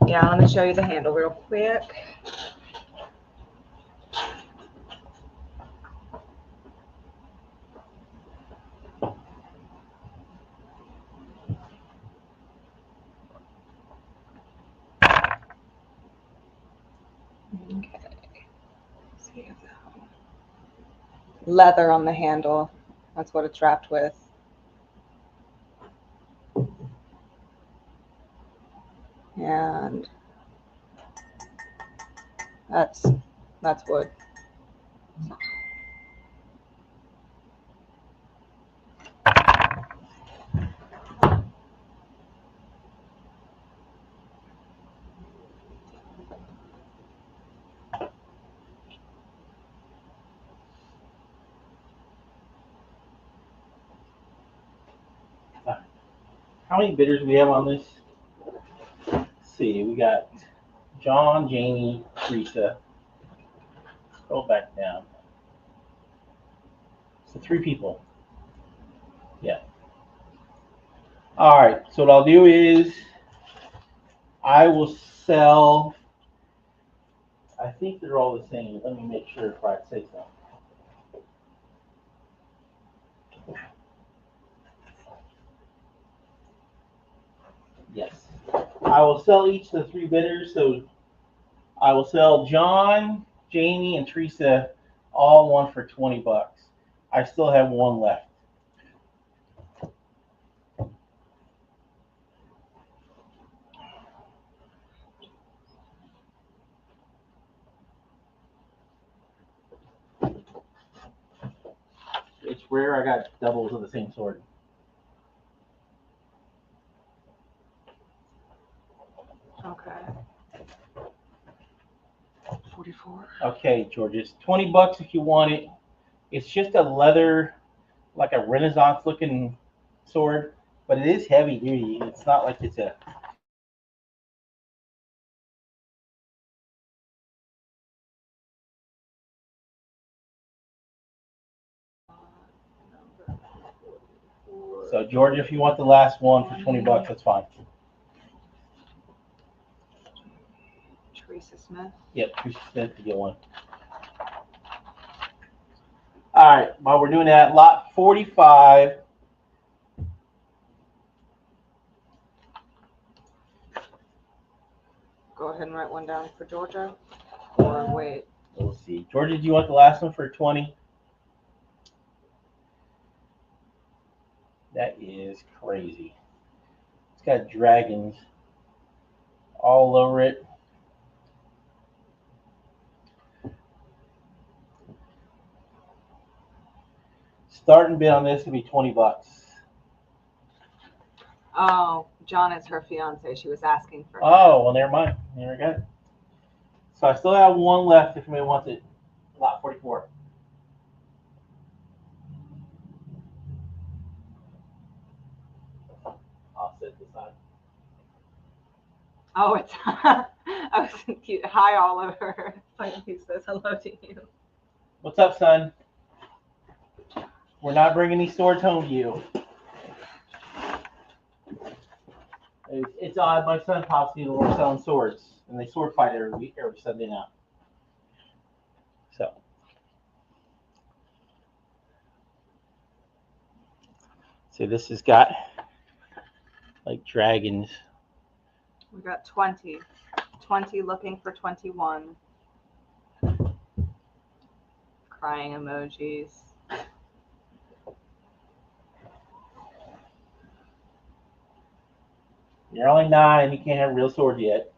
Yeah, let me show you the handle real quick. Okay. Leather on the handle. That's what it's wrapped with. And that's wood. How many bidders do we have on this? Let's see. We got John, Jamie, Teresa. Scroll back down. So 3 people. Yeah. All right. So what I'll do is I will sell. I think they're all the same. Let me make sure if I say so. Yes. I will sell each of the 3 bidders. So I will sell John, Jamie, and Teresa all one for $20. I still have one left. rare, I got doubles of the same sword. Okay. 44. Okay, George, it's $20 if you want it. It's just a leather, like a Renaissance looking sword, but it is heavy duty. It's not like it's a. So George, if you want the last one for $20, that's fine. Teresa Smith. Yep, Teresa Smith to get one. All right, while we're doing that, lot 45. Go ahead and write one down for Georgia. Or wait. We'll see. Georgia, do you want the last one for 20? That is crazy. It's got dragons all over it. Starting bid on this would be $20. Oh, John is her fiance. She was asking for. Oh, well, never mind. There we go. So I still have one left if anybody wants it. Lot 44. I'll set this on. Oh, it's. I was confused. Hi, Oliver. He says hello to you. What's up, son? We're not bringing these swords home to you. It's odd. My son pops in we're selling swords, and they sword fight every week, every Sunday now. So this has got like dragons. We got 20. 20 looking for 21. Crying emojis. You're only 9. You can't have a real sword yet.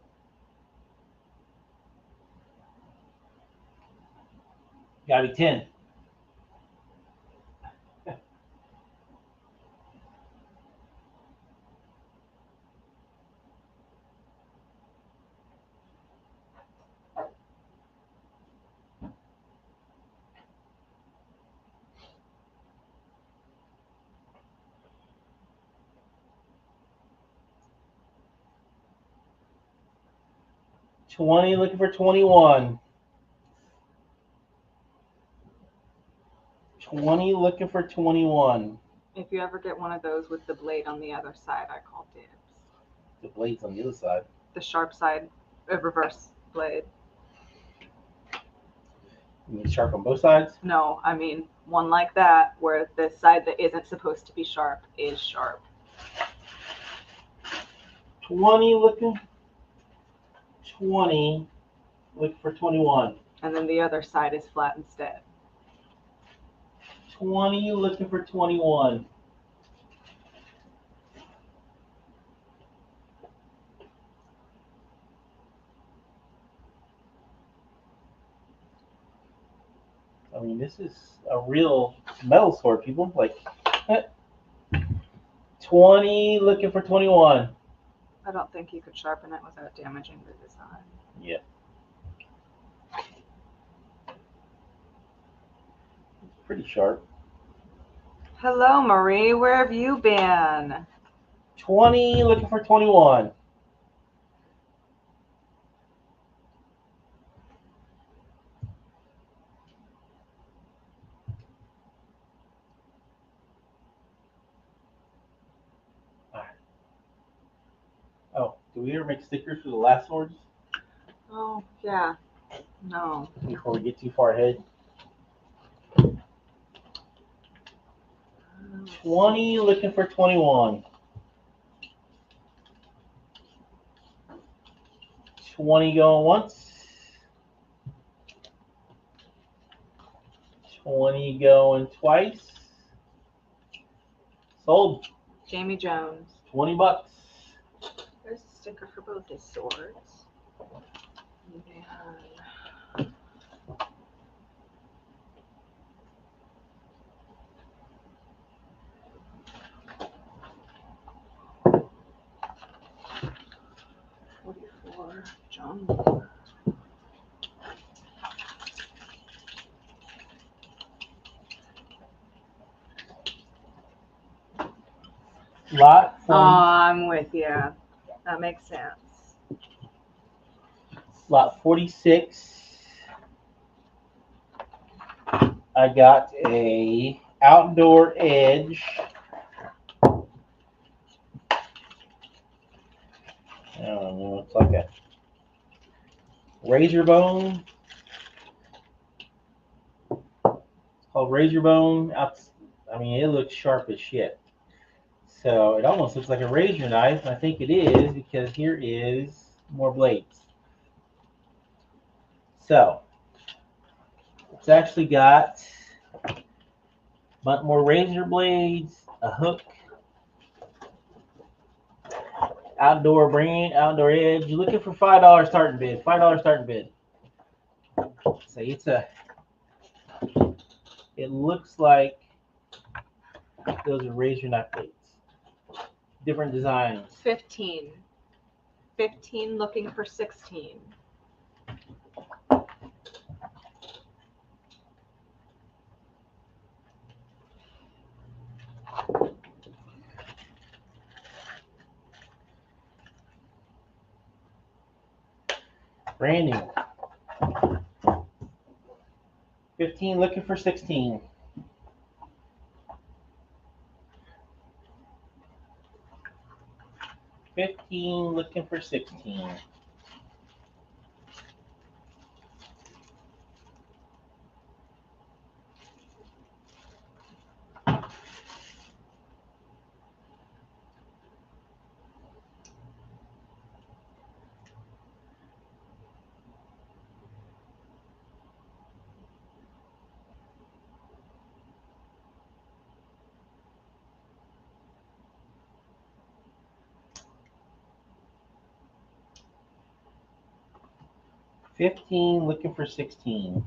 Gotta be 10. $20 looking for 21. 20 looking for 21. If you ever get one of those with the blade on the other side, I call dibs. The blade's on the other side. The sharp side, a reverse blade. You mean sharp on both sides? No, I mean one like that where the side that isn't supposed to be sharp is sharp. 20 looking. 20 looking for 21. And then the other side is flat instead. 20 looking for 21. I mean, this is a real metal sword, people. Like, 20 looking for 21. I don't think you could sharpen it without damaging the design. Yeah. Pretty sharp. Hello, Marie. Where have you been? 20 looking for 21. Oh, do we ever make stickers for the last swords Oh, yeah. No. before we get too far ahead? 20 looking for 21. 20 going once. 20 going twice. Sold. Jamie Jones. $20. There's a sticker for both his swords. And Lot Oh, 40, I'm with you. That makes sense. lot 46. I got a outdoor edge. I don't know. It's like a razor bone. It's called razor bone. I mean, it looks sharp as shit. So it almost looks like a razor knife. I think it is because here is more blades. So it's actually got more razor blades, a hook, outdoor brand, outdoor edge. You're looking for $5 starting bid. $5 starting bid. So it looks like those are razor knife blades. Different designs. 15. 15 looking for 16. Brand new. 15 looking for 16. 15 looking for 16. $15 looking for 16.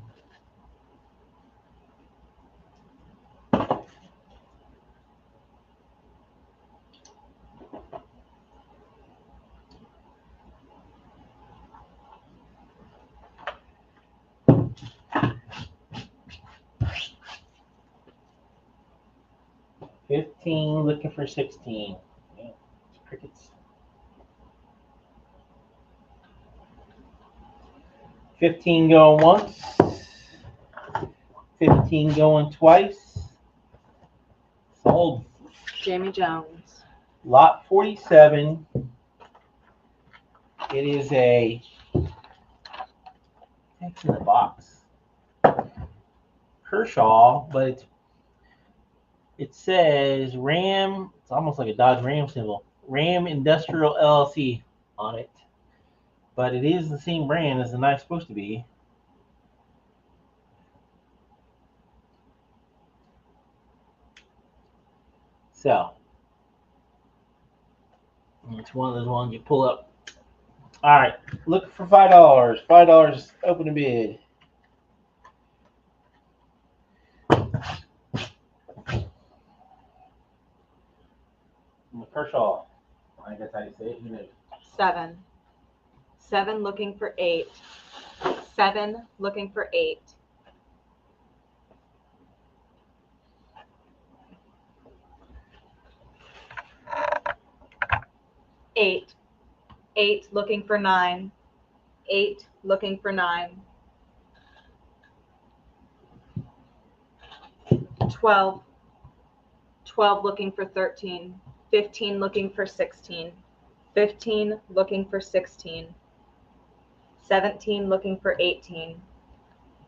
$15 looking for 16. Yeah, crickets. 15 going once. 15 going twice. Sold. Jamie Jones. Lot 47. It is a. It's in the box. Kershaw, but it says Ram. It's almost like a Dodge Ram symbol. Ram Industrial LLC on it, but it is the same brand as the knife's supposed to be. So it's one of those ones you pull up. All right, look for $5. $5 open a bid. Kershaw. I think that's how you say it. Who knows? 7. 7 looking for 8. 7 looking for 8. 8. 8 looking for 9. 8 looking for 9. 12. 12 looking for 13. 15 looking for 16. 15 looking for 16. 17 looking for 18.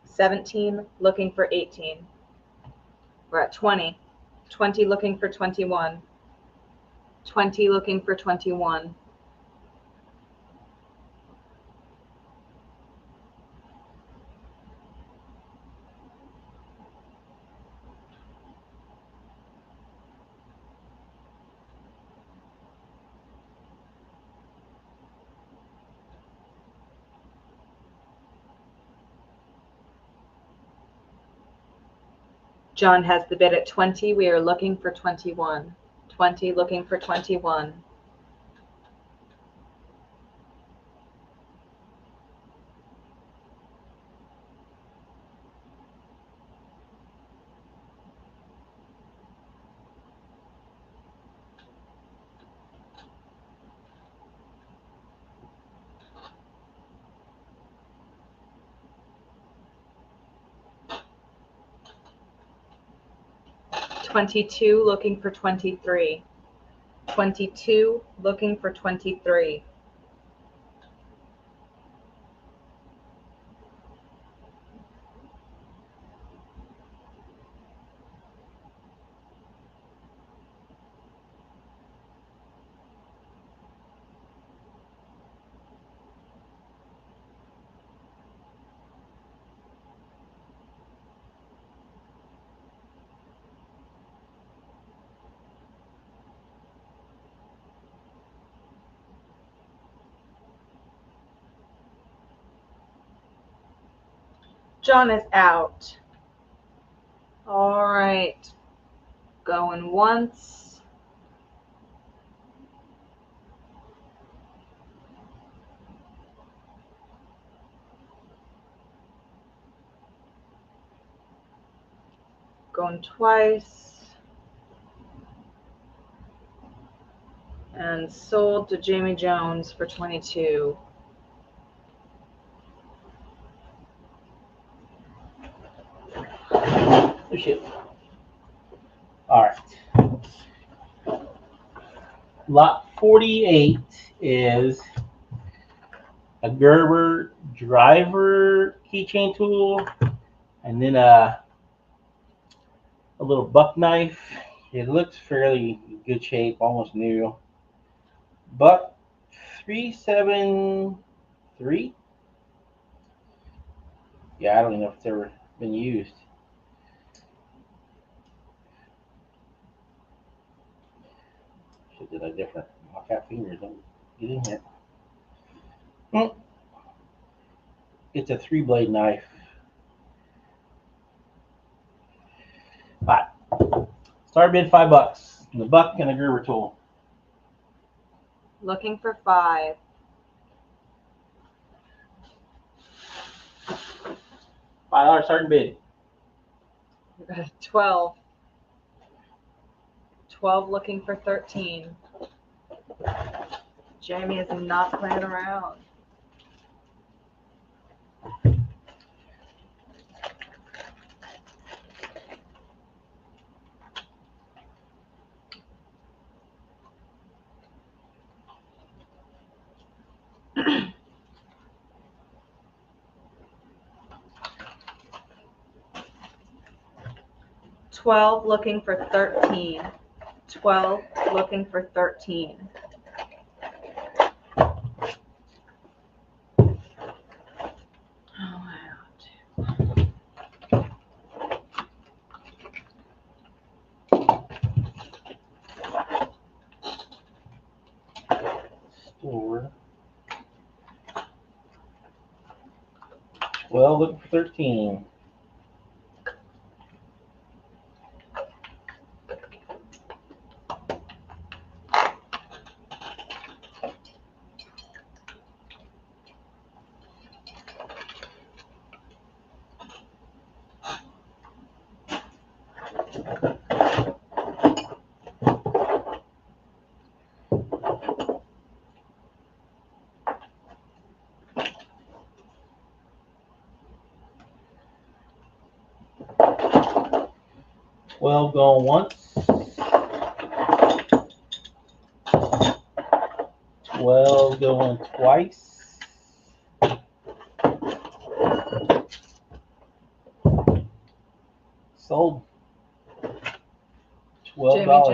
17 looking for 18. We're at 20. 20 looking for 21. 20 looking for 21. John has the bid at 20. We are looking for 21. 20 looking for 21. 22 looking for 23. 22 looking for 23. John is out. All right. Going once. Going twice. And sold to Jamie Jones for 22. Oh, shit. All right. Lot 48 is a Gerber driver keychain tool, and then a little buck knife. It looks fairly good shape, almost new. Buck 373. Yeah, I don't even know if it's ever been used. Should have done that different. My fat fingers don't get in here. It's a 3-blade knife. All right. Start bid $5. And the buck and a Gerber tool. Looking for 5. $5 starting bid. We got a 12. 12 looking for 13. Jamie is not playing around. $12 looking for 13. 12 looking for 13. Store. 12 looking for 13. Well, going once. 12 going twice. Sold. $12. Jamie Jones.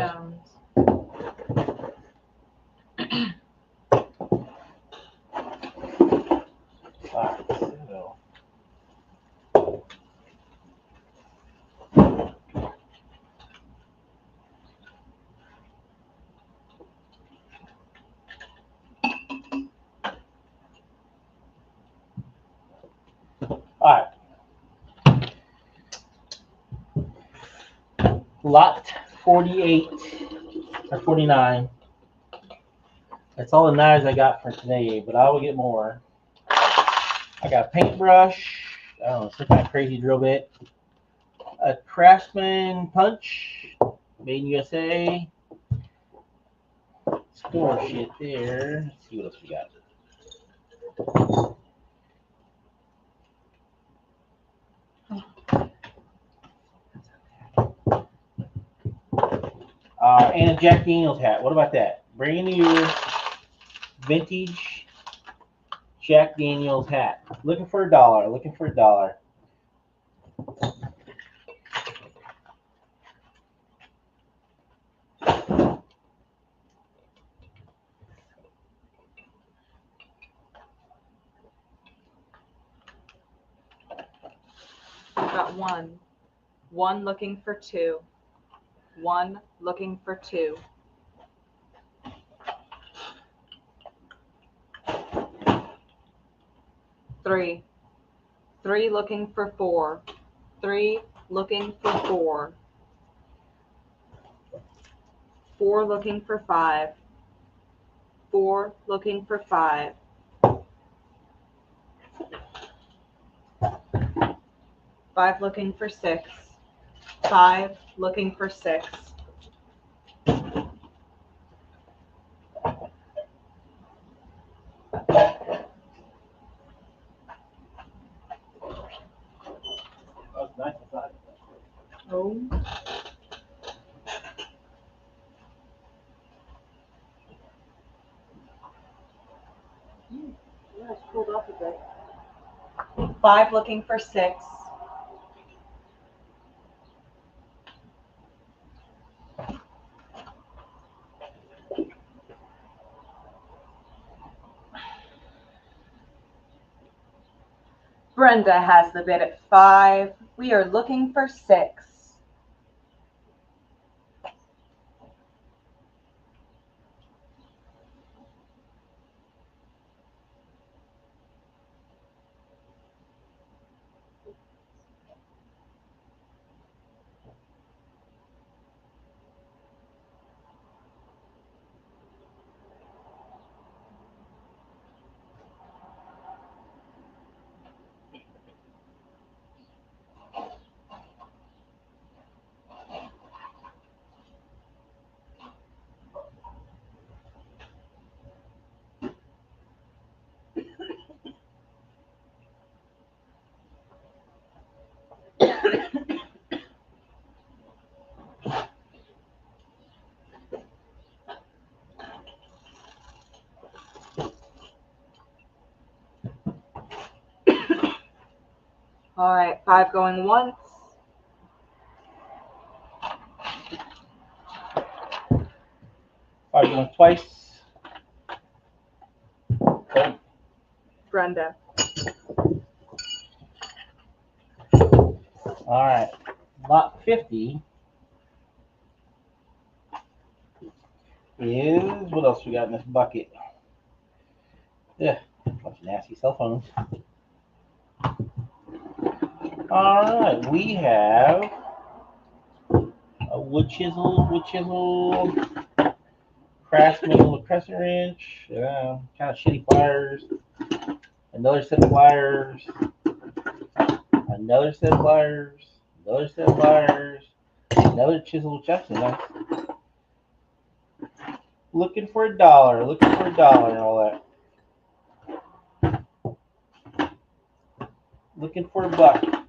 All right. Lot 48 or 49. That's all the knives I got for today, but I will get more. I got a paintbrush. I don't know, some kind of crazy drill bit. A Craftsman punch, made in USA. Some more shit there. Let's see what else we got. And a Jack Daniels hat. What about that? Brand new vintage Jack Daniels hat. Looking for $1. Looking for $1. Got one. One looking for two. One looking for two. Three. Three looking for four. Three looking for four. Four looking for five. Four looking for five. Five looking for six. Five looking for six. That's nice. Oh. Yeah, it's pulled up a bit. Five looking for six. Brenda has the bid at five. We are looking for six. All right, five going once. Five going twice. Oh, Brenda. all right. Lot 50 is, what else we got in this bucket? Yeah, bunch of nasty cell phones. All right, we have a wood chisel, Craftsman little crescent wrench, kind of shitty pliers, another set of pliers, another set of pliers, another set of pliers, another chisel, which actually nice. Looking for $1, looking for $1 and all that. Looking for $1.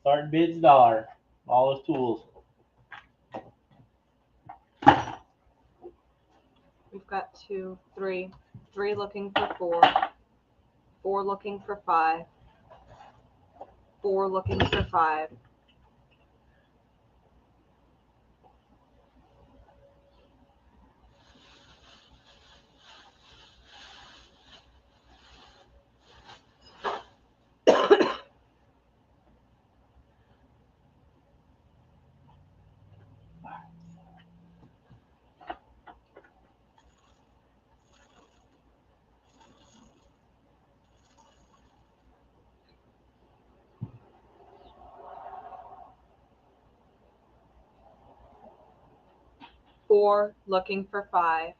Starting bids $1. All those tools. We've got two, three. Three looking for four. Four looking for five. Four looking for five. Four looking for five.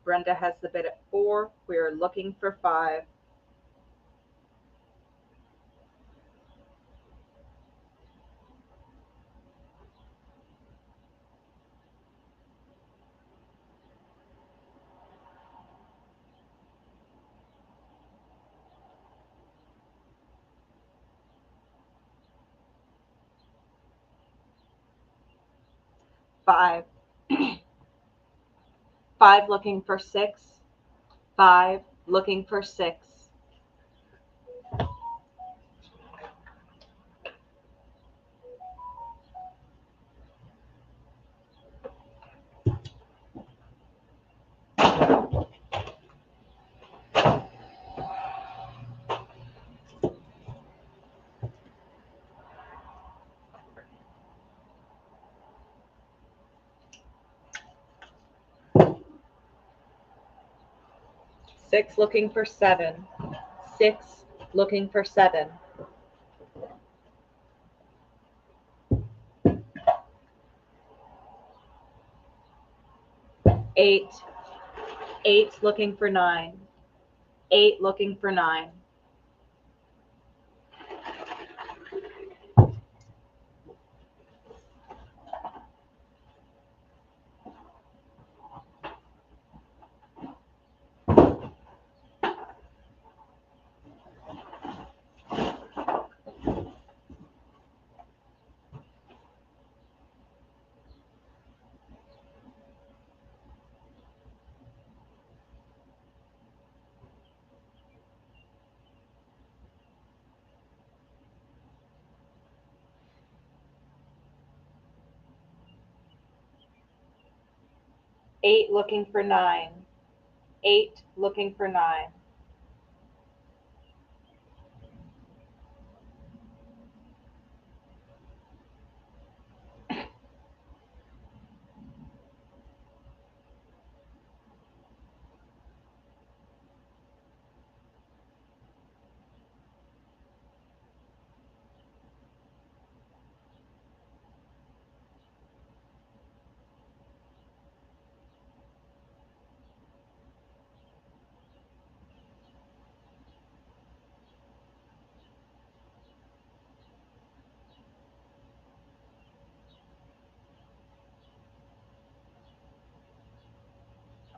Brenda has the bid at four. We are looking for five. 5. 5 looking for 6. 5 looking for 6. 6 looking for 7. 6 looking for 7. 8. 8 looking for 9. 8 looking for 9. 8 looking for 9. 8 looking for 9.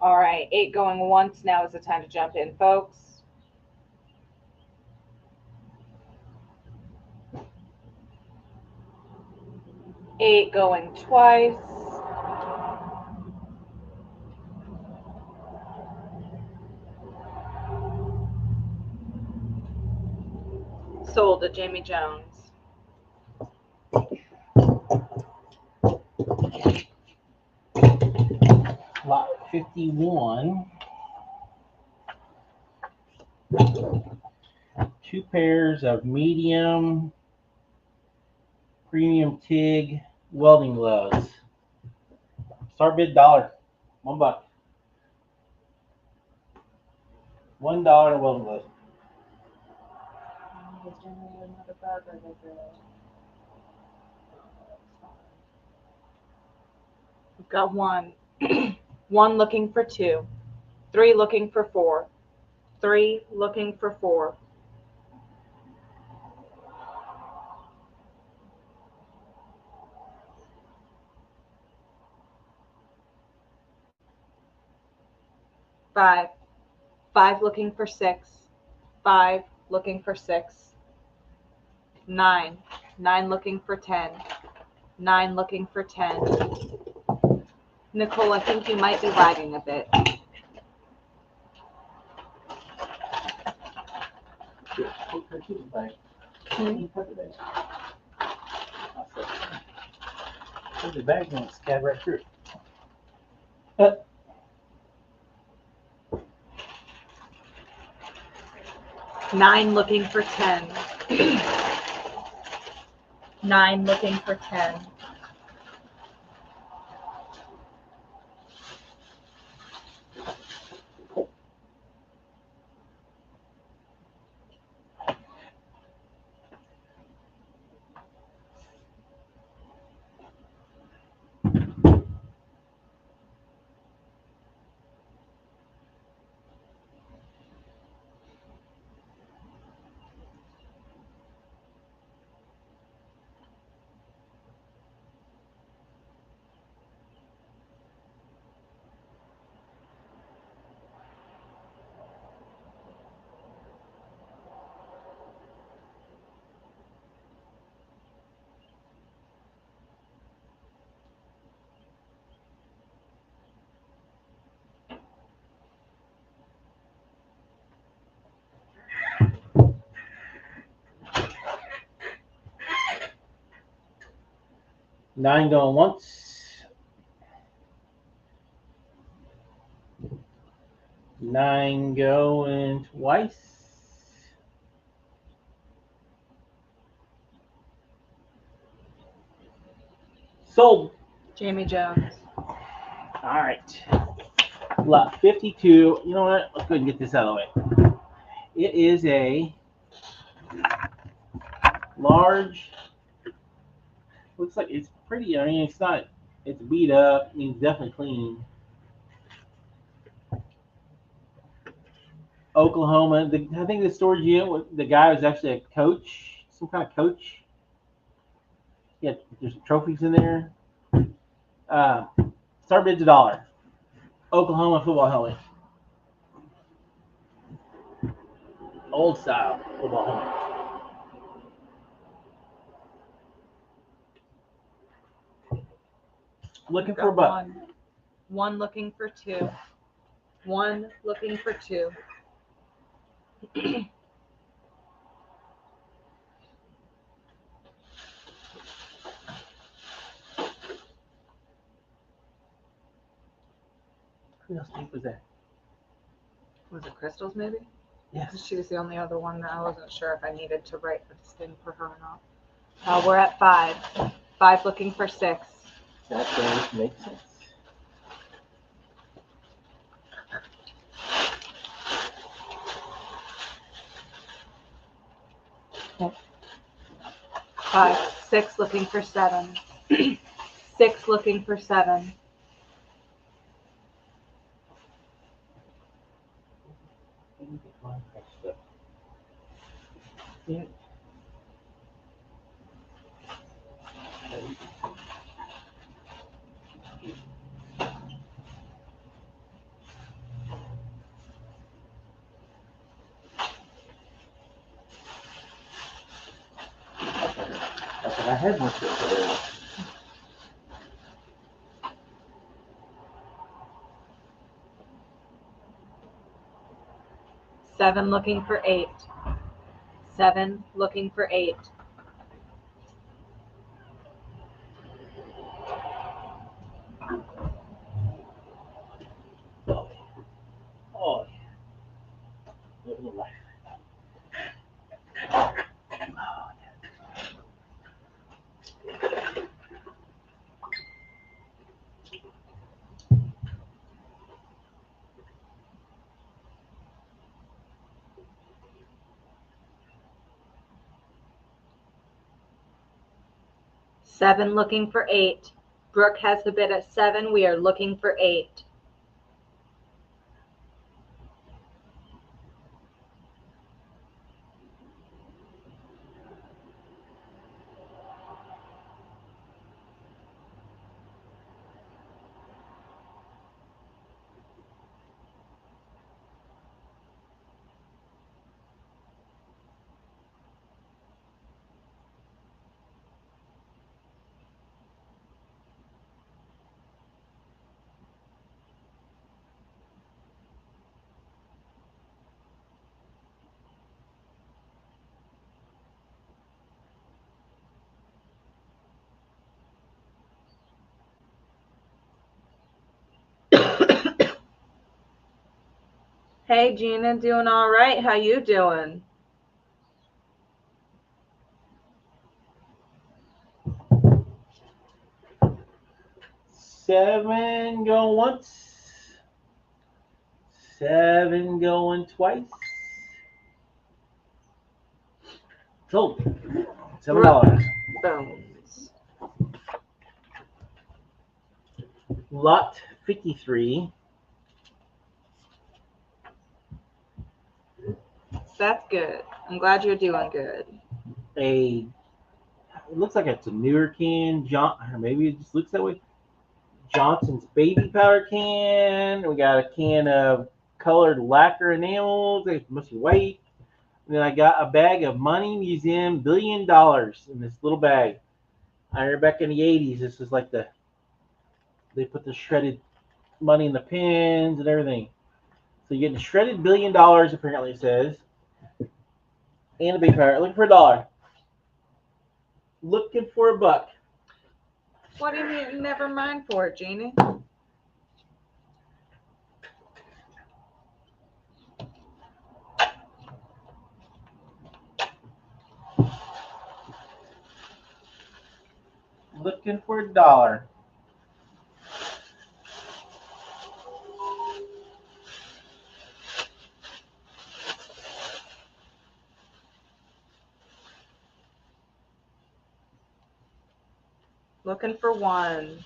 'All right, 8 going once. Now is the time to jump in, folks. 8 going twice. Sold to Jamie Jones. Lot 51. 2 pairs of medium premium TIG welding gloves. Start bid $1. $1. $1 welding gloves. We've got 1. 1 looking for 2. 3 looking for 4. 3 looking for 4. 5. 5 looking for 6. 5 looking for 6. 9. 9 looking for 10. 9 looking for 10. Nicole, I think you might be lagging a bit. Keep it back. Put it back. Put it back and scab right through. 9 looking for 10. 9 looking for 10. 9 going once. 9 going twice. Sold. Jamie Jones. All right. Lot 52. You know what? Let's go ahead and get this out of the way. It is a large. Looks like it's pretty. I mean, it's not. It's beat up. I mean, it's definitely clean. Oklahoma. I think the storage unit. The guy was actually a coach, some kind of coach. Yeah, there's trophies in there. Start bid's $1. Oklahoma football helmet. Old style football helmet. Looking for a buck. One looking for 2. 1 looking for 2. Who else was that? Was it Crystals maybe? Yes. She was the only other one that I wasn't sure if I needed to write the spin for her or not. We're at 5. 5 looking for 6. That makes sense. Five. 6 looking for 7. 6 looking for 7. Yeah. I had one there. 7 looking for 8. 7 looking for 8. Oh, living the life. Seven looking for 8. Brooke has the bid at 7. We are looking for 8. Hey Gina, doing all right? How you doing? Seven going once. 7 going twice. Sold. $7. Bones. Lot 53. That's good. I'm glad you're doing good. It looks like it's a newer can. Or maybe it just looks that way. Johnson's baby powder can. We got a can of colored lacquer enamels. It must be white. And then I got a bag of Money Museum $1 billion in this little bag. I remember back in the 80s, this was like they put the shredded money in the pins and everything. So you're getting shredded $1 billion, apparently it says. And a baby powder. Looking for $1. Looking for $1. What do you mean, never mind for it, Jeannie? Looking for a dollar. Looking for one.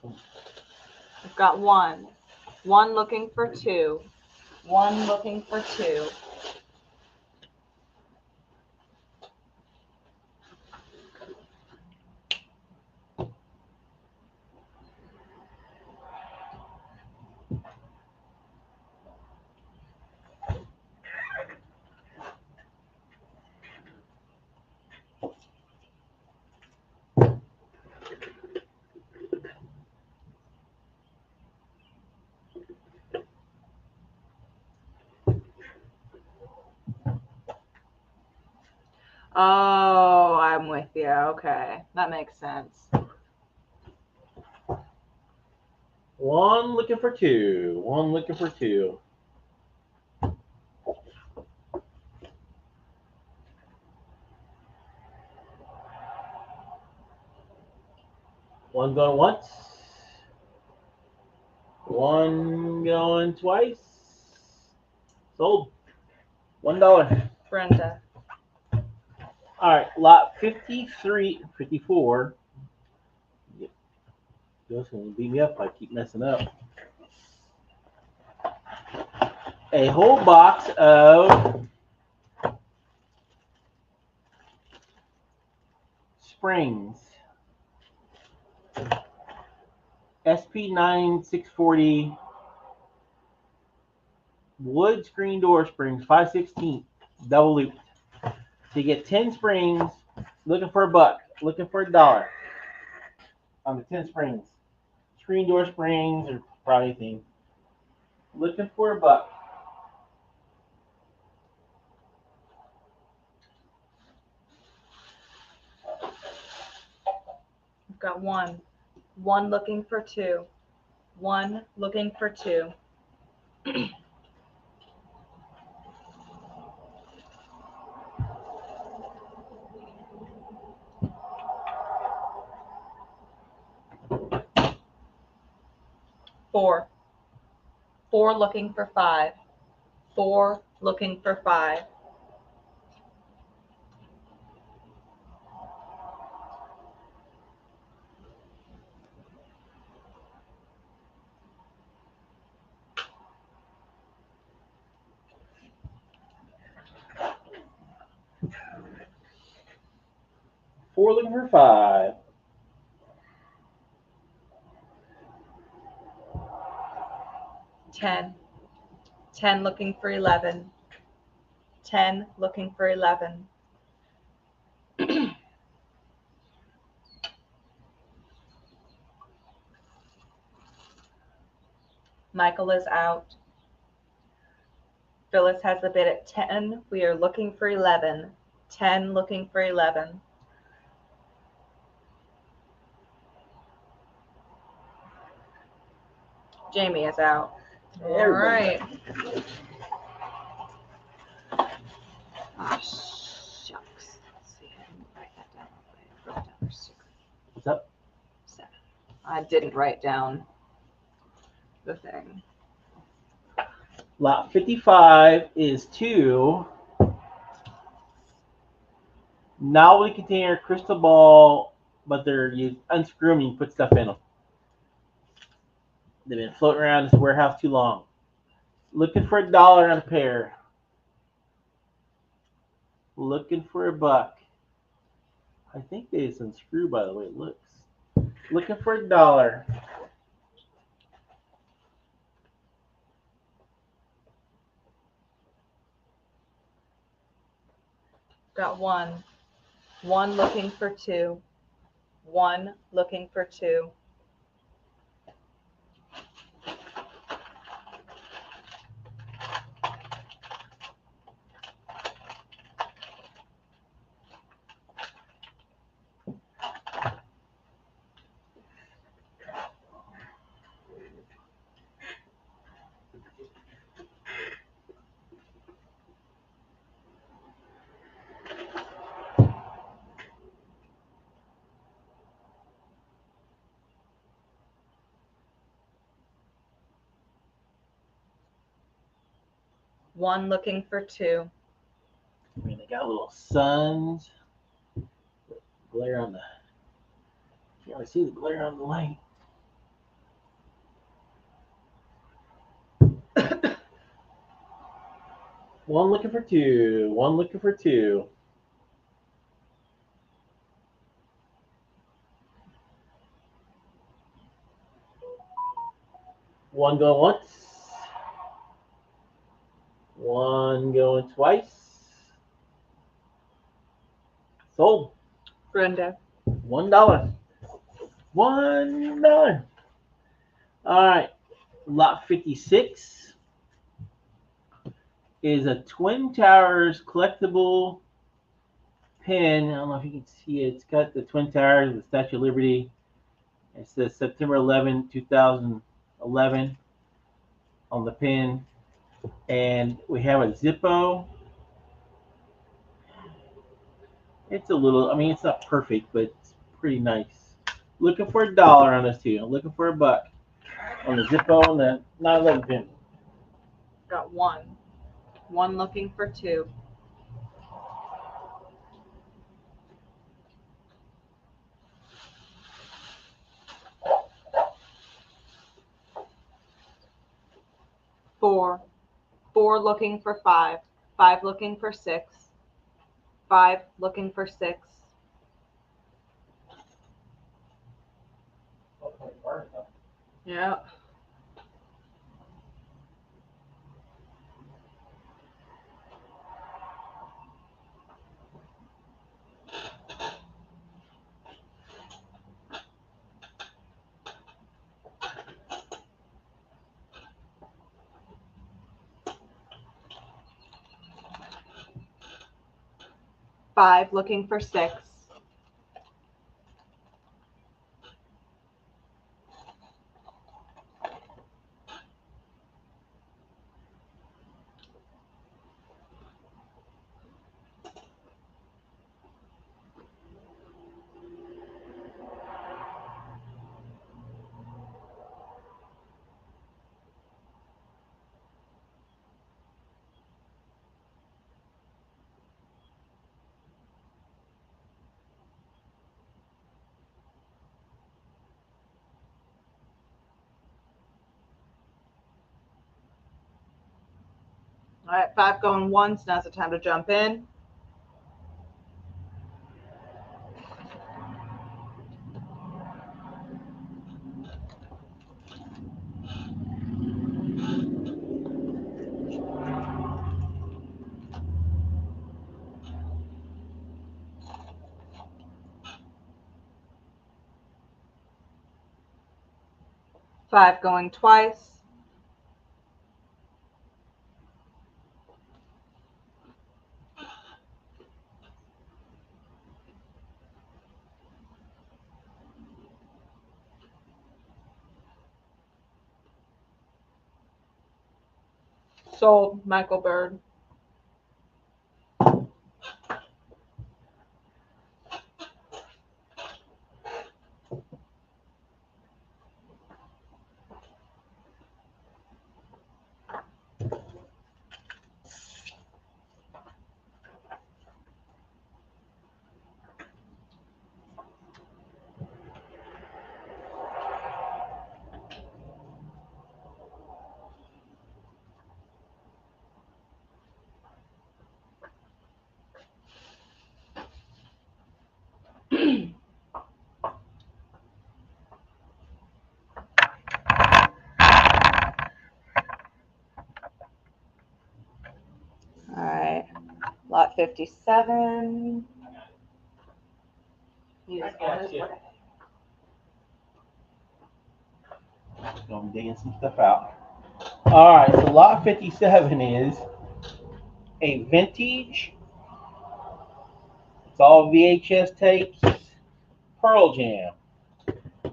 We've got one. One looking for two. One looking for two. Oh, I'm with you. Okay, that makes sense. One looking for two. One looking for two. One going once. One going twice. Sold. $1. Brenda. All right, lot 53, 54. Josephine will beat me up if I keep messing up. A whole box of springs. SP9640 wood screen door springs, 5/16 double loop. So you get 10 springs. Looking for a buck. Looking for a dollar on the 10 springs. Screen door springs or probably anything. Looking for a buck. We've got one. One looking for two. One looking for two. Four. Four looking for five. Four looking for five. Four looking for five. Ten. 10 looking for 11. 10 looking for 11. Michael is out. Phyllis has the bid at 10. We are looking for 11. 10 looking for 11. Jamie is out. All Everybody. right. Oh, shucks. Let's see. I didn't write that down. I wrote down her secret. What's up? 7. I didn't write down the thing. Lot 55 is 2 novelty container crystal ball, but you unscrew them and you put stuff in them. They've been floating around this warehouse too long. Looking for a dollar on a pair. Looking for a buck. I think they just unscrew by the way it looks. Looking for a dollar. Got one. One looking for two. One looking for two. 1 looking for 2. I mean, they got little suns. Glare on the. You can't see the glare on the light. One looking for 2. One looking for 2. One going once. One going twice. Sold. Brenda. $1. $1. All right. Lot 56 is a Twin Towers collectible pin. I don't know if you can see it. It's got the Twin Towers, the Statue of Liberty. It says September 11, 2011 on the pin. And we have a Zippo. It's a little, I mean, it's not perfect, but it's pretty nice. Looking for $1 on this too. I'm looking for $1 on the Zippo and the 911 pin. Got 1. 1 looking for 2. Four. 4 looking for 5. 5 looking for 6. 5 looking for 6. Yeah. Five looking for 6. All right, 5 going once. Now's the time to jump in. Five going twice. Sold. Michael Bird. All right, lot 57. He's on his way. So I'm digging some stuff out. All right, so lot 57 is a vintage. It's all VHS tapes. Pearl Jam,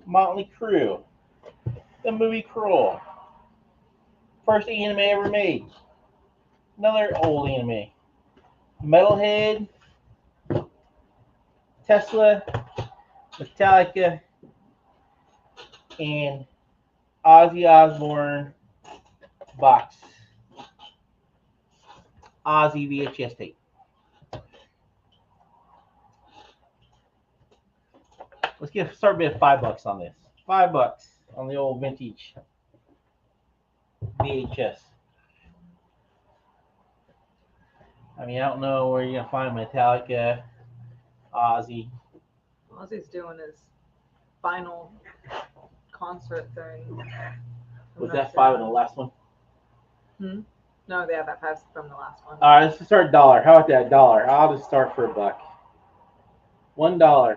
Motley Crue, the movie Cruel, first anime ever made. Another old anime. Metalhead, Tesla, Metallica, and Ozzy Osbourne box. Ozzy VHS tape. Let's start bidding $5 on this. $5 on the old vintage VHS. I mean, I don't know where you're gonna find Metallica, Ozzy. Ozzy's doing his final concert thing. Was that 5 in the last one? No, yeah, that 5's from the last one. All right, let's just start $1. How about that $1? I'll just start for $1. $1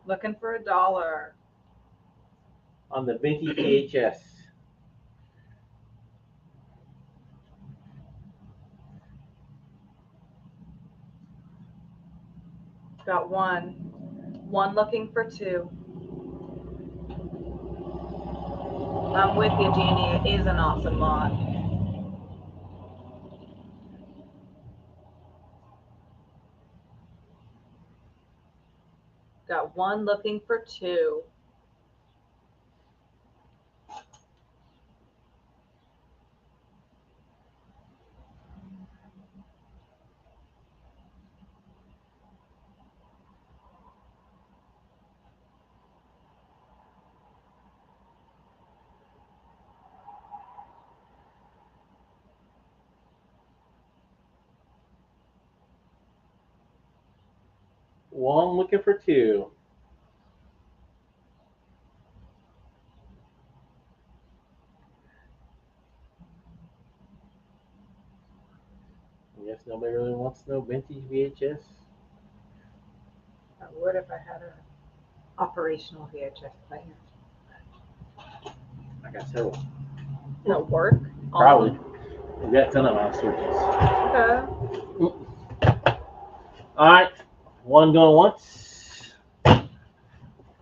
Looking for $1. on the vintage VHS. Got one. One looking for 2. I'm with you, Jeannie. It is an awesome lot. Got one looking for 2. One looking for 2. I guess nobody really wants no vintage VHS. I would if I had an operational VHS player. I got several. That work? Probably. We got a ton of mouse switches. Okay. All right. One going once.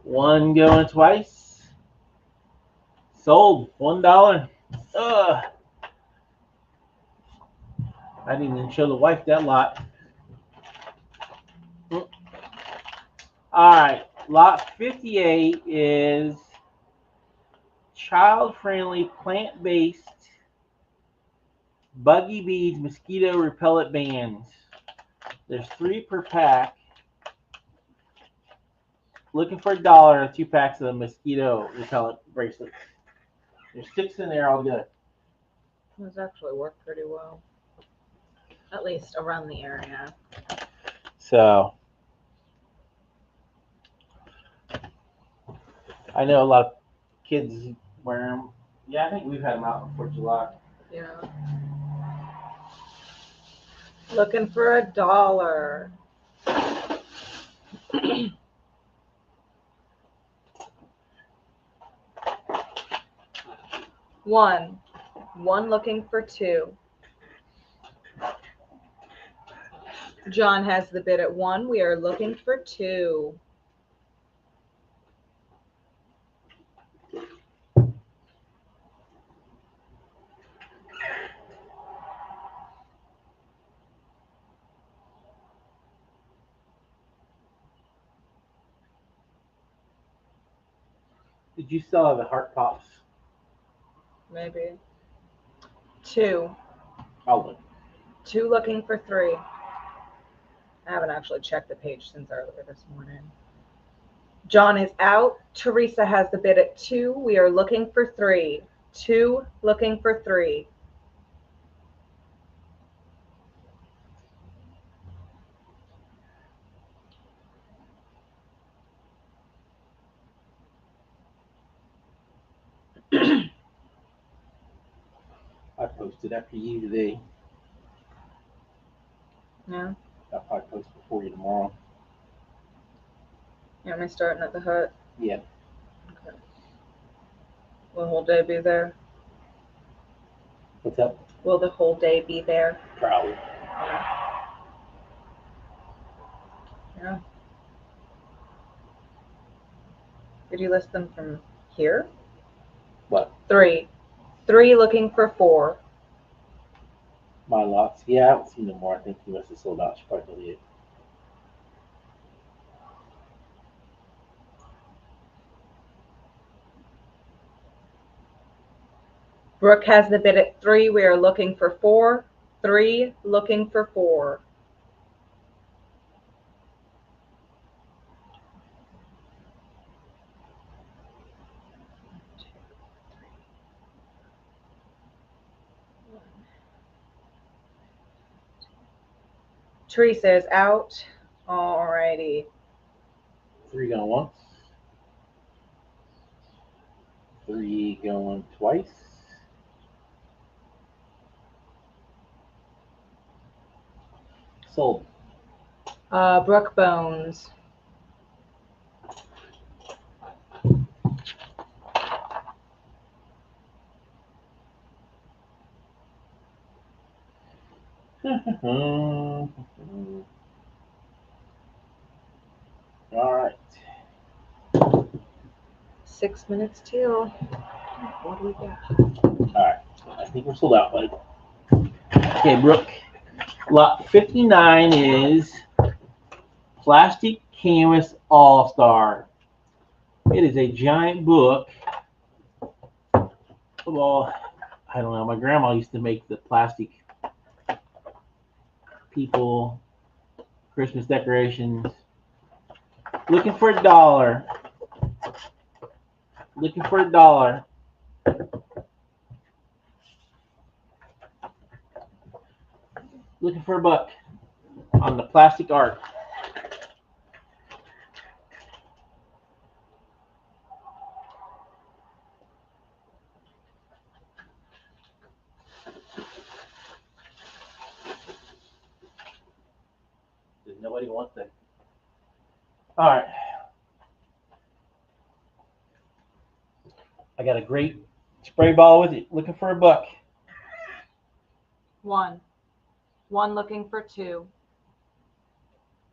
One going twice. Sold. $1. Ugh. I didn't even show the wife that lot. All right. Lot 58 is child-friendly, plant-based Buggy Beads mosquito repellent bands. There's 3 per pack. Looking for $1 on 2 packs of the mosquito repellent bracelets. There's 6 in there altogether. Those actually work pretty well. At least around the area. So I know a lot of kids wear them. Yeah, I think we've had them out before July. Yeah. Looking for $1. One. One looking for 2. John has the bid at 1. We are looking for 2. Did you still have the heart pops? Maybe. 2. I'll look. 2 looking for 3. I haven't actually checked the page since earlier this morning. John is out. Teresa has the bid at 2. We are looking for 3. 2 looking for 3. I posted after you today. Yeah. I'll probably post before you tomorrow. You want me starting at the hut? Yeah. Okay. Will the whole day be there? What's up? Will the whole day be there? Probably. Yeah. Did you list them from here? What? 3. 3 looking for 4. My lots. Yeah, I haven't seen them more. I think he must have sold out. She probably deleted it. Brooke has the bid at 3. We are looking for 4. 3 looking for 4. Teresa is out. Alrighty. 3 going once. 3 going twice. Sold. Brooke Bones. All right. 6 minutes till. What do we got? All right. I think we're sold out, bud. Okay, Brooke. Lot 59 is Plastic Canvas All-Star. It is a giant book of all, I don't know, my grandma used to make the plastic people, Christmas decorations. Looking for $1. Looking for $1. Looking for $1 on the plastic art. Does nobody want that? All right. I got a great spray ball with it. Looking for $1. 1. 1 looking for 2.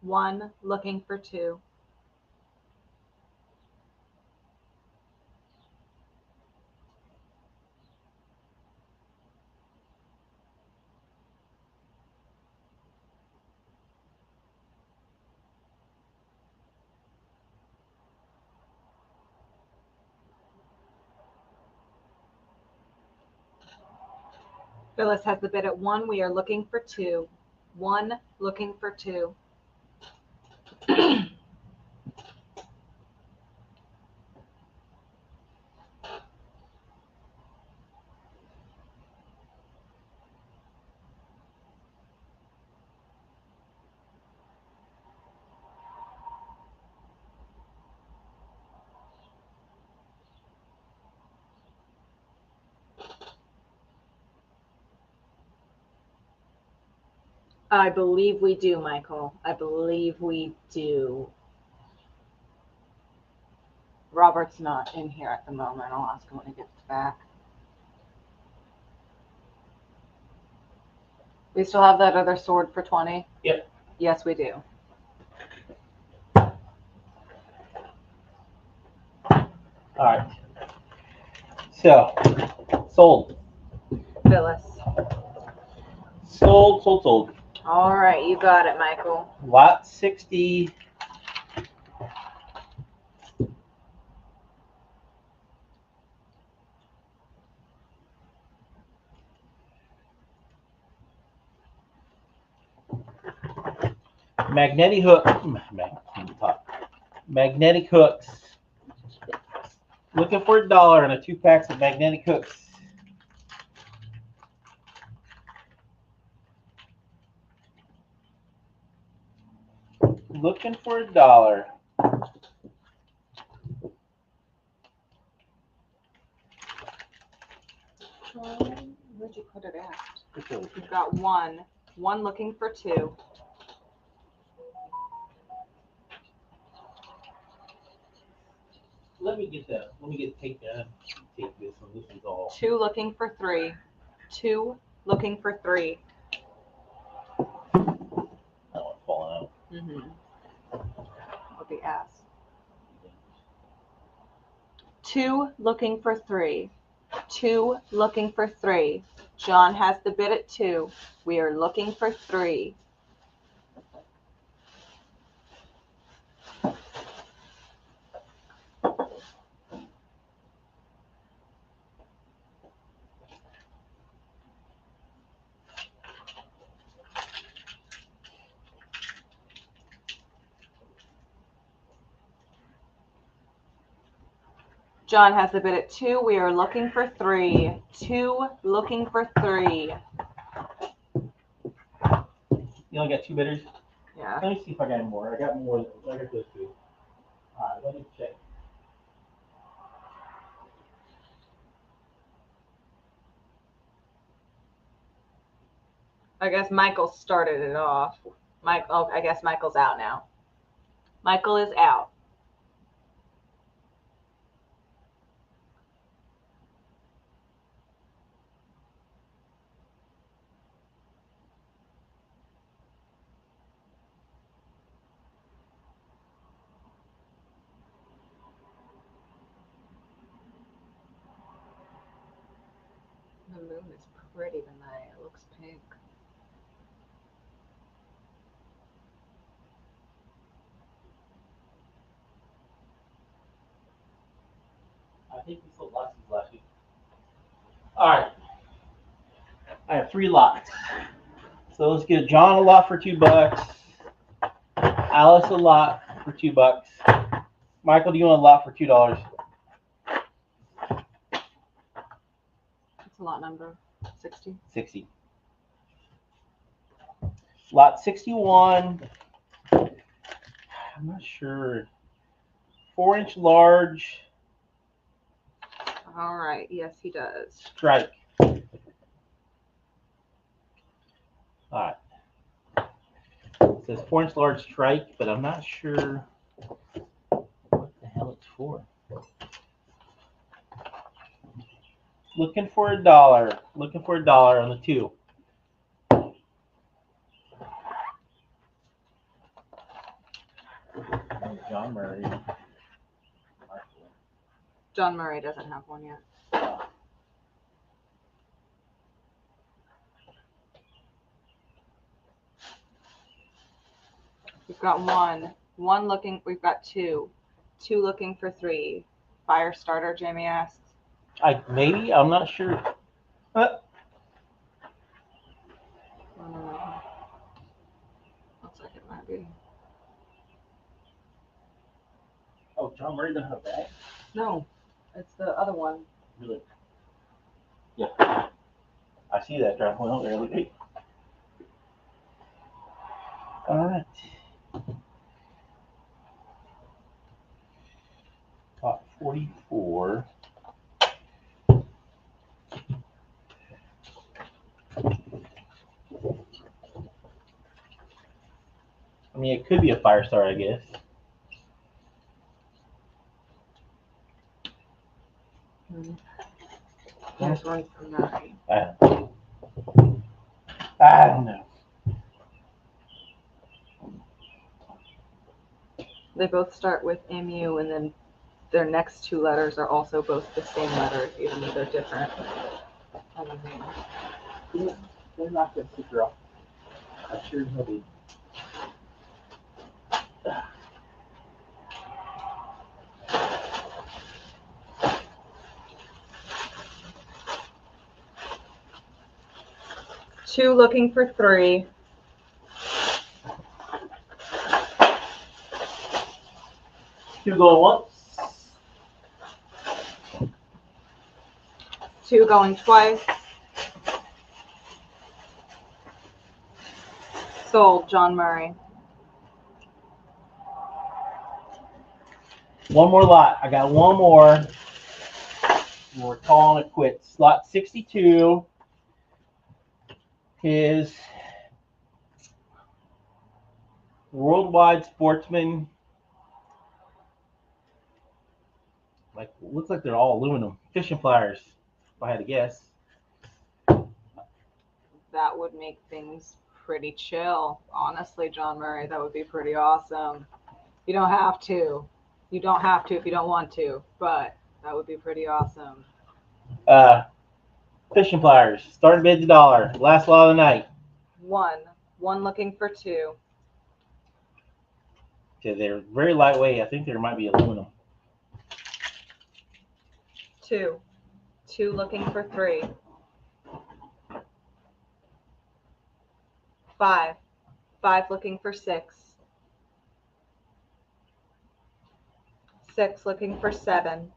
1 looking for 2. Phyllis has the bid at 1. We are looking for 2. 1 looking for 2. I believe we do, Michael. I believe we do. Robert's not in here at the moment. I'll ask him when he gets back. We still have that other sword for 20? Yep. Yes, we do. All right. So, sold. Phyllis. Sold. All right, you got it, Michael. Lot 60. Magnetic hook. Magnetic hooks. Looking for $1 on a 2 packs of magnetic hooks. Looking for $1. Where'd you put it at? We've got 1. 1 looking for 2. Let me get that. Let me take this one. This is all. 2 looking for 3. 2 looking for 3. That one's falling out. With the ass. 2 looking for 3. 2 looking for 3. John has the bid at 2. We are looking for 3. John has the bid at 2. We are looking for 3. 2 looking for 3. You only got 2 bidders? Yeah. Let me see if I got more. I got more. I got those 2. All right, let me check. I guess Michael started it off. Oh, I guess Michael's out now. Michael is out. The moon is pretty tonight. It looks pink. I think we sold lots of these last week. All right. I have 3 lots. So let's get John a lot for $2. Alice a lot for $2. Michael, do you want a lot for $2? It's a lot number. 60. 60. Lot 61. I'm not sure. 4-inch large. All right. Yes, he does. Strike. All right. It says 4-inch large strike, but I'm not sure what the hell it's for. Looking for $1. Looking for $1 on the 2. John Murray. John Murray doesn't have one yet. We've got 1. 1 looking. We've got 2. 2 looking for 3. Fire starter, Jamie asks. Maybe, I'm not sure. Looks like it might be. Oh, John Murray doesn't have that? No, it's the other one. Really? Yeah. I see that drop one over there. Look, hey. All right. Top 44. I mean, it could be a fire star, I guess. Here's one for Murray. I don't know. They both start with MU, and then their next 2 letters are also both the same letter, even though they're different. They're not going to sticker off. I'm sure nobody. Two looking for 3. Two going once. 2 going twice. Sold, John Murray. One more lot. I got one more. We're calling it quits. Lot 62 is Worldwide Sportsman. Like, looks like they're all aluminum fishing pliers, if I had to guess. That would make things pretty chill. Honestly, John Murray, that would be pretty awesome. You don't have to. You don't have to if you don't want to, but that would be pretty awesome. Fishing pliers. Starting bid's $1. Last lot of the night. 1. 1 looking for 2. Okay, they're very lightweight. I think there might be aluminum. 2. 2 looking for 3. 5. 5 looking for 6. 6 looking for 7.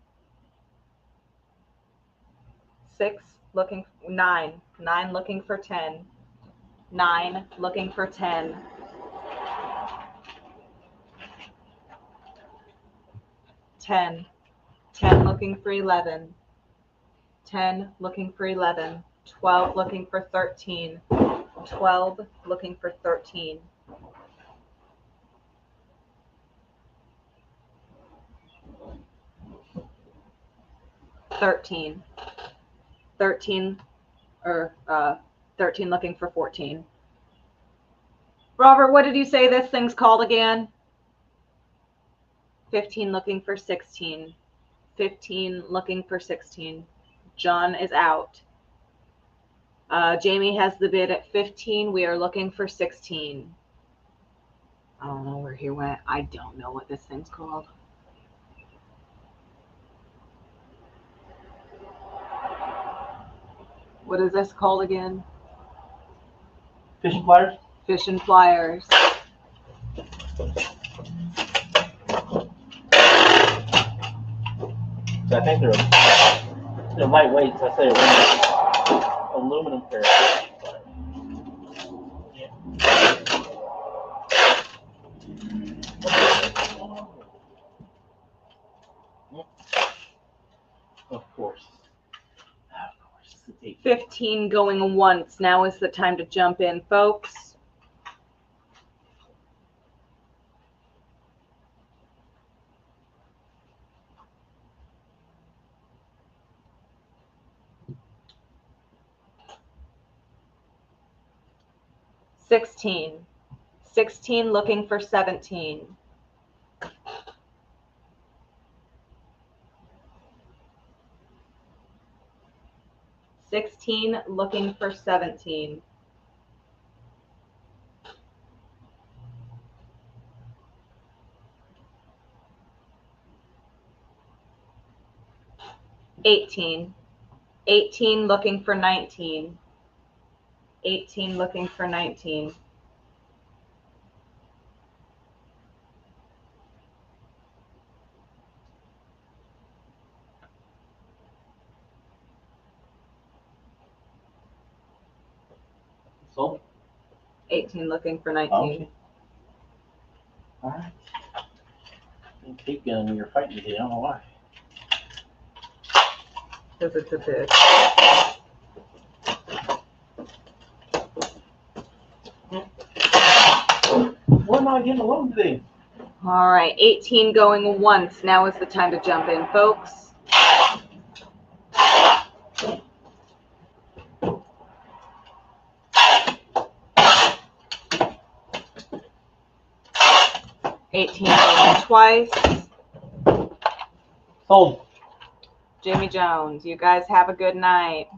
6 looking 9. 9 looking for 10. 9 looking for 10. 10. 10 looking for 11. 10 looking for 11. 12 looking for 13. 12 looking for 13. 13. 13 or 13 looking for 14. Robert, what did you say this thing's called again? 15 looking for 16. 15 looking for 16. John is out. Jamie has the bid at 15. We are looking for 16. I don't know where he went. I don't know what this thing's called. What is this called again? Fishing pliers? Fish and pliers. So I think they're lightweight, so I say a aluminum pair of fishing pliers. Of course. 15 going once. Now is the time to jump in, folks. $16. 16 looking for 17. 16 looking for 17. 18. 18 looking for 19. 18 looking for 19. 18 looking for 19. Okay. All right. You keep going. You're fighting today. I don't know why. Because it's a bid. Why am I getting alone today? All right, 18 going once. Now is the time to jump in, folks. $18 going twice. Sold. Jimmy Jones, you guys have a good night.